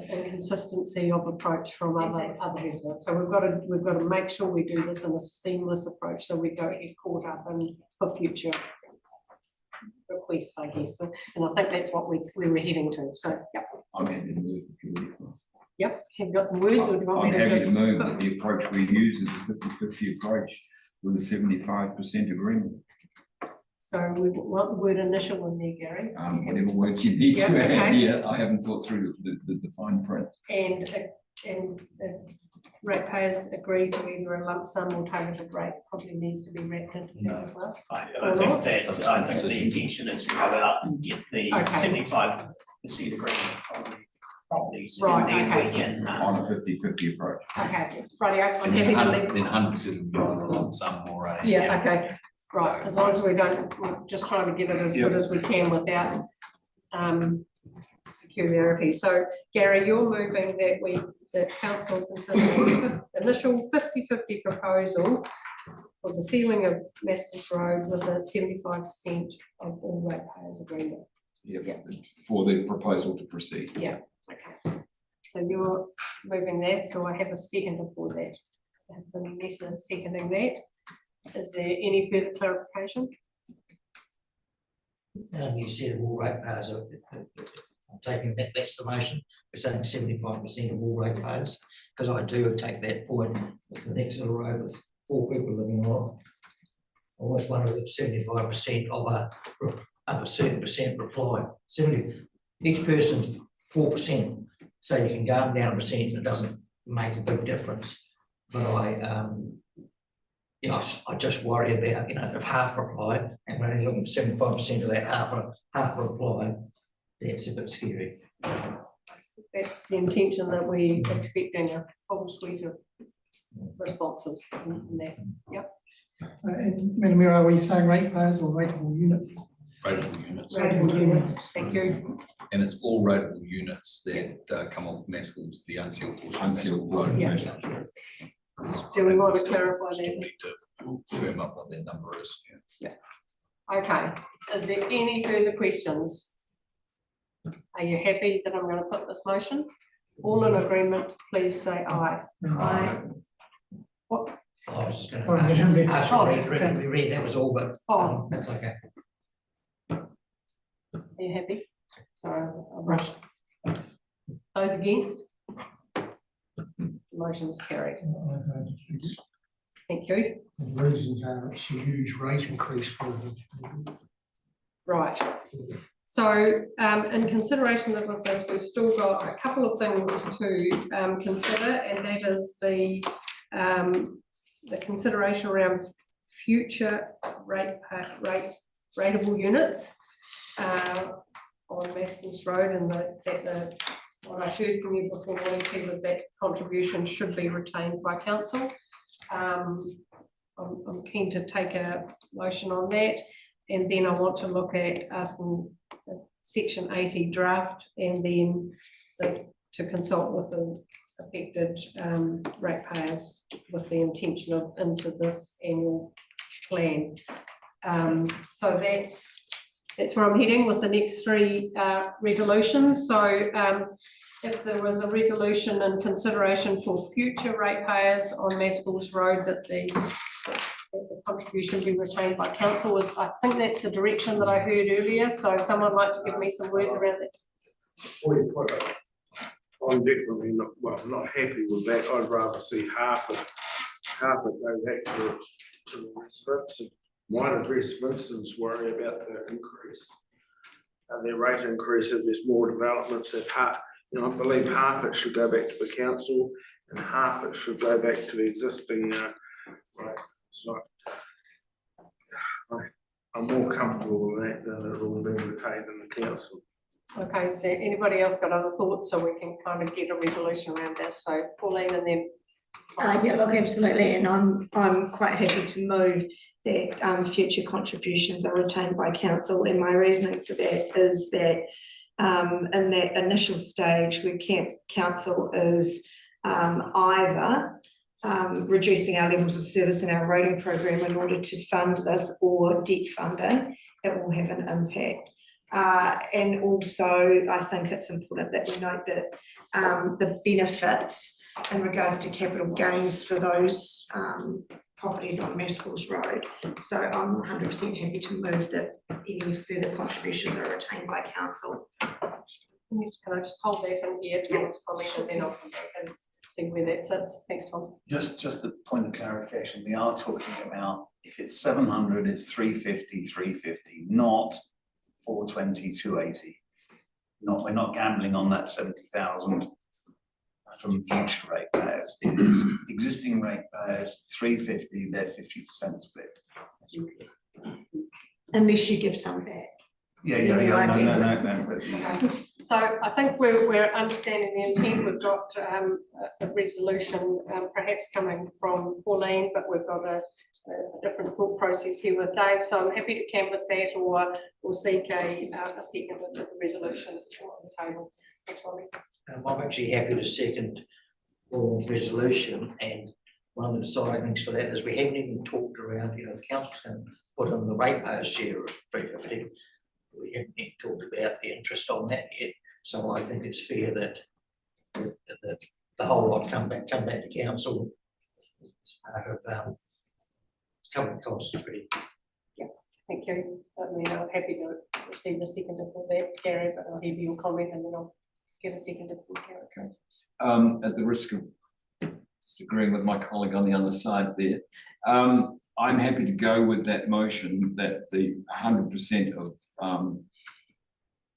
inconsistency of approach from other residents. So we've got to make sure we do this in a seamless approach, so we don't get caught up in for future requests, I guess. And I think that's what we were heading to. So yeah. I'm happy to move if you would. Yep. Have you got some words, or do you want I'm me to happy just to move that the approach we use is a 50-50 approach with a 75% agreement. So we want the word initial in there, Gary. Whatever words you need to add, okay. yeah, I haven't thought through the fine print. And ratepayers agree to either a lump sum or targeted rate, probably needs to be wrapped into that as well. I think the intention is to go out and get the 75% agreement from the properties. Right, and then okay. we can, on a 50-50 approach. Okay, right, I'm happy to leave. Then 100% of a lump sum or a. Yeah, okay, right, as long as we don't, we're just trying to get it as good as we can without peculiarity. So Gary, you're moving that council consider initial 50-50 proposal for the ceiling of Maskell Road with a 75% of all ratepayers agreement. Yeah, for the proposal to proceed. Yeah, okay. So you're moving that. Do I have a seconder for that? Vanessa seconding that. Is there any further clarification? You said all ratepayers are, I'm taking that's the motion, we're saying 75% of all ratepayers, because I do take that point with the next little road with 4 people living on. I always wonder if 75% of a certain percent reply. 70, each person's 4%, so you can go up down a percent, it doesn't make a big difference. But you know, I just worry about, you know, if half reply and we're only looking for 75% of that half reply, that's a bit scary. That's the intention, that we expecting a full suite of responses in that. Yep. And Madam Mayor, are we saying ratepayers or rateable units? Rateable units. Rateable units, thank you. And it's all rateable units that come off Maskell's, the unsealed portion. Unsealed portion. Yeah. Do we want to clarify Still that? need to firm up what that number is. Okay, is there any further questions? Are you happy that I'm going to put this motion? All in agreement, please say aye. Aye. What? I was just gonna Sorry, ask we read, that was all, but that's okay. Are you happy? Sorry, I rushed. Those against? Motion's carried. Thank you. The reasons are it's a huge rate increase for them. Right. So in consideration of this, we've still got a couple of things to consider, and that is the consideration around future rateable units on Maskell's Road, and what I heard from you before, Monty, was that contribution should be retained by council. I'm keen to take a motion on that, and then I want to look at asking Section 80 draft, and then to consult with the affected ratepayers with the intention of into this annual plan. So that's where I'm heading with the next three resolutions. So if there was a resolution in consideration for future ratepayers on Maskell's Road that the contribution be retained by council, I think that's the direction that I heard earlier. So if someone would like to give me some words around that. I'm definitely not happy with that. I'd rather see half it go back to the residents. And why did West Vincent's worry about the increase? Their rate increase if there's more developments, I believe half it should go back to the council and half it should go back to the existing rate. So I'm more comfortable with that than it all being retained in the council. Okay, so anybody else got other thoughts, so we can kind of get a resolution around this? So Pauline, and then yeah, look, absolutely, and I'm quite happy to move that future contributions are retained by council, and my reasoning for that is that in that initial stage where council is either reducing our levels of service in our roading program in order to fund this, or debt funding, it will have an impact. And also, I think it's important that we note that the benefits in regards to capital gains for those properties on Maskell's Road. So I'm 100% happy to move that any further contributions are retained by council. can I just hold that in here, Tom's comment, and then I'll come back and see where that sits. Thanks, Tom. Just a point of clarification, we are talking about if it's 700, it's 350, not 420, 280. We're not gambling on that 70,000 from future ratepayers. It is existing ratepayers, 350, they're 50% split. Unless you give some back. Yeah, no. Okay. So I think we're understanding the intent. We've got a resolution perhaps coming from Pauline, but we've got a different thought process here with Dave. So I'm happy to canvass that, or seek a second of the resolution on the table. Thanks, Robbie. I'm actually happy to second Paul's resolution, and one of the deciding things for that is we haven't even talked around, the council's going to put in the ratepayers' share of 350. We haven't yet talked about the interest on that yet, so I think it's fair that the whole lot come back to council as part of covering costs. Really. Yeah, thank you. I mean, I'm happy to receive a second of that, Gary, but I'll hear your comment and then I'll get a second of Gary. Okay. At the risk of disagreeing with my colleague on the other side there, I'm happy to go with that motion that the 100% of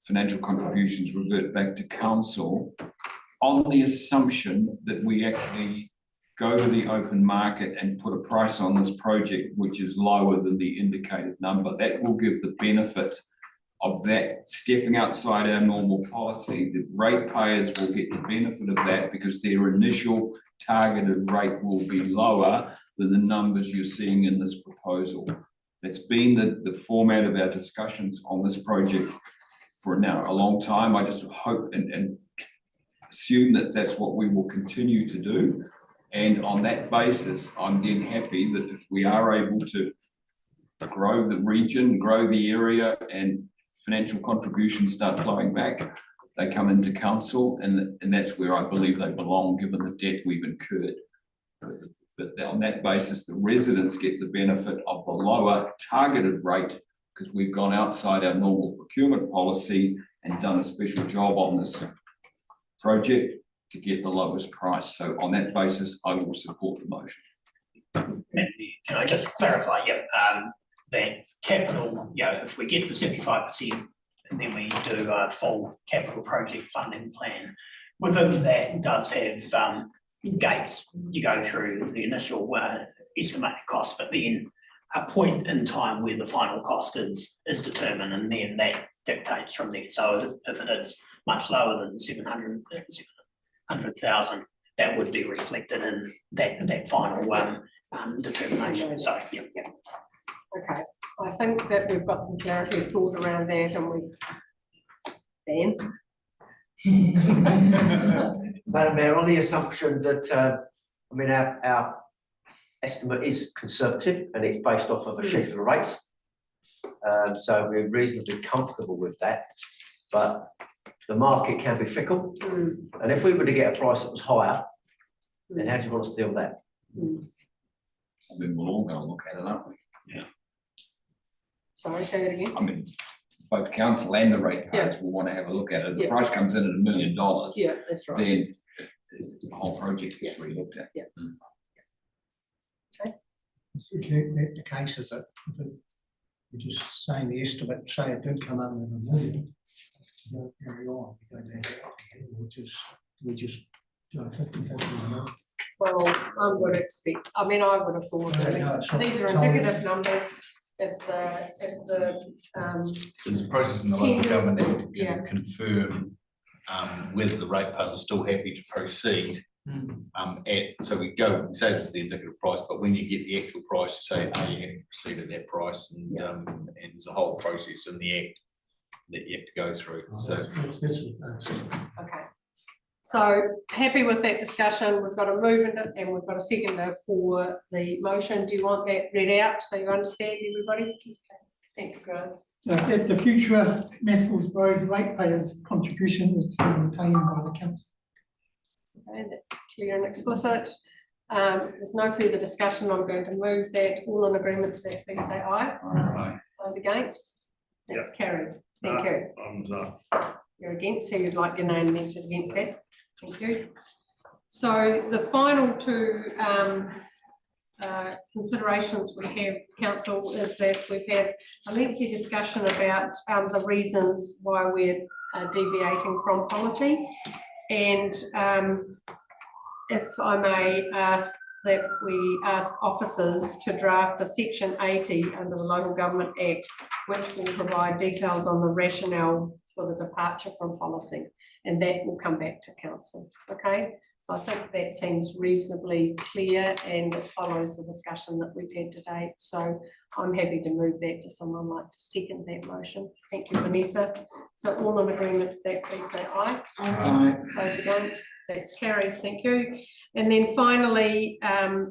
financial contributions revert back to council on the assumption that we actually go to the open market and put a price on this project which is lower than the indicated number. That will give the benefit of that stepping outside our normal policy. The ratepayers will get the benefit of that because their initial targeted rate will be lower than the numbers you're seeing in this proposal. That's been the format of our discussions on this project for now a long time. I just hope and assume that that's what we will continue to do. And on that basis, I'm then happy that if we are able to grow the region, grow the area, and financial contributions start flowing back, they come into council, and that's where I believe they belong, given the debt we've incurred. But on that basis, the residents get the benefit of the lower targeted rate because we've gone outside our normal procurement policy and done a special job on this project to get the lowest price. So on that basis, I will support the motion. Can I just clarify, that capital, if we get the 75% and then we do a full capital project funding plan, within that does have gates. You go through the initial estimated cost, but then a point in time where the final cost is determined, and then that dictates from there. So if it is much lower than 700,000, that would be reflected in that final determination. So yeah. Okay, I think that we've got some clarity of thought around that, and Dan? Madam Mayor, on the assumption that, I mean, our estimate is conservative and it's based off of a schedule of rates. So we're reasonably comfortable with that, but the market can be fickle. And if we were to get a price that was higher, then how do you want us to deal with that? I mean, we're all going to look at it, aren't we? Yeah. Sorry, say that again. I mean, both council and the ratepayers will want to have a look at it. If the price comes in at $1 million, yeah, that's right. then the whole project gets re-looked at. Yeah. Is the case is that if it, we're just saying the estimate, say it did come under the million, don't carry on, we go down again, we just do a 50-50. Well, I would expect, I mean, I would have thought, I mean, these are indicative numbers. If the There's a process in the local tenders, government that yeah. can confirm whether the ratepayers are still happy to proceed. So we say this is the indicative price, but when you get the actual price, you say, are you happy to proceed at that price? And there's a whole process in the act that you have to go through. So okay. So happy with that discussion. We've got a movement and we've got a seconder for the motion. Do you want that read out so you understand, everybody? Thank you, Graham. At the future, Maskell's Road ratepayers' contribution is to be retained by the council. Okay, that's clear and explicit. There's no further discussion. I'm going to move that. All in agreement to that, please say aye. Aye. Those against? That's carried. Thank you. I'm not. You're against, so you'd like your name mentioned against that. Thank you. So the final two considerations we have, council, is that we've had a lengthy discussion about the reasons why we're deviating from policy. And if I may ask that we ask officers to draft a section 80 under the Local Government Act, which will provide details on the rationale for the departure from policy, and that will come back to council. Okay, so I think that seems reasonably clear and it follows the discussion that we've had today. So I'm happy to move that. Does someone like to second that motion? Thank you, Vanessa. So all in agreement to that, please say aye. Aye. Those against? That's carried. Thank you. And then finally,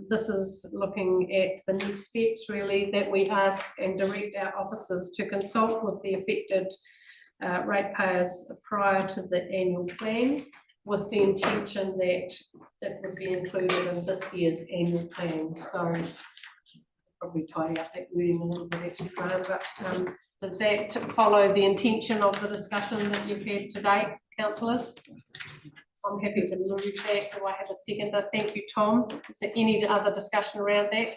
this is looking at the next steps really, that we ask and direct our officers to consult with the affected ratepayers prior to the annual plan, with the intention that it would be included in this year's annual plan. So probably tidy up that wording a little bit actually, Graham, but does that follow the intention of the discussion that you've had today, councillors? I'm happy to move that. Do I have a seconder? Thank you, Tom. Is there any other discussion around that?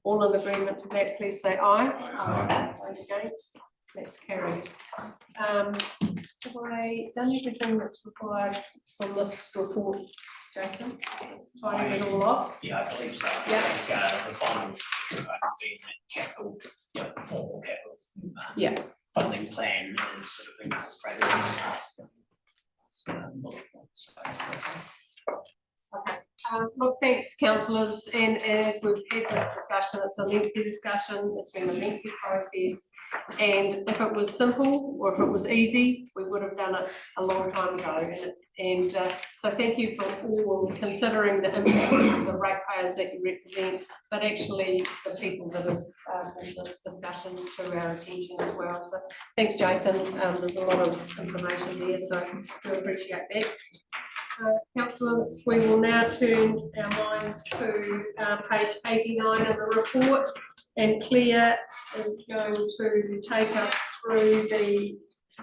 All in agreement to that, please say aye. Aye. Those against? That's carried. Have I done everything that's required from this report Jason, tidying it all off. Yeah, I believe so. Yeah. I think, the final, being capital, the formal capital. Yeah. Funding plan is sort of incorporated in the trust. Bullet points. Okay, look, thanks councillors, and as we've had this discussion, it's a lengthy discussion, it's been a lengthy process. And if it was simple, or if it was easy, we would have done it a long time ago. And so thank you for all considering the impact of the ratepayers that you represent, but actually the people that have brought this discussion to our attention as well. So thanks, Jason, there's a lot of information there, so I do appreciate that. Councillors, we will now turn our minds to page 89 of the report, and Claire is going to take us through the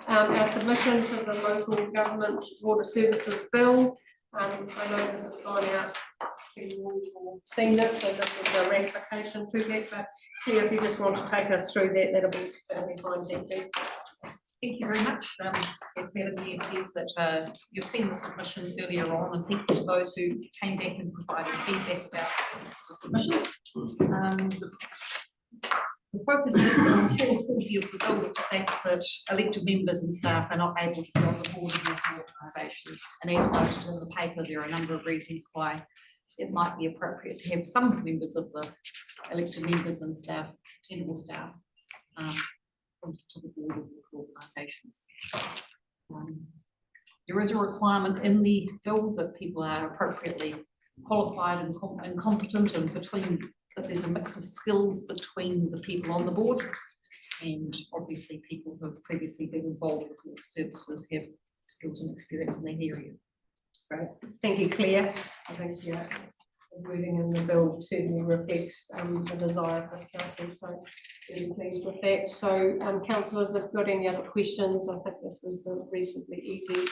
our submission to the local government water services bill. I know this has gone out to you all seen this, so this is the ratification to that, but Claire, if you just want to take us through that, that'll be fine, thank you. Thank you very much. As Madam Mayor says that you've seen the submission earlier on, and thank you to those who came back and provided feedback about the submission. The focus is on clause 40 of the bill, which states that elected members and staff are not able to be on the board of local organisations. And as noted in the paper, there are a number of reasons why it might be appropriate to have some members of the elected members and staff, general staff, to the board of local organisations. There is a requirement in the bill that people are appropriately qualified and competent, and that there's a mix of skills between the people on the board, and obviously people who have previously been involved with water services have skills and experience in that area. Great, thank you, Claire. I think the wording in the bill certainly reflects the desire of this council, so really pleased with that. So councillors have got any other questions? I think this is a reasonably easy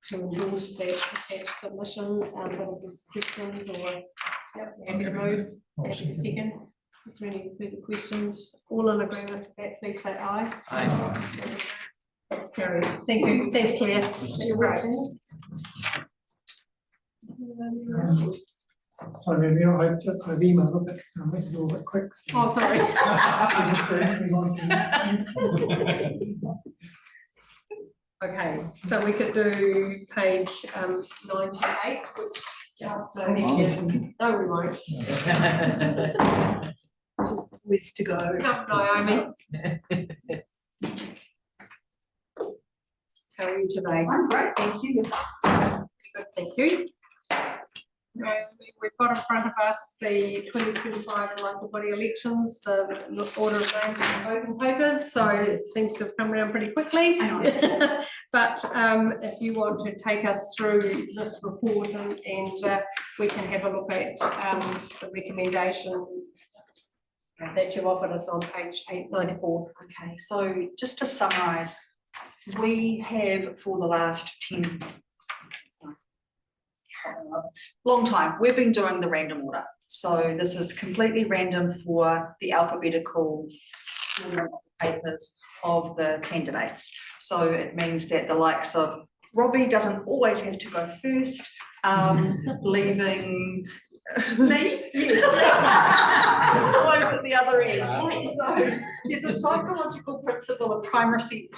to endorse that attached submission, but if there's questions or happy to move, happy to second. Is there any further questions? All in agreement with that, please say aye. Aye. That's carried. Thank you. Thanks, Claire. You're right. Sorry, I've emailed, but this is all a bit quick. So. Oh, sorry. Okay, so we could do page 98, which no, we won't. Ways to go. Come, Naomi. How are you today? I'm great, thank you. Good, thank you. We've got in front of us the 2025 local body elections, the order of names and voting papers, so it seems to have come around pretty quickly. But if you want to take us through this report and we can have a look at the recommendation that you offered us on page 894. Okay, so just to summarise, we have for the last long time, we've been doing the random order. So this is completely random for the alphabetical papers of the candidates. So it means that the likes of Robbie doesn't always have to go first, leaving me, yes, always at the other end. So there's a psychological principle of primacy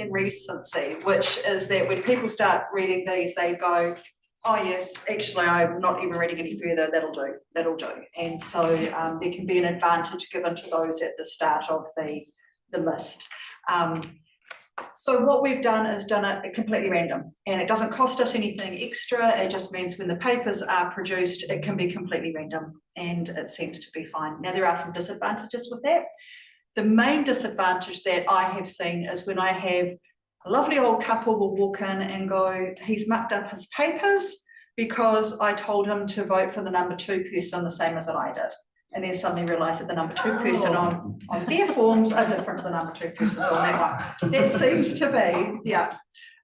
and recency, which is that when people start reading these, they go, oh yes, actually I'm not even reading any further, that'll do. And so there can be an advantage given to those at the start of the list. So what we've done is done it completely random, and it doesn't cost us anything extra. It just means when the papers are produced, it can be completely random, and it seems to be fine. Now there are some disadvantages with that. The main disadvantage that I have seen is when I have a lovely old couple will walk in and go, he's mucked up his papers because I told him to vote for the number 2 person the same as that I did. And then suddenly realise that the number 2 person on their forms are different to the number 2 persons on that one. That seems to be, yeah.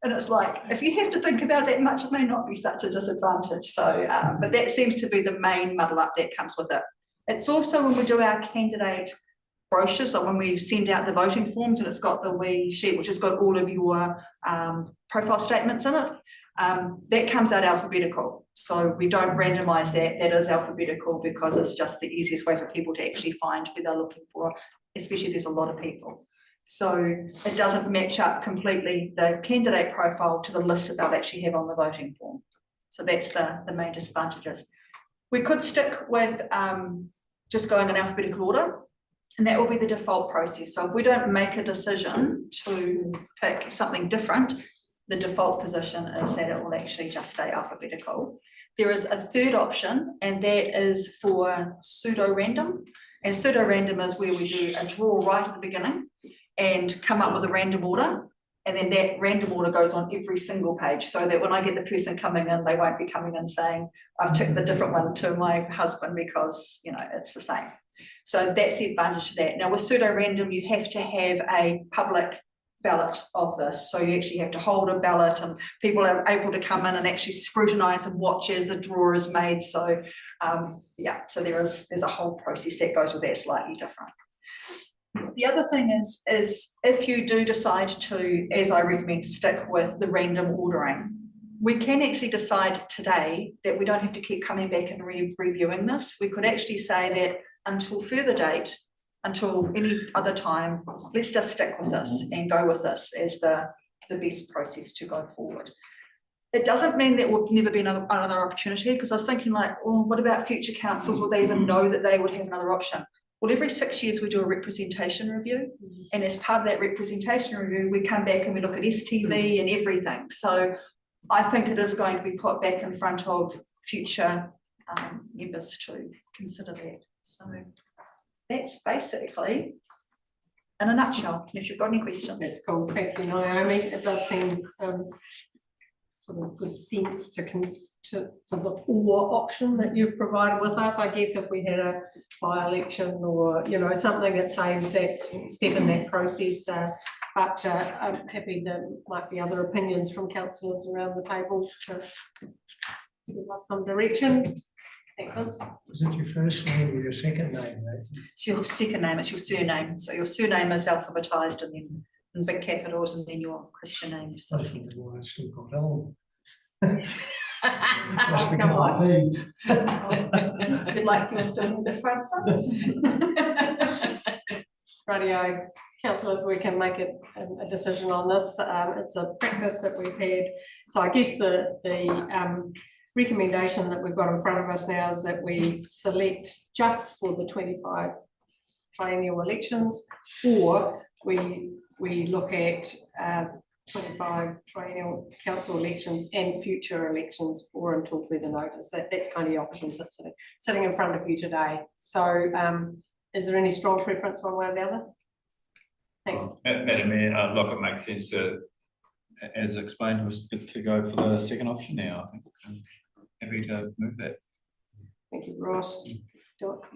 And it's like, if you have to think about that much, it may not be such a disadvantage. So, but that seems to be the main muddle up that comes with it. It's also when we do our candidate brochures, so when we send out the voting forms and it's got the wee sheet which has got all of your profile statements in it, that comes out alphabetical. So we don't randomise that, that is alphabetical because it's just the easiest way for people to actually find who they're looking for, especially if there's a lot of people. So it doesn't match up completely the candidate profile to the list that they'll actually have on the voting form. So that's the main disadvantages. We could stick with just going in alphabetical order, and that will be the default process. So if we don't make a decision to pick something different, the default position is that it will actually just stay alphabetical. There is a third option, and that is for pseudo-random. And pseudo-random is where we do a draw right at the beginning and come up with a random order. And then that random order goes on every single page, so that when I get the person coming in, they won't be coming in saying, I've took the different one to my husband because, you know, it's the same. So that's the advantage to that. Now with pseudo-random, you have to have a public ballot of this. So you actually have to hold a ballot and people are able to come in and actually scrutinise and watch as the draw is made. So yeah, so there's a whole process that goes with that, slightly different. The other thing is if you do decide to, as I recommend, stick with the random ordering, we can actually decide today that we don't have to keep coming back and reviewing this. We could actually say that until further date, until any other time, let's just stick with this and go with this as the best process to go forward. It doesn't mean that will never be another opportunity, because I was thinking like, well, what about future councils? Would they even know that they would have another option? Well, every 6 years we do a representation review, and as part of that representation review, we come back and we look at STV and everything. So I think it is going to be put back in front of future members to consider that. So that's basically in a nutshell, if you've got any questions. That's cool, thank you, Naomi. It does seem sort of good sense for the or option that you've provided with us. I guess if we had a by-election or, you know, something that saves that step in that process, but I'm happy there might be other opinions from councillors around the table to give us some direction. Thanks, Vince. Is it your first name or your second name? It's your second name, it's your surname. So your surname is alphabetised and then in big capitals, and then your Christian name. So That's why I still got on. Must become a you'd like us doing the front Radio councillors, we can make a decision on this. It's a practice that we've had. So I guess the recommendation that we've got in front of us now is that we select just for the 25 triennial elections, or we look at 25 triennial council elections and future elections, or until further notice. That's kind of the options that's sitting in front of you today. So is there any strong preference one way or the other? Thanks. Madam Mayor, look, it makes sense to, as explained, was to go for the second option now. I think I'm happy to move that. Thank you, Ross. You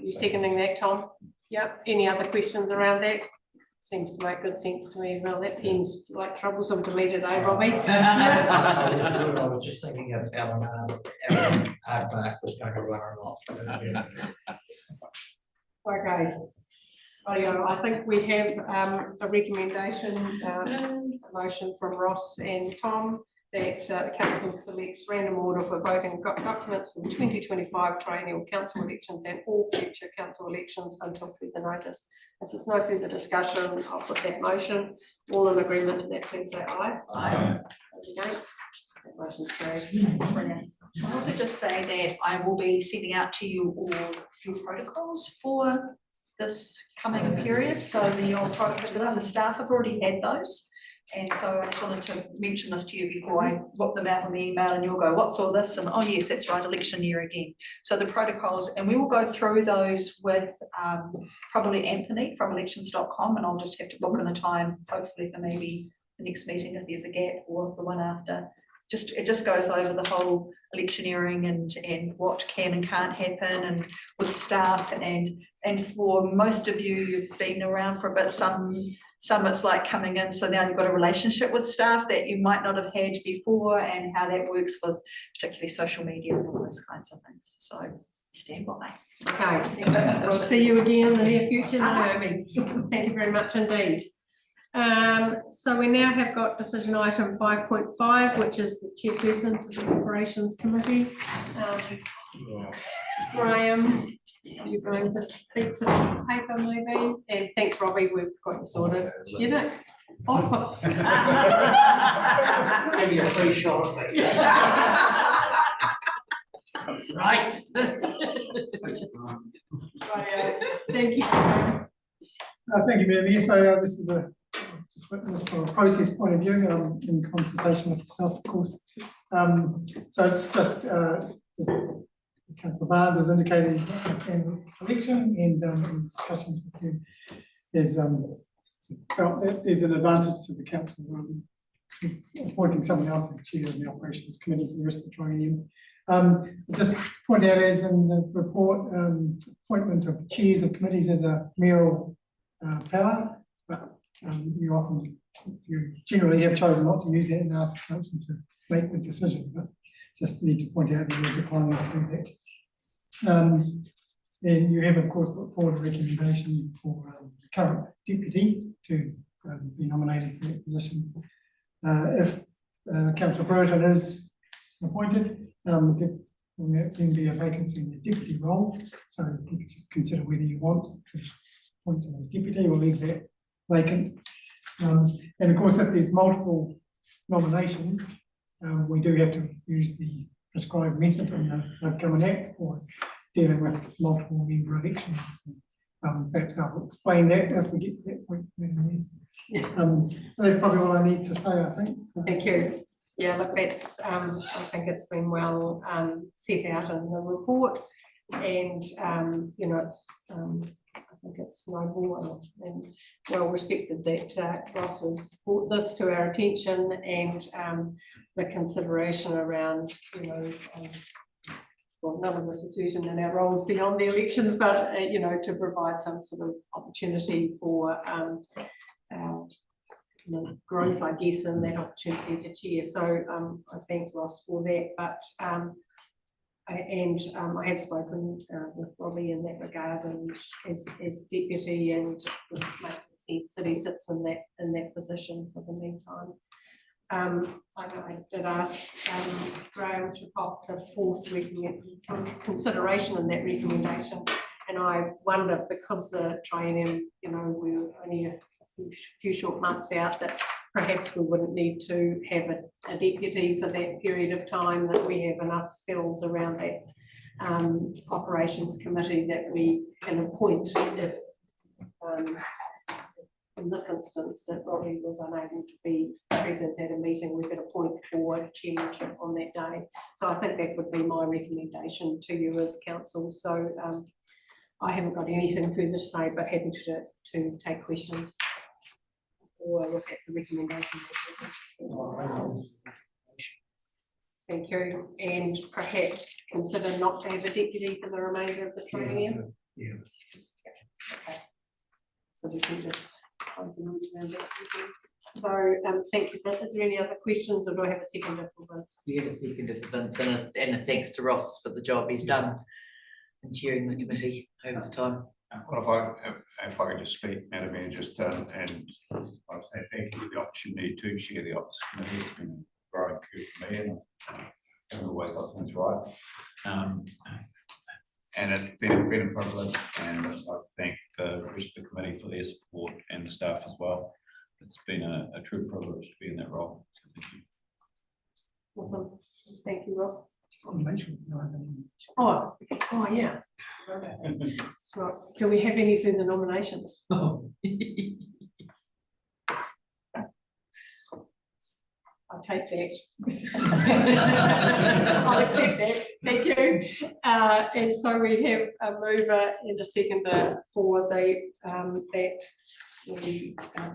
seconding that, Tom? Yep. Any other questions around that? Seems to make good sense to me as well. That pen's like troublesome to me today, Robbie. I was just thinking if Alan Hardmark was going to run or not. Okay. I think we have a recommendation, a motion from Ross and Tom that the council selects random order for voting documents for the 2025 triennial council elections and all future council elections until further notice. If there's no further discussion, I'll put that motion. All in agreement to that, please say aye. Aye. Those against? That motion's carried. Brilliant. I'll also just say that I will be sending out to you all your protocols for this coming period. So the old protocols that the staff have already had those. And so I just wanted to mention this to you before I whip them out on the email, and you'll go, what's all this? And oh yes, that's right, election year again. So the protocols, and we will go through those with probably Anthony from elections.com, and I'll just have to book in a time, hopefully for maybe the next meeting if there's a gap, or the one after. It just goes over the whole electioneering and what can and can't happen, and with staff, and for most of you, you've been around for a bit, some it's like coming in, so now you've got a relationship with staff that you might not have had before, and how that works with particularly social media and all those kinds of things. So stand by. Okay, we'll see you again in the near future, Naomi. Thank you very much indeed. So we now have got decision item 5.5, which is the chairperson to the operations committee. Graham, you're going to speak to this paper maybe, and thanks Robbie, we've got you sorted, you know. Oh. Give you a free shot. Right. Thank you. Thank you, Mayor. So this is just witness from a process point of view, in consultation with yourself, of course. So it's just Councillor Barnes has indicated a standard election, and in discussions with you, there's felt that there's an advantage to the council appointing someone else as chair of the operations committee for the rest of the triennium. Just point out, as in the report, appointment of chairs of committees as a mayoral power, but you generally have chosen not to use it and ask council to make the decision, but just need to point out that you're declining to do that. And you have, of course, put forward a recommendation for the current deputy to be nominated for that position. If Councillor Brereton is appointed, there will then be a vacancy in the deputy role, so you can just consider whether you want to appoint someone as deputy or leave that vacant. And of course, if there's multiple nominations, we do have to use the prescribed method in the Government Act for dealing with multiple member elections. Perhaps I'll explain that if we get to that point. That's probably all I need to say, I think. Thank you. Yeah, look, that's, I think it's been well set out in the report, and you know, it's, I think it's noble and well respected that Ross has brought this to our attention, and the consideration around, you know, well, none of us are certain in our roles beyond the elections, but you know, to provide some sort of opportunity for you know, growth, I guess, and that opportunity to chair. So I thank Ross for that, but I have spoken with Robbie in that regard, and as deputy, and it makes sense that he sits in that position for the meantime. I did ask Graham to pop the fourth consideration in that recommendation, and I wonder, because the triennium, you know, we're only a few short months out, that perhaps we wouldn't need to have a deputy for that period of time, that we have enough skills around that operations committee that we can appoint if in this instance that Robbie was unable to be present at a meeting, we could appoint for chairmanship on that day. So I think that would be my recommendation to you as council. So I haven't got anything further to say, but happy to take questions or look at the recommendation. Thank you. And perhaps consider not to have a deputy for the remainder of the triennium. Yeah. Okay. So we can just find some around that. So thank you. Is there any other questions, or do I have a second for Vince? You have a second for Vince, and a thanks to Ross for the job he's done in chairing the committee over the time. Well, if I could just speak, Madam Mayor, just and I say thank you for the opportunity to chair the Ops Committee. It's been a growing period for me, and I've always got things right. And it's been a privilege, and I thank the rest of the committee for their support and the staff as well. It's been a true privilege to be in that role. So thank you. Awesome. Thank you, Ross. Oh, yeah. So, do we have any further nominations? Oh. I'll take that. I'll accept that. Thank you. And so we have a mover and a seconder for the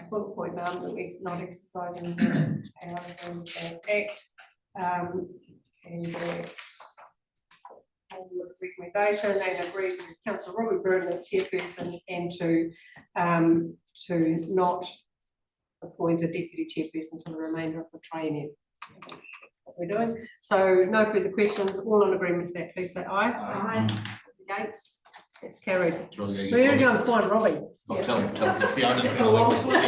bullet point number that we're not exercising the power of the Act. And that recommendation, and agreed with Councillor Robbie Brereton as chairperson, and to not appoint a deputy chairperson for the remainder of the triennium. That's what we're doing. So no further questions. All in agreement with that, please say aye. Aye. Against? It's carried. Do you wanna go get We're gonna go Robbie? and find Robbie. I'll tell Fiona. It's a long time. No,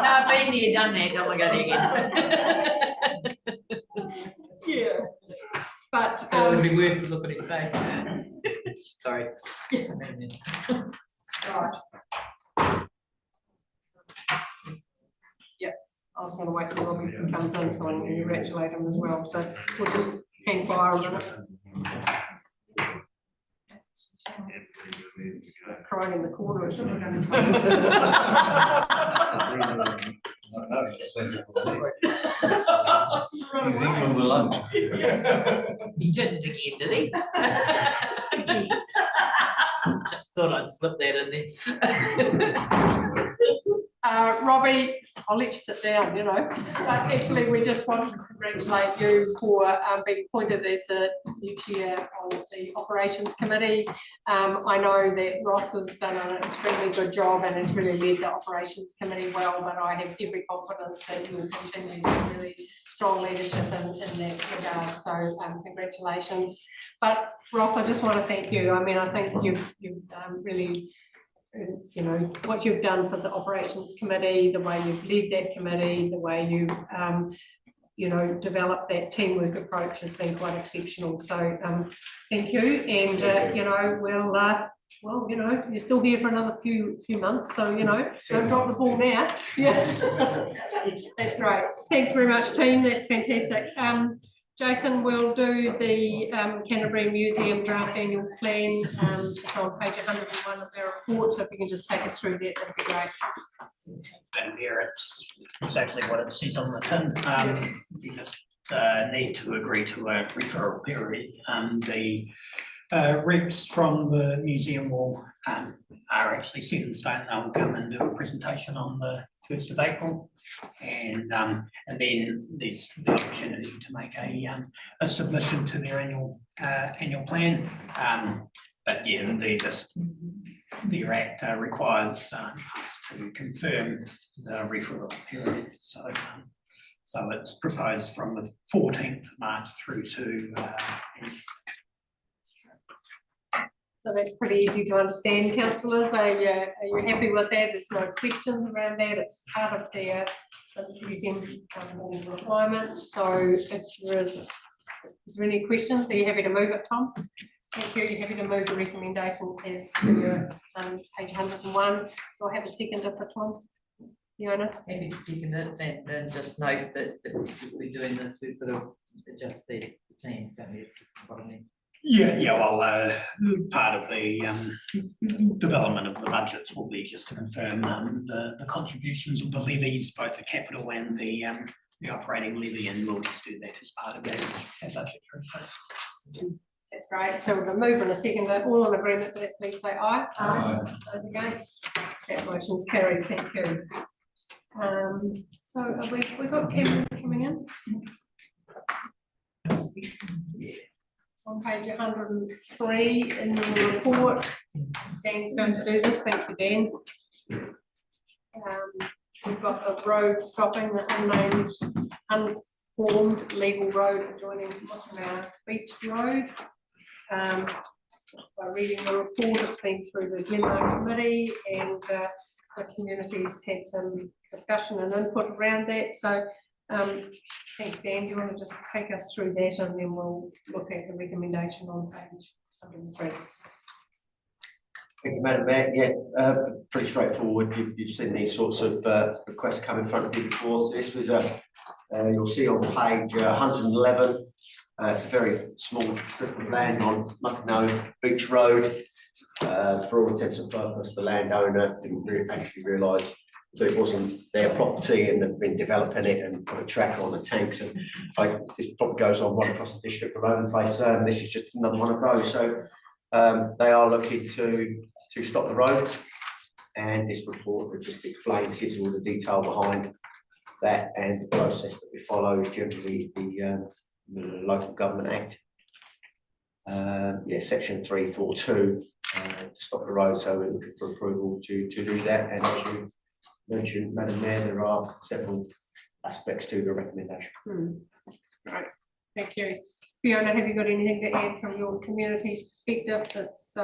I've been there, done that, don't want to go there again. Yeah. But, It would be worth a look at his face. Sorry. right. Yeah, I was gonna wait till Robbie comes in so I can congratulate him as well, so we'll just hang fire a minute. Crying in the corner, isn't it? He's eating the lunch. He didn't again, did he? Just thought I'd slip that in there. Robbie, I'll let you sit down, you know, but actually we just want to congratulate you for being appointed as the new chair of the operations committee. I know that Ross has done an extremely good job and has really led the operations committee well, but I have every confidence that you will continue to have really strong leadership in that regard, so congratulations. But Ross, I just want to thank you. I mean, I think you've really, you know, what you've done for the operations committee, the way you've led that committee, the way you've you know, developed that teamwork approach has been quite exceptional. So thank you, and you know, we'll well, you know, you're still here for another few months, so you know, don't drop the ball now. Yeah, that's great. Thanks very much, team. That's fantastic. Jason will do the Canterbury Museum draft annual plan. It's on page 101 of their report, so if you can just take us through that, that'd be great. And here it's exactly what it says on the tin. We just need to agree to a referral period. The reps from the museum will are actually set in stone. They'll come and do a presentation on the 1st of April, and then there's the opportunity to make a submission to their annual plan. But yeah, their act requires us to confirm the referral period. So it's proposed from the 14th of March through to So that's pretty easy to understand, councillors. Are you happy with that? There's no questions around that. It's part of their museum requirement. So if is there any questions? Are you happy to move it, Tom? Thank you. You're happy to move the recommendation as per your page 101. Do I have a second for Tom? Fiona? Happy to second it, and then just note that if we're doing this, we've got to adjust the plans, don't we? It's just what I mean. Yeah, well, part of the development of the budgets will be just to confirm the contributions of the levies, both the capital and the operating levy, and we'll just do that as part of that budget process. That's great. So we've moved in a second. All in agreement with that, please say aye. Aye. Those against? That motion's carried. Thank you. So have we got Cameron coming in? On page 103 in the report, Dan's going to do this. Thank you, Dan. We've got the road stopping, the unnamed, unformed legal road adjoining Mottramau Beach Road. By reading the report, it's been through the Glenmore Committee, and the community's had some discussion and input around that. So thanks, Dan. Do you want to just take us through that, and then we'll look at the recommendation on page 103. Thank you, Madam Mayor. Yeah, pretty straightforward. You've seen these sorts of requests come in front of you before. So this was you'll see on page 111. It's a very small strip of land on Mucknow Beach Road. For all intents and purposes, the landowner didn't actually realise that it wasn't their property, and they've been developing it and put a track on the tanks. And this probably goes on right across the district of Roman Place. This is just another one of those. So they are looking to stop the road, and this report just explains, gives all the detail behind that and the process that we follow is generally the Local Government Act. Section 342 to stop the road. So we're looking for approval to do that. And as you mentioned, Madam Mayor, there are several aspects to the recommendation. Right, thank you. Fiona, have you got anything to add from your community's perspective that's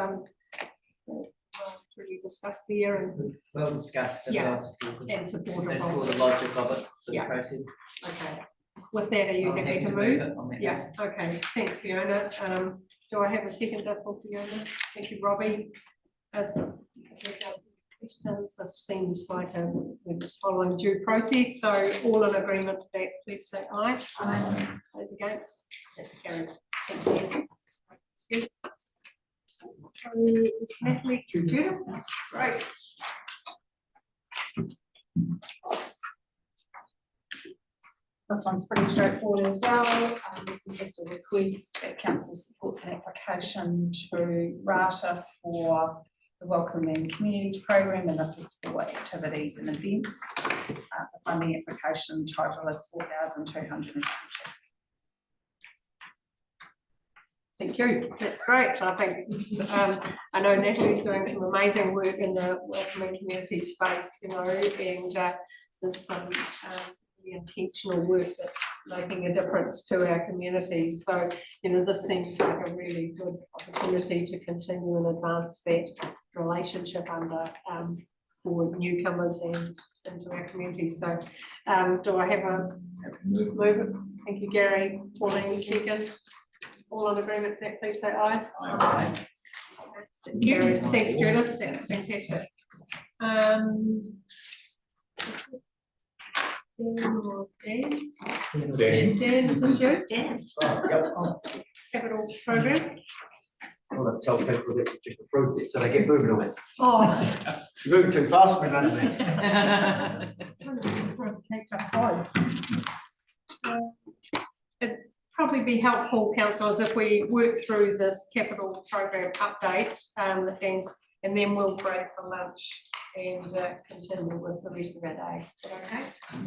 really discussed there and Well discussed and Yeah, well supported. and supportive That's of sort of it? logic of it, the Yeah. process. Okay, with that, are you I'm happy to move move? it on that Yes, basis. okay, thanks Fiona. Do I have a second for Fiona? Thank you, Robbie. As questions, this seems like we're just following due process, so all in agreement to that, please say aye. Aye. Those against, that's carried. Thank you. Natalie, Judith, great. This one's pretty straightforward as well. This is just a request that council supports an application to RATA for the Welcoming Communities Program, and this is for activities and events. The funding application total is $4,200. Thank you, that's great. I think, I know Natalie's doing some amazing work in the welcoming community space, you know, and there's some really intentional work that's making a difference to our communities. So, you know, this seems like a really good opportunity to continue and advance that relationship under for newcomers and into our community. So, do I have a move it? Thank you, Gary. Pauline, second. All in agreement, that please say aye. Aye. That's carried. Thanks, Judith, that's fantastic. Dan, is this you? Dan. Capital program? I want to tell people that you just approved it, so they get moving on it. Oh. You're moving too fast, we're running there. It'd probably be helpful, councillors, if we work through this capital program update, and then we'll break for lunch and continue with the rest of our day. Is that okay?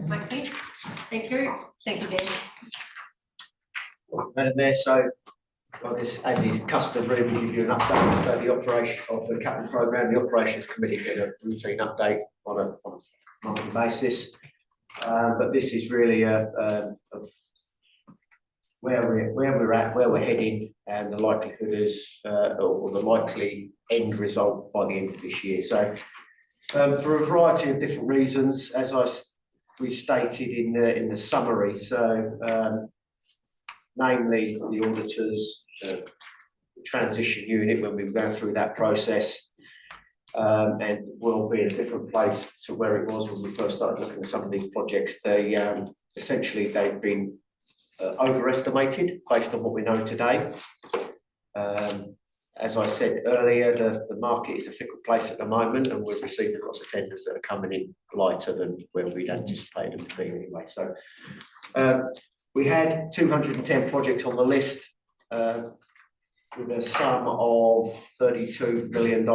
Make sense? Thank you. Thank you, Dan. Madam Mayor, so this, as is customary, we'll give you an update. So the operation of the capital programme, the operations committee get a routine update on a monthly basis. But this is really where we're at, where we're heading, and the likelihood is, or the likely end result by the end of this year. So for a variety of different reasons, as we stated in the summary, so namely the auditors, the transition unit when we were going through that process, and will be in a different place to where it was when we first started looking at some of these projects. They essentially they've been overestimated based on what we know today. As I said earlier, the market is a fickle place at the moment, and we're receiving lots of tenders that are coming in lighter than where we'd anticipated them to be anyway. So we had 210 projects on the list with a sum of $32 billion.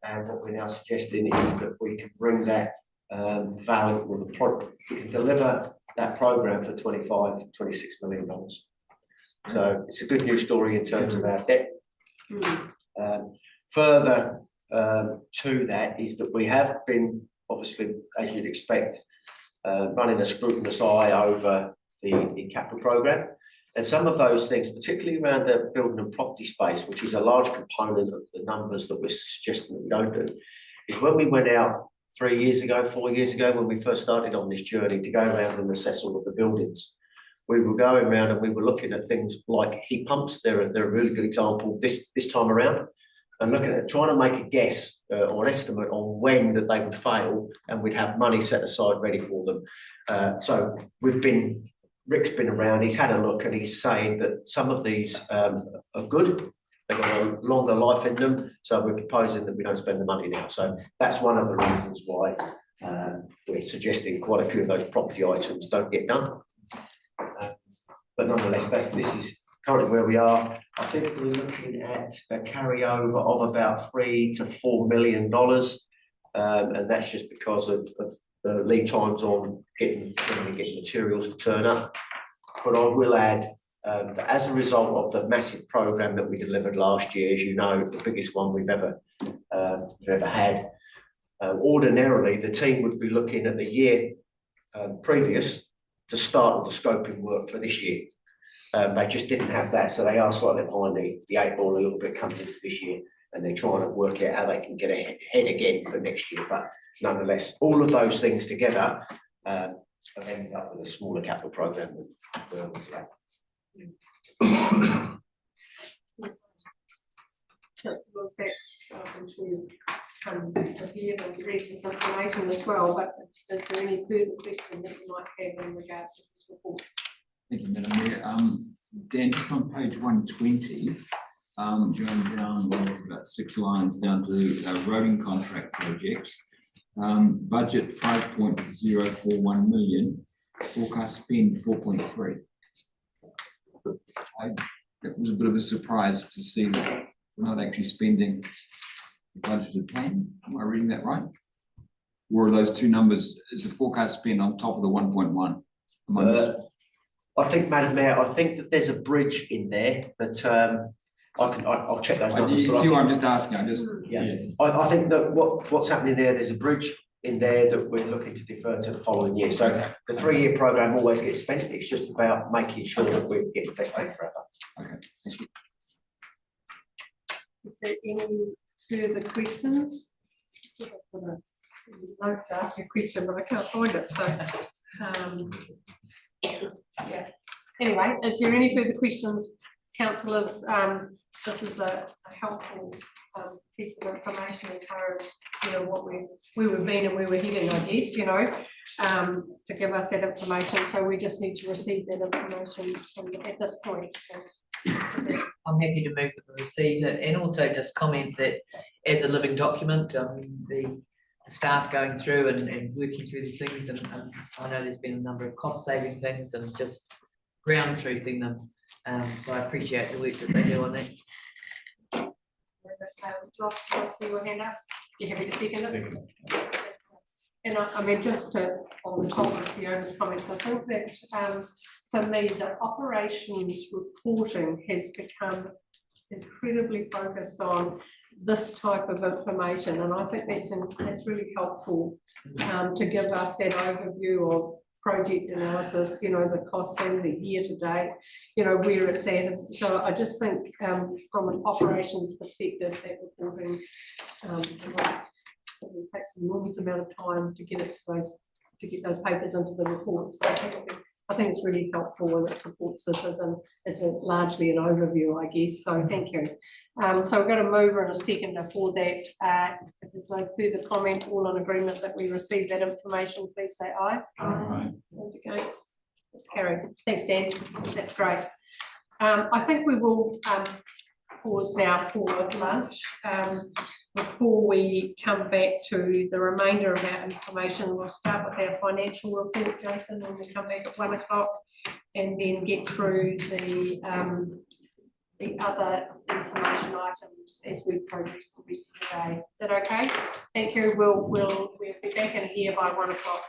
And what we're now suggesting is that we can bring that value, or we can deliver that program for $25–26 million. So it's a good news story in terms of our debt. Further to that is that we have been, obviously, as you'd expect, running a scrutinous eye over the capital program. And some of those things, particularly around the building and property space, which is a large component of the numbers that we're suggesting that we don't do, is when we went out 3 years ago, 4 years ago, when we first started on this journey to go around and assess all of the buildings, we were going around and we were looking at things like heat pumps. They're a really good example this time around, and looking at trying to make a guess or an estimate on when that they would fail, and we'd have money set aside ready for them. So Rick's been around, he's had a look, and he's saying that some of these are good. They've got a longer life in them, so we're proposing that we don't spend the money now. So that's one of the reasons why we're suggesting quite a few of those property items don't get done. But nonetheless, this is currently where we are. I think we're looking at a carryover of about $3 to $4 million, and that's just because of the lead times on getting materials to turn up. But I will add that as a result of the massive program that we delivered last year, as you know, the biggest one we've ever had. Ordinarily, the team would be looking at the year previous to start all the scoping work for this year. They just didn't have that, so they are slightly behind the eight ball a little bit coming into this year, and they're trying to work out how they can get ahead again for next year. But nonetheless, all of those things together have ended up with a smaller capital program than Councillor Sachs, I'm sure you come here and read this information as well, but is there any further question that you might have in regard to this report? Thank you, Madam Mayor. Dan, just on page 120, going down, there's about 6 lines down to roading contract projects. Budget 5.041 million, forecast spend 4.3. That was a bit of a surprise to see that we're not actually spending the budgeted plan. Am I reading that right? Or are those two numbers, is the forecast spend on top of the 1.1? I think, Madam Mayor, I think that there's a bridge in there that I'll check those numbers. You see what I'm just asking? I think that what's happening there, there's a bridge in there that we're looking to defer to the following year. So the 3-year programme always gets spent. It's just about making sure that we get the best bang for it. Okay, thank you. Is there any further questions? I'd like to ask you a question, but I can't find it, so. Yeah. Anyway, is there any further questions, councillors? This is a helpful piece of information as far as, you know, what where we've been and where we're heading, I guess, you know, to give us that information. So we just need to receive that information at this point. So, I'm happy to move that we receive it, and also just comment that as a living document, the staff going through and working through these things, and I know there's been a number of cost saving things and just ground truthing them. So I appreciate the work that they do on that. Ross, I see your hand up. You happy to second it? And I mean, just to, on the top of Fiona's comments, I think that for me, the operations reporting has become incredibly focused on this type of information, and I think that's really helpful to give us that overview of project analysis, you know, the costing, the year to date, you know, where it's at. So I just think from an operations perspective, that reporting it takes an enormous amount of time to get it to get those papers into the reports. But I think it's really helpful, and it supports this as largely an overview, I guess. So thank you. So we're going to move in a second for that. If there's no further comment, all in agreement that we receive that information, please say aye. Aye. Those against? It's carried. Thanks, Dan. That's great. I think we will pause now for lunch. Before we come back to the remainder of our information, we'll start with our financial report, Jason, when we come back at 1 o'clock, and then get through the other information items as we progress the rest of the day. Is that okay? Thank you. We'll be back in here by 1 o'clock.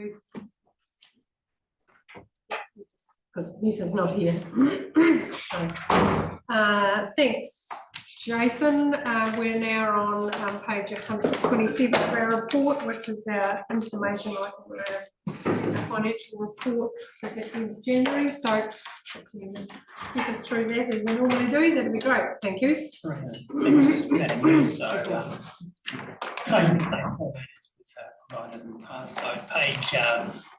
you. Because Lisa's not here. So, thanks, Jason. We're now on page 127 of our report, which is our information item, our financial report for the end of January. So if you just skip us through that as we normally do, that'd be great. Thank you. Thanks, Madam Mayor. So, same format as we've provided in the past. So page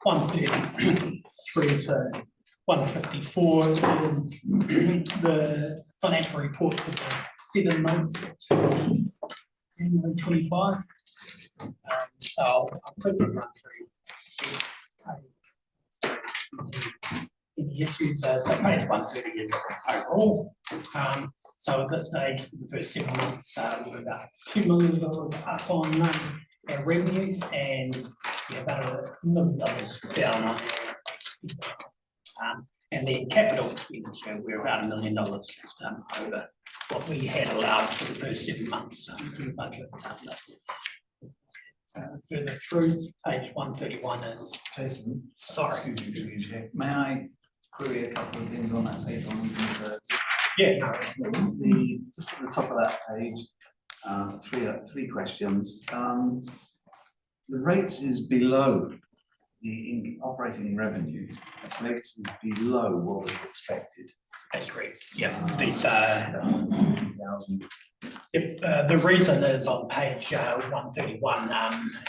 133 to 154 is the financial report for the 7 months to January 25. So I'll quickly run through the issues. So page 130 is overall. So at this stage, for the first 7 months, we're about $2 million up on our revenue, and about $1 million down on and then capital expenditure, we're about $1 million just over what we had allowed for the first 7 months in the budget. Further through, page 131 is Jason. Sorry. Excuse me, through you, Chair. May I query a couple of things on that page? Yeah. No. Just at the top of that page, three questions. The rates is below the operating revenue. Rates is below what was expected. That's correct. Yeah, these the reason is on page 131.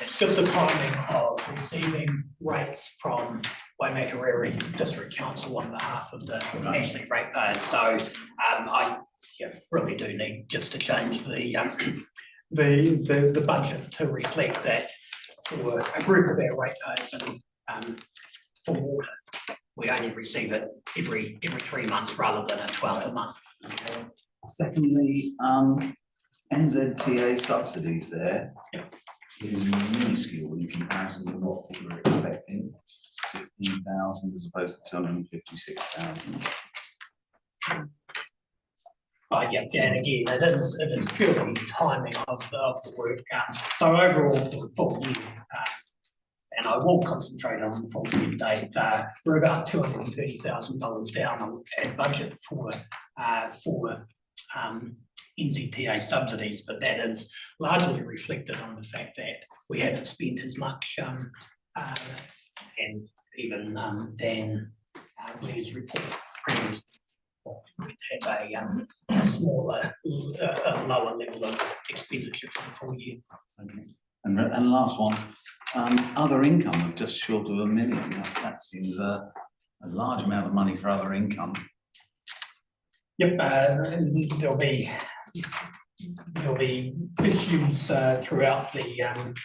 It's just the timing of receiving rates from Waimakariri District Council on behalf of the Ashley ratepayers. So I really do need just to change the budget to reflect that for a group of our ratepayers, and for water, we only receive it every 3 months rather than a 12th a month. Okay. Secondly, NZTA subsidies there is minuscule in comparison to what we were expecting. 16,000 as opposed to 256,000. Yeah, and again, it is purely timing of the work. So overall for the full year, and I will concentrate on the full year date, we're about $230,000 down on our budget for NZTA subsidies, but that is largely reflected on the fact that we haven't spent as much, and even Dan Blair's report previously, we had a smaller, lower level of expenditure for the full year. Okay. And last one, other income of just short of $1 million. That seems a large amount of money for other income. Yep, there'll be issues throughout the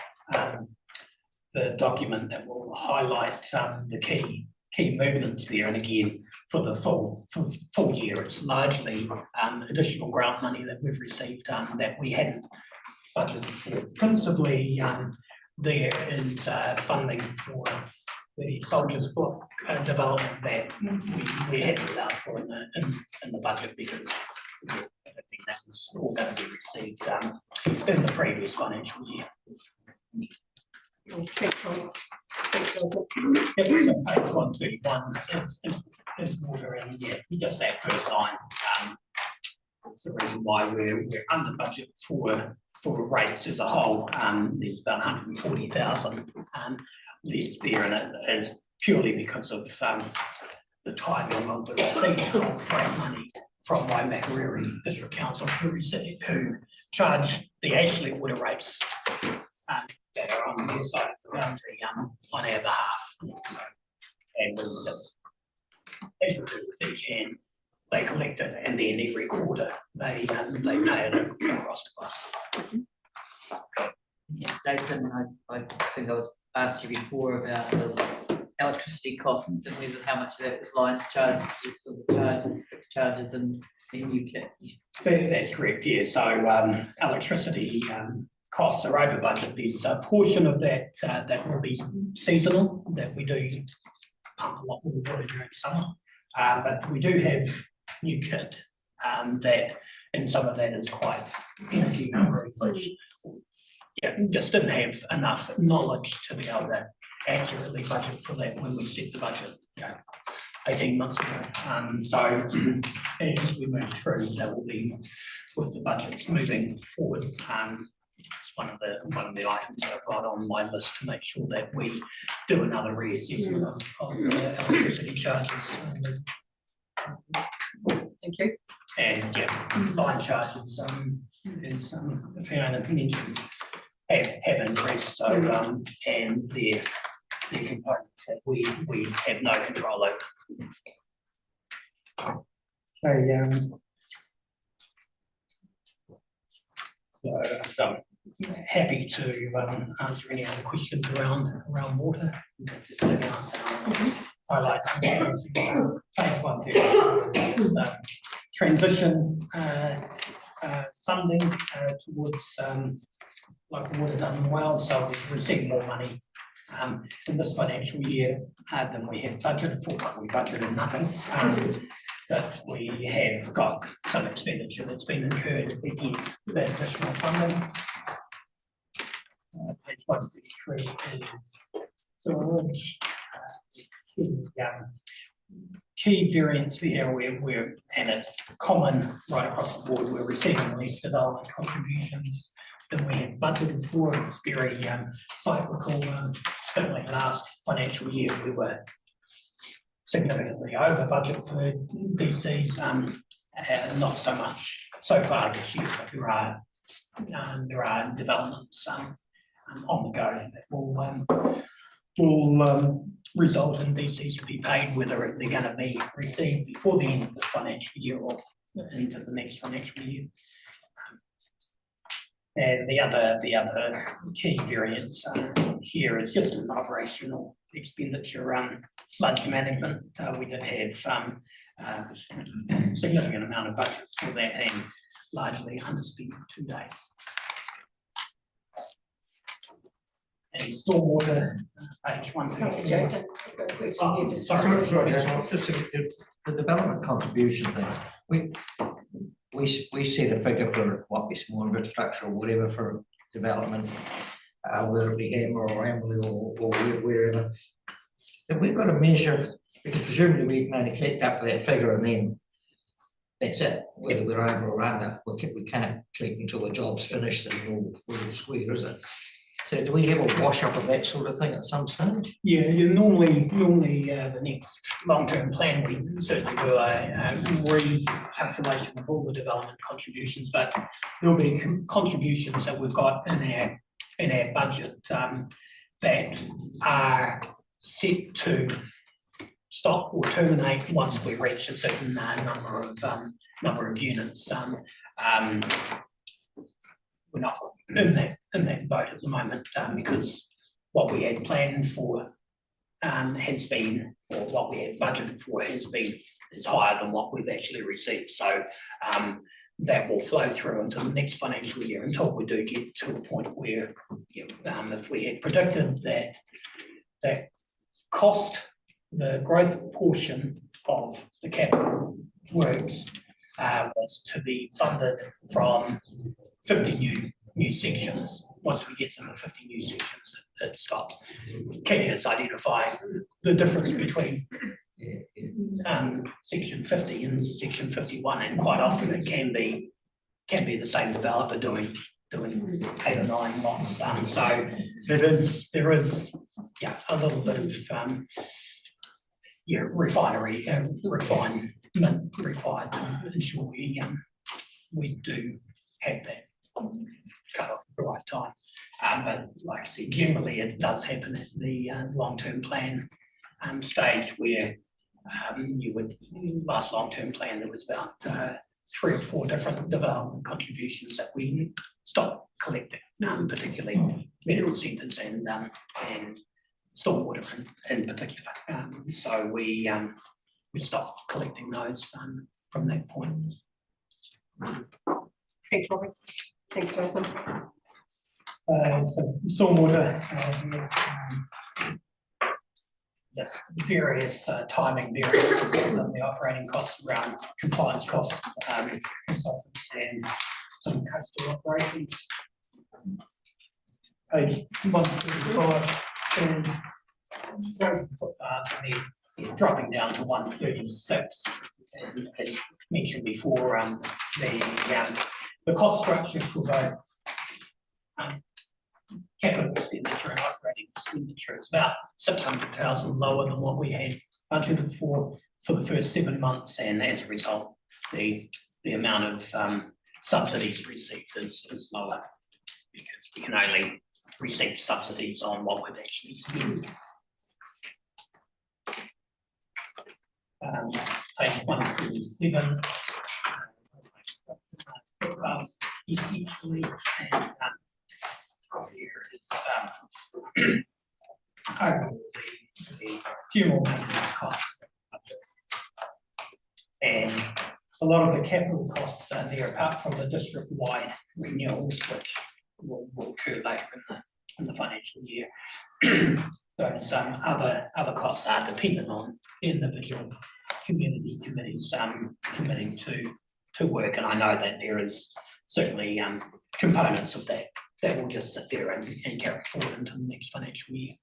document that will highlight the key movements there. And again, for the full year, it's largely additional grant money that we've received that we hadn't budgeted for. Principally, there is funding for the Soldiers Block development that we hadn't allowed for in the budget, because I think that was all going to be received in the previous financial year. Thanks, Tom. Thanks, Joseph. Yep, so page 131 is water, and just that first line. It's the reason why we're under budget for rates as a whole. There's about 140,000 less there, and it is purely because of the timing of the receipt of grant money from Waimakariri District Council, who charge the Ashley water rates that are on their side of the boundary on our behalf. And we'll just, as we do with each hand, they collect it, and then every quarter they pay it across to us. Yeah, Jason, I think I was asked you before about the electricity costs and whether how much of that was lines charges, sort of charges, fixed charges, and UKIT. That's correct, yeah. So electricity costs are over budget. There's a portion of that that will be seasonal, that we do pump a lot more water during summer, but we do have new kit that, and some of that is quite energy hungry, which just didn't have enough knowledge to be able to accurately budget for that when we set the budget, 18 months ago. So as we move through, that will be with the budgets moving forward. It's one of the items that I've got on my list to make sure that we do another reassessment of the electricity charges. Thank you. And yeah, line charges, is, Fiona mentioned, have increased, so, and they're components that we have no control over. So happy to answer any other questions around water. Just highlight page 130, transition funding towards local water Dublin Wells. So we've received more money in this financial year than we had budgeted for, but we budgeted nothing. But we have got some expenditure that's been incurred against that additional funding. Page 163 is storage. Key variance here, we're, and it's common right across the board, we're receiving less development contributions than we had budgeted for. It's very cyclical. Certainly last financial year we were significantly over budget for DCs, not so much so far this year, but there are developments on the go that will result in DCs to be paid, whether they're going to be received before the end of the financial year or into the next financial year. And the other key variance here is just an operational expenditure, sludge management. We did have significant amount of budget for that and largely underspent to date. And stormwater, page 150. Jason, Sorry, the development contribution thing, we set a figure for what we small infrastructure or whatever for development, whether it be Hammer or Hamley or wherever. If we've got to measure, because presumably we can only collect up to that figure and then that's it, whether we're over or under, we can't collect until the job's finished and we're all square, is it? So do we have a wash up of that sort of thing at some stage? Yeah, normally the next long-term plan, we certainly do a recalculation of all the development contributions, but there'll be contributions that we've got in our budget that are set to stop or terminate once we reach a certain number of units. We're not in that boat at the moment because what we had planned for has been, or what we had budgeted for is higher than what we've actually received. So that will flow through into the next financial year until we do get to a point where, if we had predicted that cost, the growth portion of the capital works was to be funded from 50 new sections. Once we get them to 50 new sections, it stops. Kenny is identifying the difference between section 50 and section 51, and quite often it can be the same developer doing 8 or 9 lots. So there is a little bit of refinement required to ensure we do have that cut off at the right time. But like I said, generally it does happen at the long-term plan stage where last long-term plan there was about 3 or 4 different development contributions that we stopped collecting, particularly medical centres and stormwater in particular. So we stopped collecting those from that point. Thanks, Robert. Thanks, Jason. So stormwater, just various timing variances on the operating costs around compliance costs, consultants and some coastal operations. Page 135 and footpaths and then dropping down to 136. And as mentioned before, the cost structure for both capital expenditure and operating expenditure is about 600,000 lower than what we had budgeted for the first 7 months, and as a result, the amount of subsidies received is lower because we can only receive subsidies on what we've actually spent. Page 137. Essentially, and here is overall the general maintenance costs. And a lot of the capital costs are there, apart from the district-wide renewals, which will occur later in the financial year. Those other costs are dependent on individual community committees committing to work, and I know that there is certainly components of that will just sit there and carry forward into the next financial year.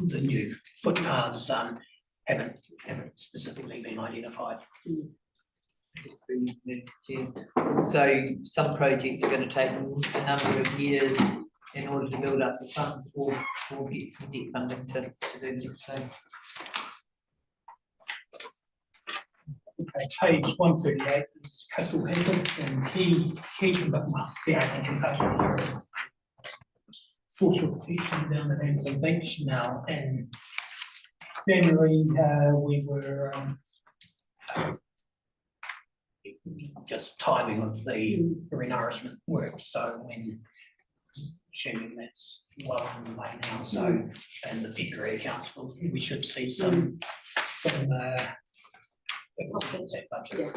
The new footpaths haven't specifically been identified. So some projects are going to take a number of years in order to build up the funds or get some debt funding to do the same. Okay, page 138 is coastal hazards and key the only component here is force protection down at Angley Beach now. In January, we were just timing of the renourishment work, so when assuming that's well on the way now, so and the February accounts we should see some that budget.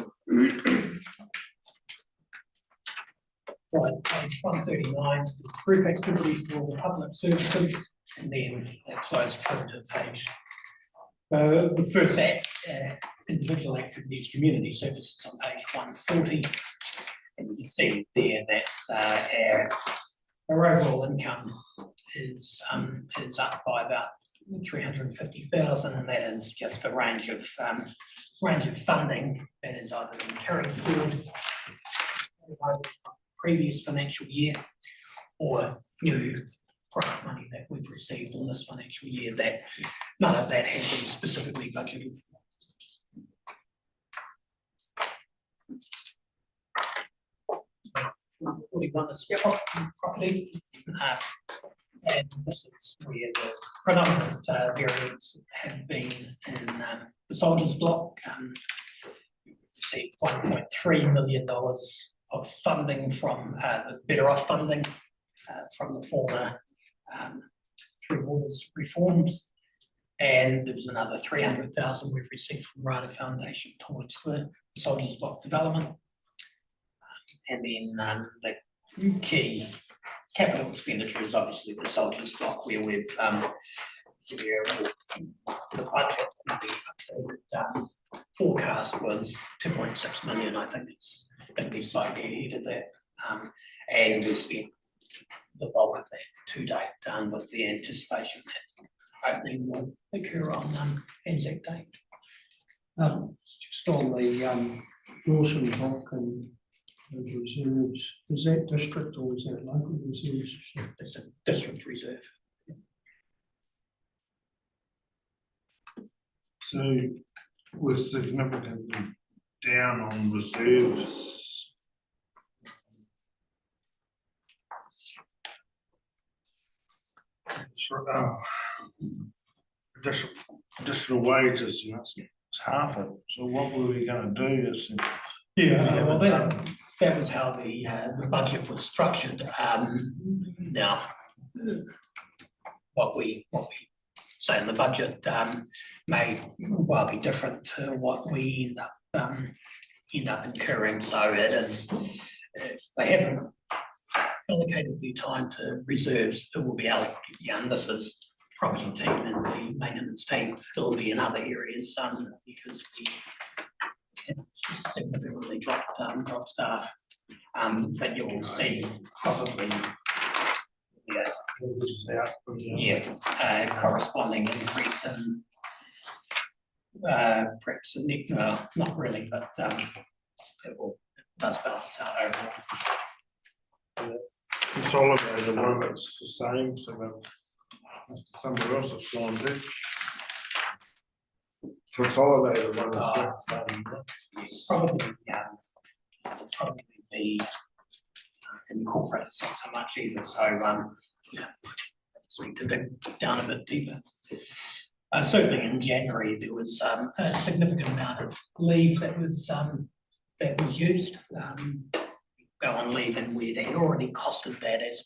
Right, page 139, group activity for the public services, and then that flows through to page. The first individual activities, community services on page 140, and you can see there that our overall income is up by about 350,000, and that is just a range of funding that is either been carried forward from the previous financial year or new grant money that we've received in this financial year that none of that has been specifically budgeted for. 41 is property. And this is where the predominant variants have been in the Soldiers Block. Received $1.3 million of funding from the Better Off funding from the former True Waters reforms. And there was another 300,000 we've received from Rana Foundation towards the Soldiers Block development. And then the key capital expenditure is obviously the Soldiers Block, where we've the budget the forecast was 2.6 million. I think it's going to be slightly ahead of that, and we spent the bulk of that to date, with the anticipation that opening will occur on Anzac Day. Just on the Dawson Rock and reserves, is that district or is that local reserves? It's a district reserve. So we're significantly down on reserves. Additional wages, it's half it. So what were we going to do? Well, that was how the budget was structured. Now, what we say in the budget may well be different to what we end up incurring. So it is, if they haven't allocated the time to reserves, it will be allocated. And this is Rob's team and the maintenance team. It will be in other areas because we significantly dropped staff, but you will see probably Which is out. Corresponding increase in perhaps not really, but it does balance out overall. Consolidated one that's the same, so that's somewhere else that's gone to. Consolidated one that's not the same. It's probably be incorporated, it's not so much either, so so we need to dig down a bit deeper. Certainly in January, there was a significant amount of leave that was used. Go on leave, and we had already costed that as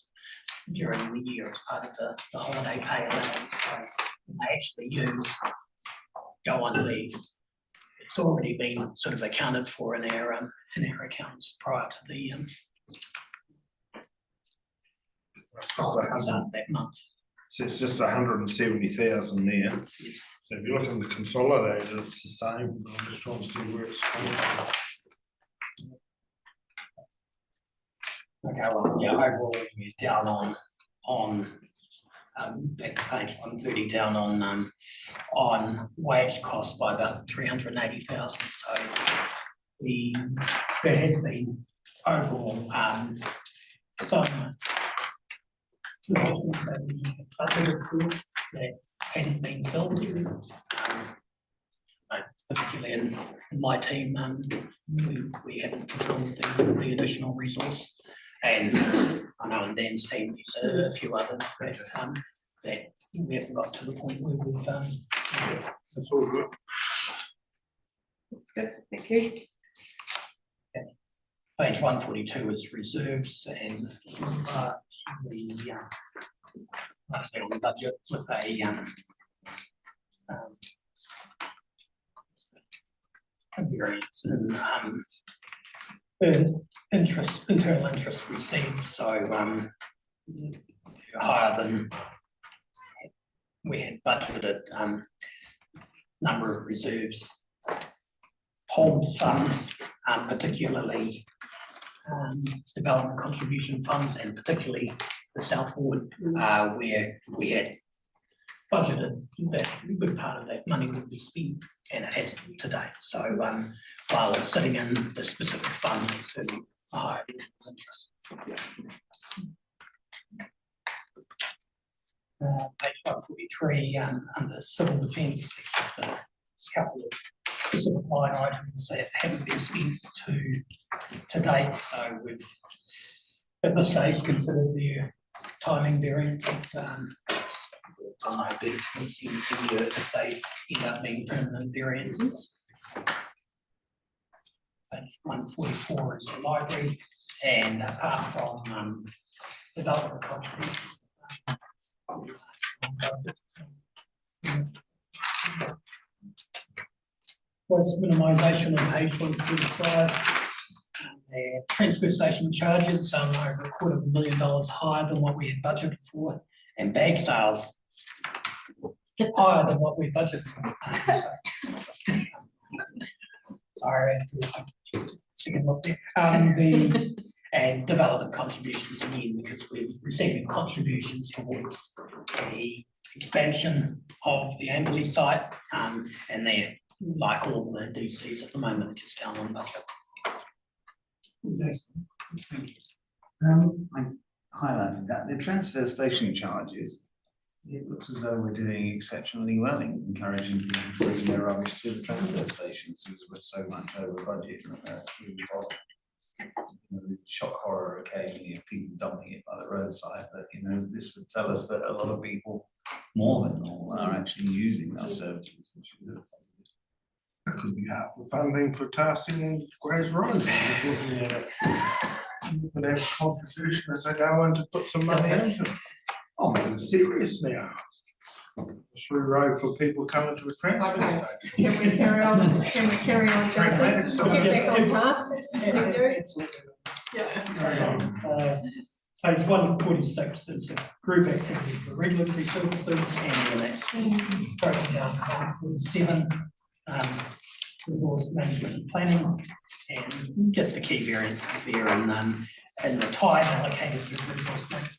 during the year as part of the holiday pay allowance. So they actually use go on leave. It's already been sort of accounted for in our accounts prior to the that month. So it's just 170,000 there. So if you look at the consolidated, it's the same. I'm just trying to see where it's coming from. Okay, well, yeah, overall we're down on back to page 130, down on wage costs by about 380,000. So there has been overall some that hadn't been filled. Particularly in my team, we haven't fulfilled the additional resource. And I know in Dan's team, there's a few others that we haven't got to the point where we've That's all good. That's good, thank you. Page 142 is reserves, and on the budget with a variance in internal interest received, so higher than we had budgeted. Number of reserves, home funds, particularly development contribution funds, and particularly the South Ward, where we had budgeted that a good part of that money would be spent, and it has been to date. So while it's sitting in the specific fund, it's certainly a higher interest. Page 143, under civil defence, it's just a couple of specific line items that haven't been spent to date. So we've at this stage considered their timing variances. I know that it's in the year if they end up being permanent variances. Page 144 is the library, and apart from development contribution, waste minimisation on page 145. Transfer station charges over $250,000 higher than what we had budgeted for, and bag sales higher than what we budgeted for. Sorry, second look there. And development contributions again, because we're receiving contributions towards the expansion of the Amberley site, and they're like all the DCs at the moment, just down on budget. Yes. I highlighted that the transfer station charges, it looks as though we're doing exceptionally well in encouraging people to bring their rubbish to the transfer stations because we're so much over budget. Really positive. The shock horror occasionally of people dumping it by the roadside, but this would tell us that a lot of people, more than normal, are actually using our services, which is a positive. That could be half the funding for Tarsing and Grays Road. Just looking at it. But their contribution as they go in to put some money into it. I'm being serious now. Through road for people coming to a transfer Okay. station. Can we carry on? Can we carry on? Jonathan? Get back on task. Thank you. Carry on. Page 146 is a group activity for regulatory services, and then that's broken down to 147, resource management and planning, and just the key variances there, and the time allocated to resource management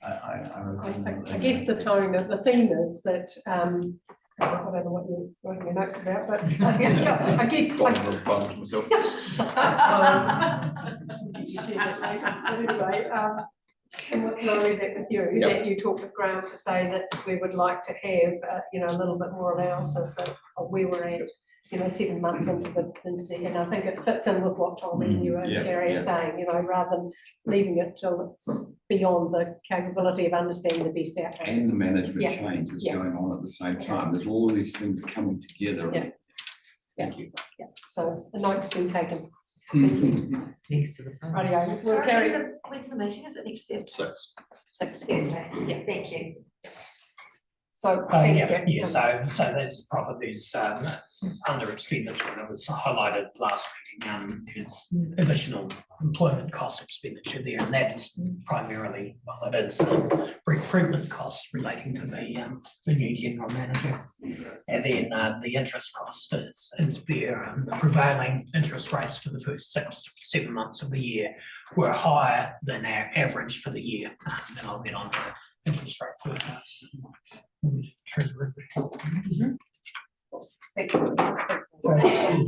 I guess the tone, the theme is that, I don't know what you're writing your notes about, but I get. Myself. Anyway, can I read that with you, that you talked with Graham to say that we would like to have, a little bit more analysis of where we're at, 7 months into the, and I think it fits in with what Tom and you and Gary are saying, rather than leaving it till it's beyond the capability of understanding the best outcome. And the management change is going on at the same time. There's all of these things coming together. Thank you. So the note's been taken. Thanks to the. Rightio, we'll carry. When's the meeting? Is it next Thursday? 6. Thursday, yeah, thank you. So, thanks, Gary. Yeah, so that's the profit, there's under expenditure, and it was highlighted last meeting, there's additional employment cost expenditure there, and that is primarily, well, it is recruitment costs relating to the new general manager. And then the interest cost is there, the prevailing interest rates for the first 6-7 months of the year were higher than our average for the year, and I'll get on to interest rate forecast. So,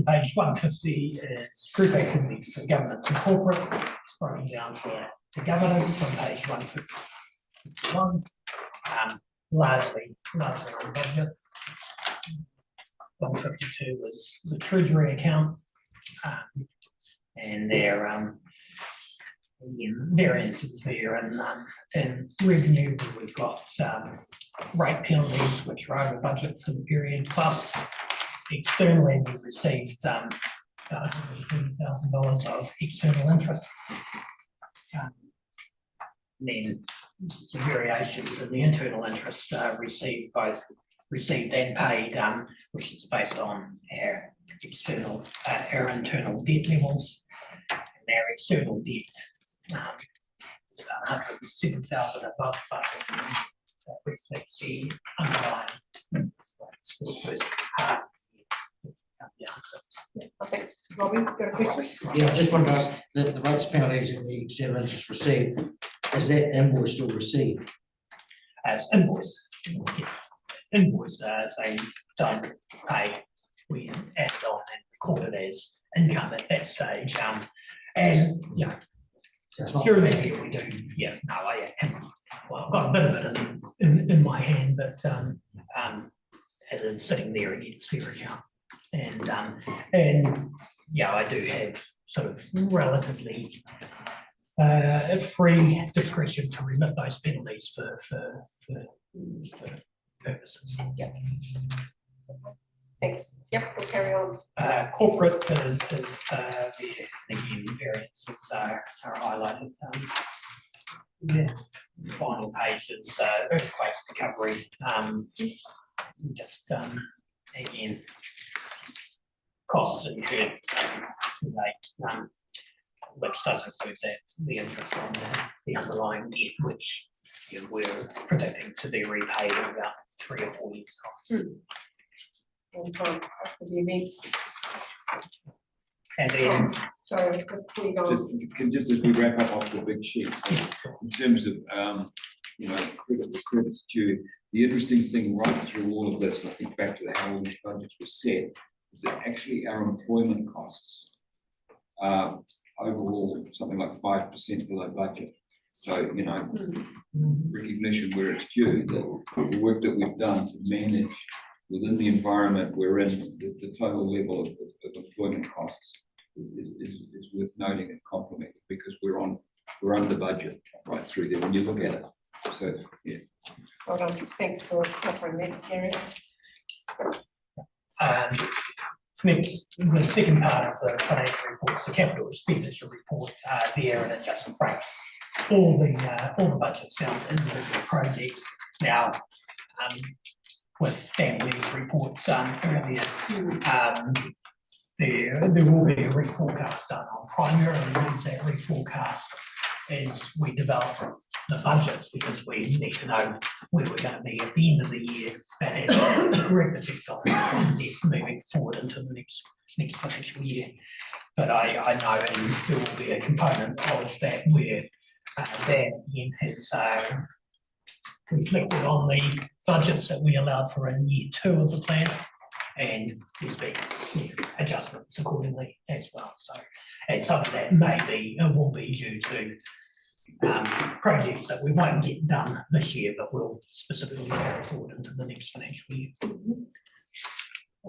page 150 is group activities for governance and corporate, scrolling down to governance on page 151, largely on budget. 152 was the treasury account, and their variances there, and revenue, we've got rate penalties which are over budget for the period, plus externally we've received $120,000 of external interest. Then some variations in the internal interest received and paid, which is based on our internal debt levels, and our external debt. It's about 107,000 above budget. That reflects the underlying for the first half. I think, Robbie, got a question? Yeah, I just wanted to ask, the rates, penalties and the external interest received, is that invoice still received? As invoice, invoice, if they don't pay, we add it on and record it as income at that stage, and, during that year we do, well, I've got a bit of it in my hand, but it is sitting there against their account. And I do have sort of relatively free discretion to remit those penalties for purposes. Thanks. Yep, we'll carry on. Corporate is again, variances are highlighted. The final page is earthquake recovery. Again, costs incurred to date, which does include the interest on the underlying debt, which we're predicting to be repaid in about 3 or 4 years' time. After the event. And then, sorry, just before you go on. Just as we wrap up off the big sheet, so in terms of credits due, the interesting thing right through all of this, and I think back to how all these budgets were set, is that actually our employment costs are overall something like 5% below budget. So, recognition where it's due, the work that we've done to manage within the environment we're in, the total level of employment costs is worth noting and complimenting, because we're under budget right through there when you look at it. So, yeah. Well done. Thanks for offering that, Gary. Next, the second part of the financial reports, the capital expenditure report, there, and it just breaks all the budgets down to individual projects. Now, with Dan Lee's report done earlier, there will be a reforecast done. I'll primarily use that reforecast as we develop the budgets, because we need to know where we're going to be at the end of the year. That has a direct effect on debt moving forward into the next financial year. But I know, and there will be a component of that where Dan has reflected on the budgets that we allowed for in year 2 of the plan. And there's been adjustments accordingly as well. So, and some of that will be due to projects that we won't get done this year, but will specifically carry forward into the next financial year.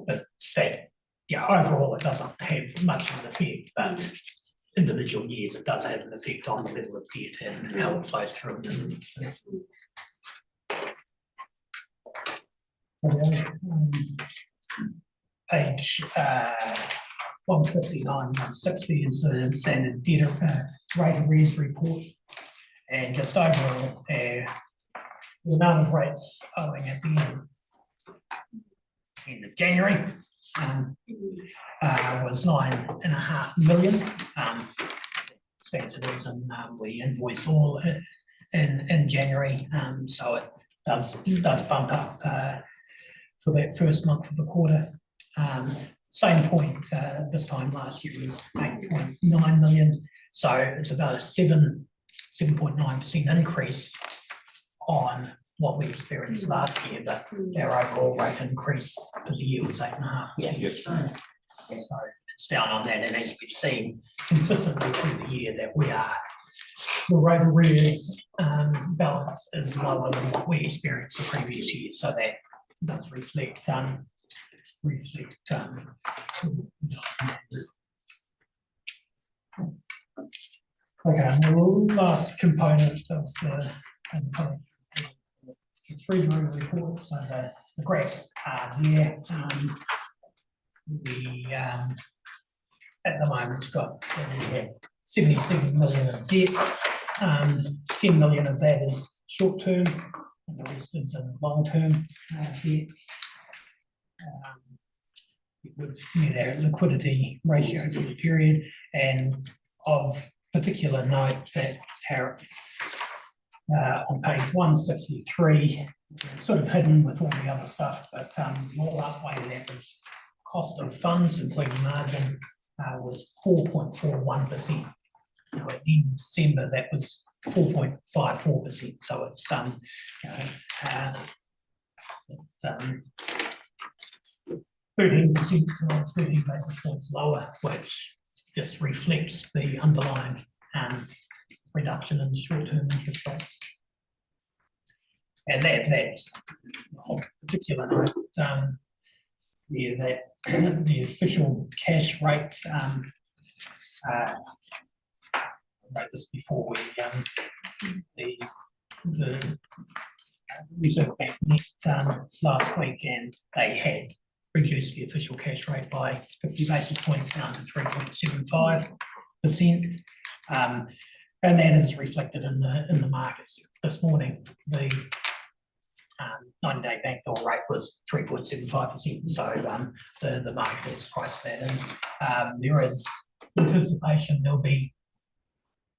But that, yeah, overall, it doesn't have much of an effect, but individual years, it does have an effect on the level of debt and how it flows through into the next financial year. Page 159, 160 is the standard debtor rate arrears report. And just overall, the amount of rates owing at the end of January was 9.5 million. Stands to reason we invoice all in January, so it does bump up for that first month of the quarter. Same point this time last year was 8.9 million, so it's about a 7.9% increase on what we experienced last year, but our overall rate increase for the year was 8.5%. So it's down on that, and as we've seen consistently through the year that the rate arrears balance is lower than what we experienced the previous year, so that does reflect okay, and the last component of the treasury report, so the graphs are there. At the moment, it's got 77 million of debt. 10 million of that is short term, and the rest is in long term debt. With our liquidity ratio for the period, and of particular note that our on page 163, sort of hidden with all the other stuff, but more outweighted average cost of funds, including margin, was 4.41%. Now at the end of December, that was 4.54%. So it's 13% or 13 basis points lower, which just reflects the underlying reduction in the short-term interest rates. And that's of particular note, that the official cash rate, I wrote this before we, the Reserve Bank met last week, and they had reduced the official cash rate by 50 basis points down to 3.75%. And that is reflected in the markets. This morning, the 90-day bank bill rate was 3.75%. So the market has priced that in. There is anticipation there'll be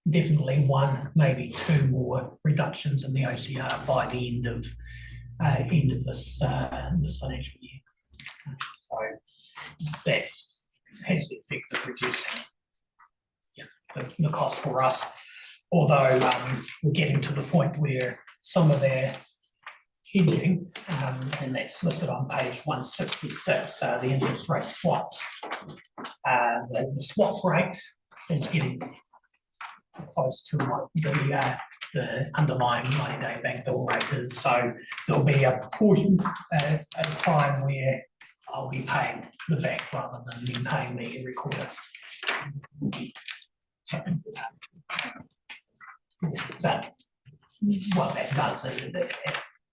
definitely one, maybe two more reductions in the OCR by the end of this financial year. So that has the effect of reducing the cost for us. Although we're getting to the point where some of their hedging, and that's listed on page 166, the interest rate swaps. The swap rate is getting close to what the underlying 90-day bank bill rate is. So there'll be a portion of time where I'll be paying the bank rather than them paying me every quarter. But what that does is it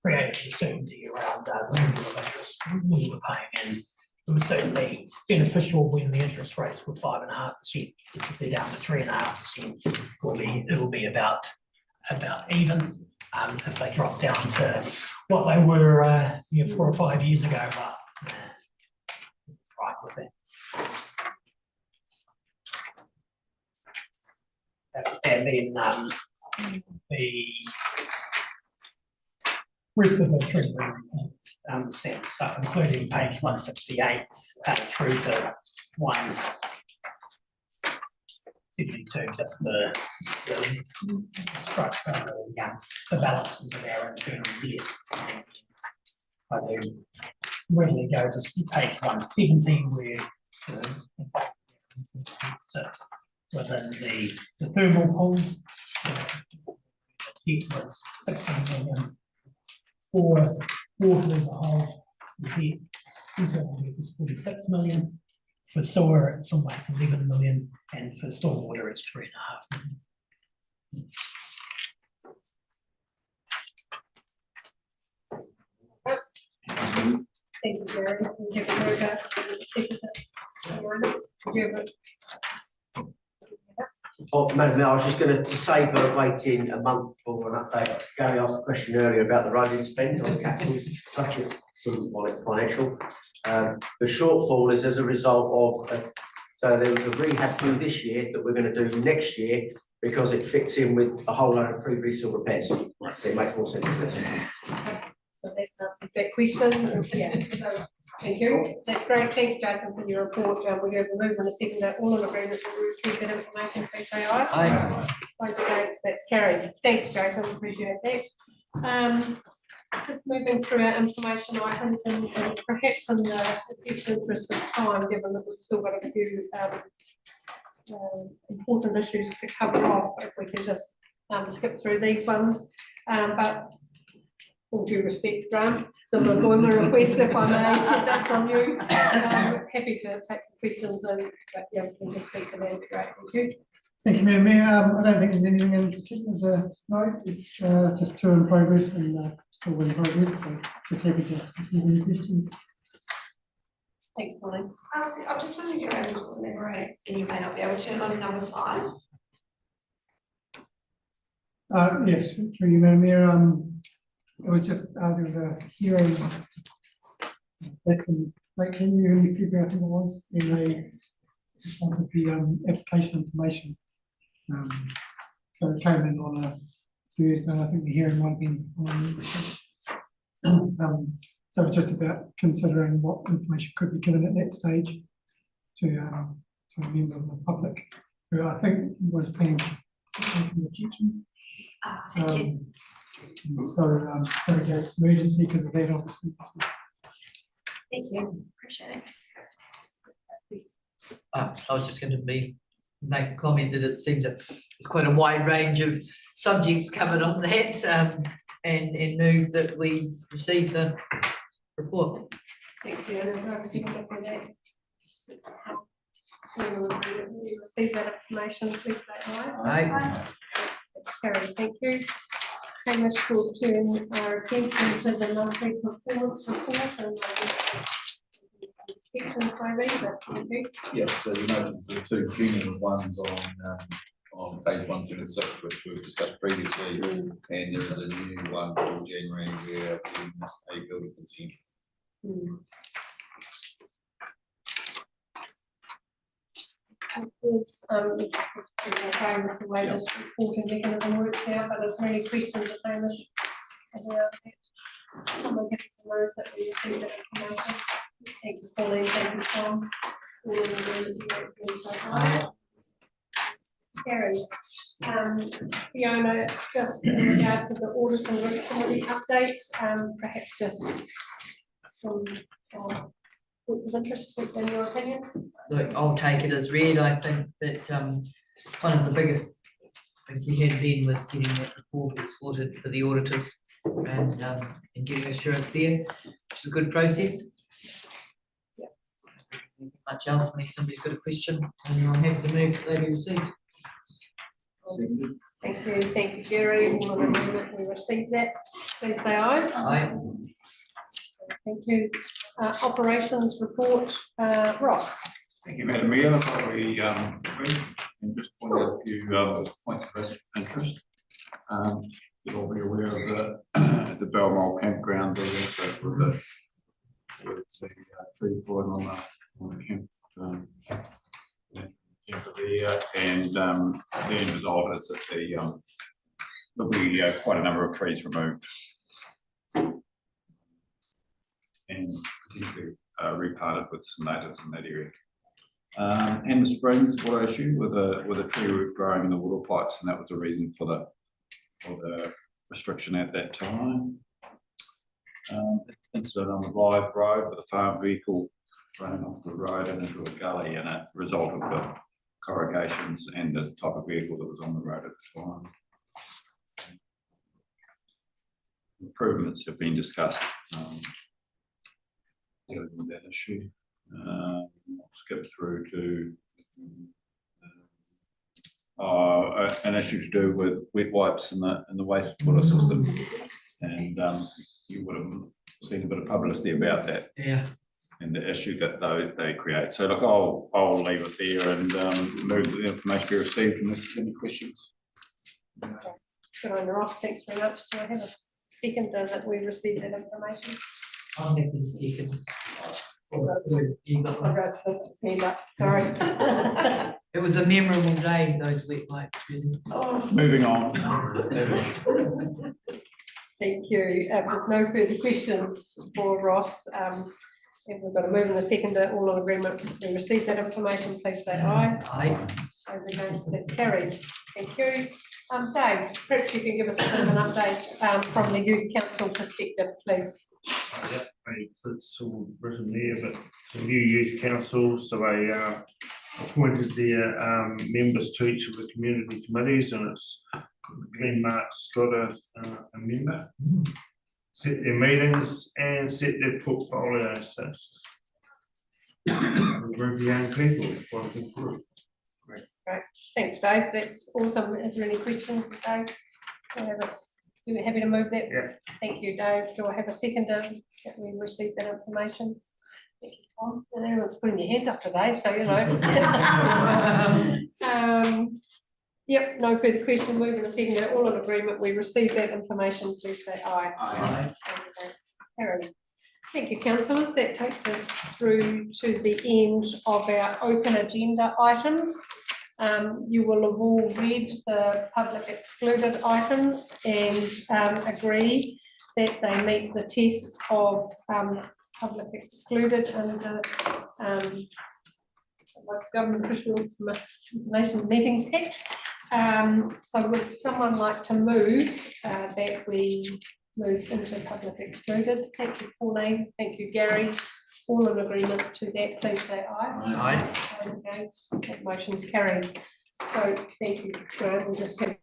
creates certainty around the level of interest we were paying, and it was certainly beneficial when the interest rates were 5.5%. If they're down to 3.5%, it'll be about even. If they drop down to what they were 4 or 5 years ago, but right with it. And then the rest of the treasury standard stuff, including page 168 through to 1 simply to just the structure, the balances of our internal debt. I do readily go to page 170 where sits within the thermal pools. It was 16 million for water as a whole. The debt, internal debt is 46 million. For sewer, it's almost 11 million, and for stormwater, it's 3.5 million. Thank you, Jerry. We have a very good Oh, Madam Mayor, I was just going to save her waiting a month for an update. Gary asked a question earlier about the road spend on capital budget on its financial. The shortfall is as a result of, so there was a rehab do this year that we're going to do next year because it fits in with a whole load of previous repairs. It makes more sense. So that answers that question. Yeah, so thank you. That's great. Thanks, Jason, for your report. We have a mover and a second that all in agreement that we receive that information. Please say aye. Aye. Those against, that's carried. Thanks, Jason. Appreciate that. Just moving through our information items and perhaps in the best interest of time, given that we've still got a few important issues to cover off, if we can just skip through these ones. But all due respect, Grant, the employment request, if I may, if that's on you. Happy to take some questions and yeah, we can just speak to that. Great, thank you. Thank you, Madam Mayor. I don't think there's anything in particular to note. It's just two in progress and still in progress. So just happy to receive any questions. Thanks, Molly. I'm just wondering if you're able to elaborate, and you may not be able to, on number 5. Yes, through you, Madam Mayor. It was just there was a hearing back in late January, early February, I think it was, and they just wanted the application information. So it came in on a Thursday, and I think the hearing might have been before. So it's just about considering what information could be given at that stage to a member of the public, who I think was planning to take an objection. Thank you. So it's emergency because of that, obviously. Thank you. Appreciate it. I was just going to make a comment that it seems that there's quite a wide range of subjects covered on that, and move that we receive the report. Thank you. We receive that information, please say aye. Aye. Carrie, thank you. Hamish will turn our attention to the monthly performance report and sections maybe, but thank you. Yes, so you notice the two cumulative ones on page 176, which we've discussed previously, and there is a new one for January where there is a building consent. Is okay with the way this reporting mechanism works now, but is there any questions of Hamish about that? Someone get to move that we receive that information. Thank you, Pauline. Thank you, Tom. All in the room, Carrie, Fiona, just in regard to the audit and risk committee update, perhaps just some points of interest in your opinion. Look, I'll take it as read. I think that one of the biggest things we had then was getting that report sorted for the auditors and getting assurance there, which is a good process. Much else, unless somebody's got a question, and I'm happy to move that they be received. Thank you, Jerry. All in agreement, we received that. Please say aye. Aye. Thank you. Operations report, Ross. Thank you, Madam Mayor. We and just point out a few points of interest. You'll all be aware of the Belmore campground there with the tree falling on the camp. And the end result is that there'll be quite a number of trees removed and potentially replanted with some natives in that area. Hammer Springs water issue with a tree root growing in the water pipes, and that was the reason for the restriction at that time. Incident on the Live Road with a farm vehicle running off the road and into a gully, and it resulted with corrugations and the type of vehicle that was on the road at the time. Improvements have been discussed dealing with that issue. I'll skip through to an issue to do with wet wipes in the wastewater system, and you would have seen a bit of publicity about that. Yeah. And the issue that they create. So look, I'll leave it there and move the information be received unless there's any questions. Good on Ross, thanks very much. Do I have a seconder that we received that information? I'm happy to second. Sorry. It was a memorable day, those wet wipes, really. Moving on. Thank you. There's no further questions for Ross. If we've got a move and a seconder, all in agreement, we received that information, please say aye. Aye. Those against, that's carried. Thank you. Dave, perhaps you can give us a bit of an update from the Youth Council perspective, please. Yeah, it's all written there, but the new youth council, so they appointed their members to each of the community committees, and it's Glenn Mark's got a member. Set their meetings and set their portfolios. So group of young people, quite a good group. Great, thanks Dave, that's awesome. Is there any questions, Dave? You're happy to move that? Yeah. Thank you, Dave. Do I have a seconder that we received that information? Thank you, Tom. And everyone's putting your hand up today, so you know. Yep, no further question. Moving a seconder, all in agreement. We received that information. Please say aye. Aye. Carried. Thank you, councillors. That takes us through to the end of our open agenda items. You will have all read the public excluded items and agree that they meet the test of public excluded under Government Official Information Meetings Act. So would someone like to move that we move into public excluded? Thank you, Pauline. Thank you, Gary. All in agreement to that, please say aye. Aye. Those against, that motion's carried. So thank you, Joanne. We'll just have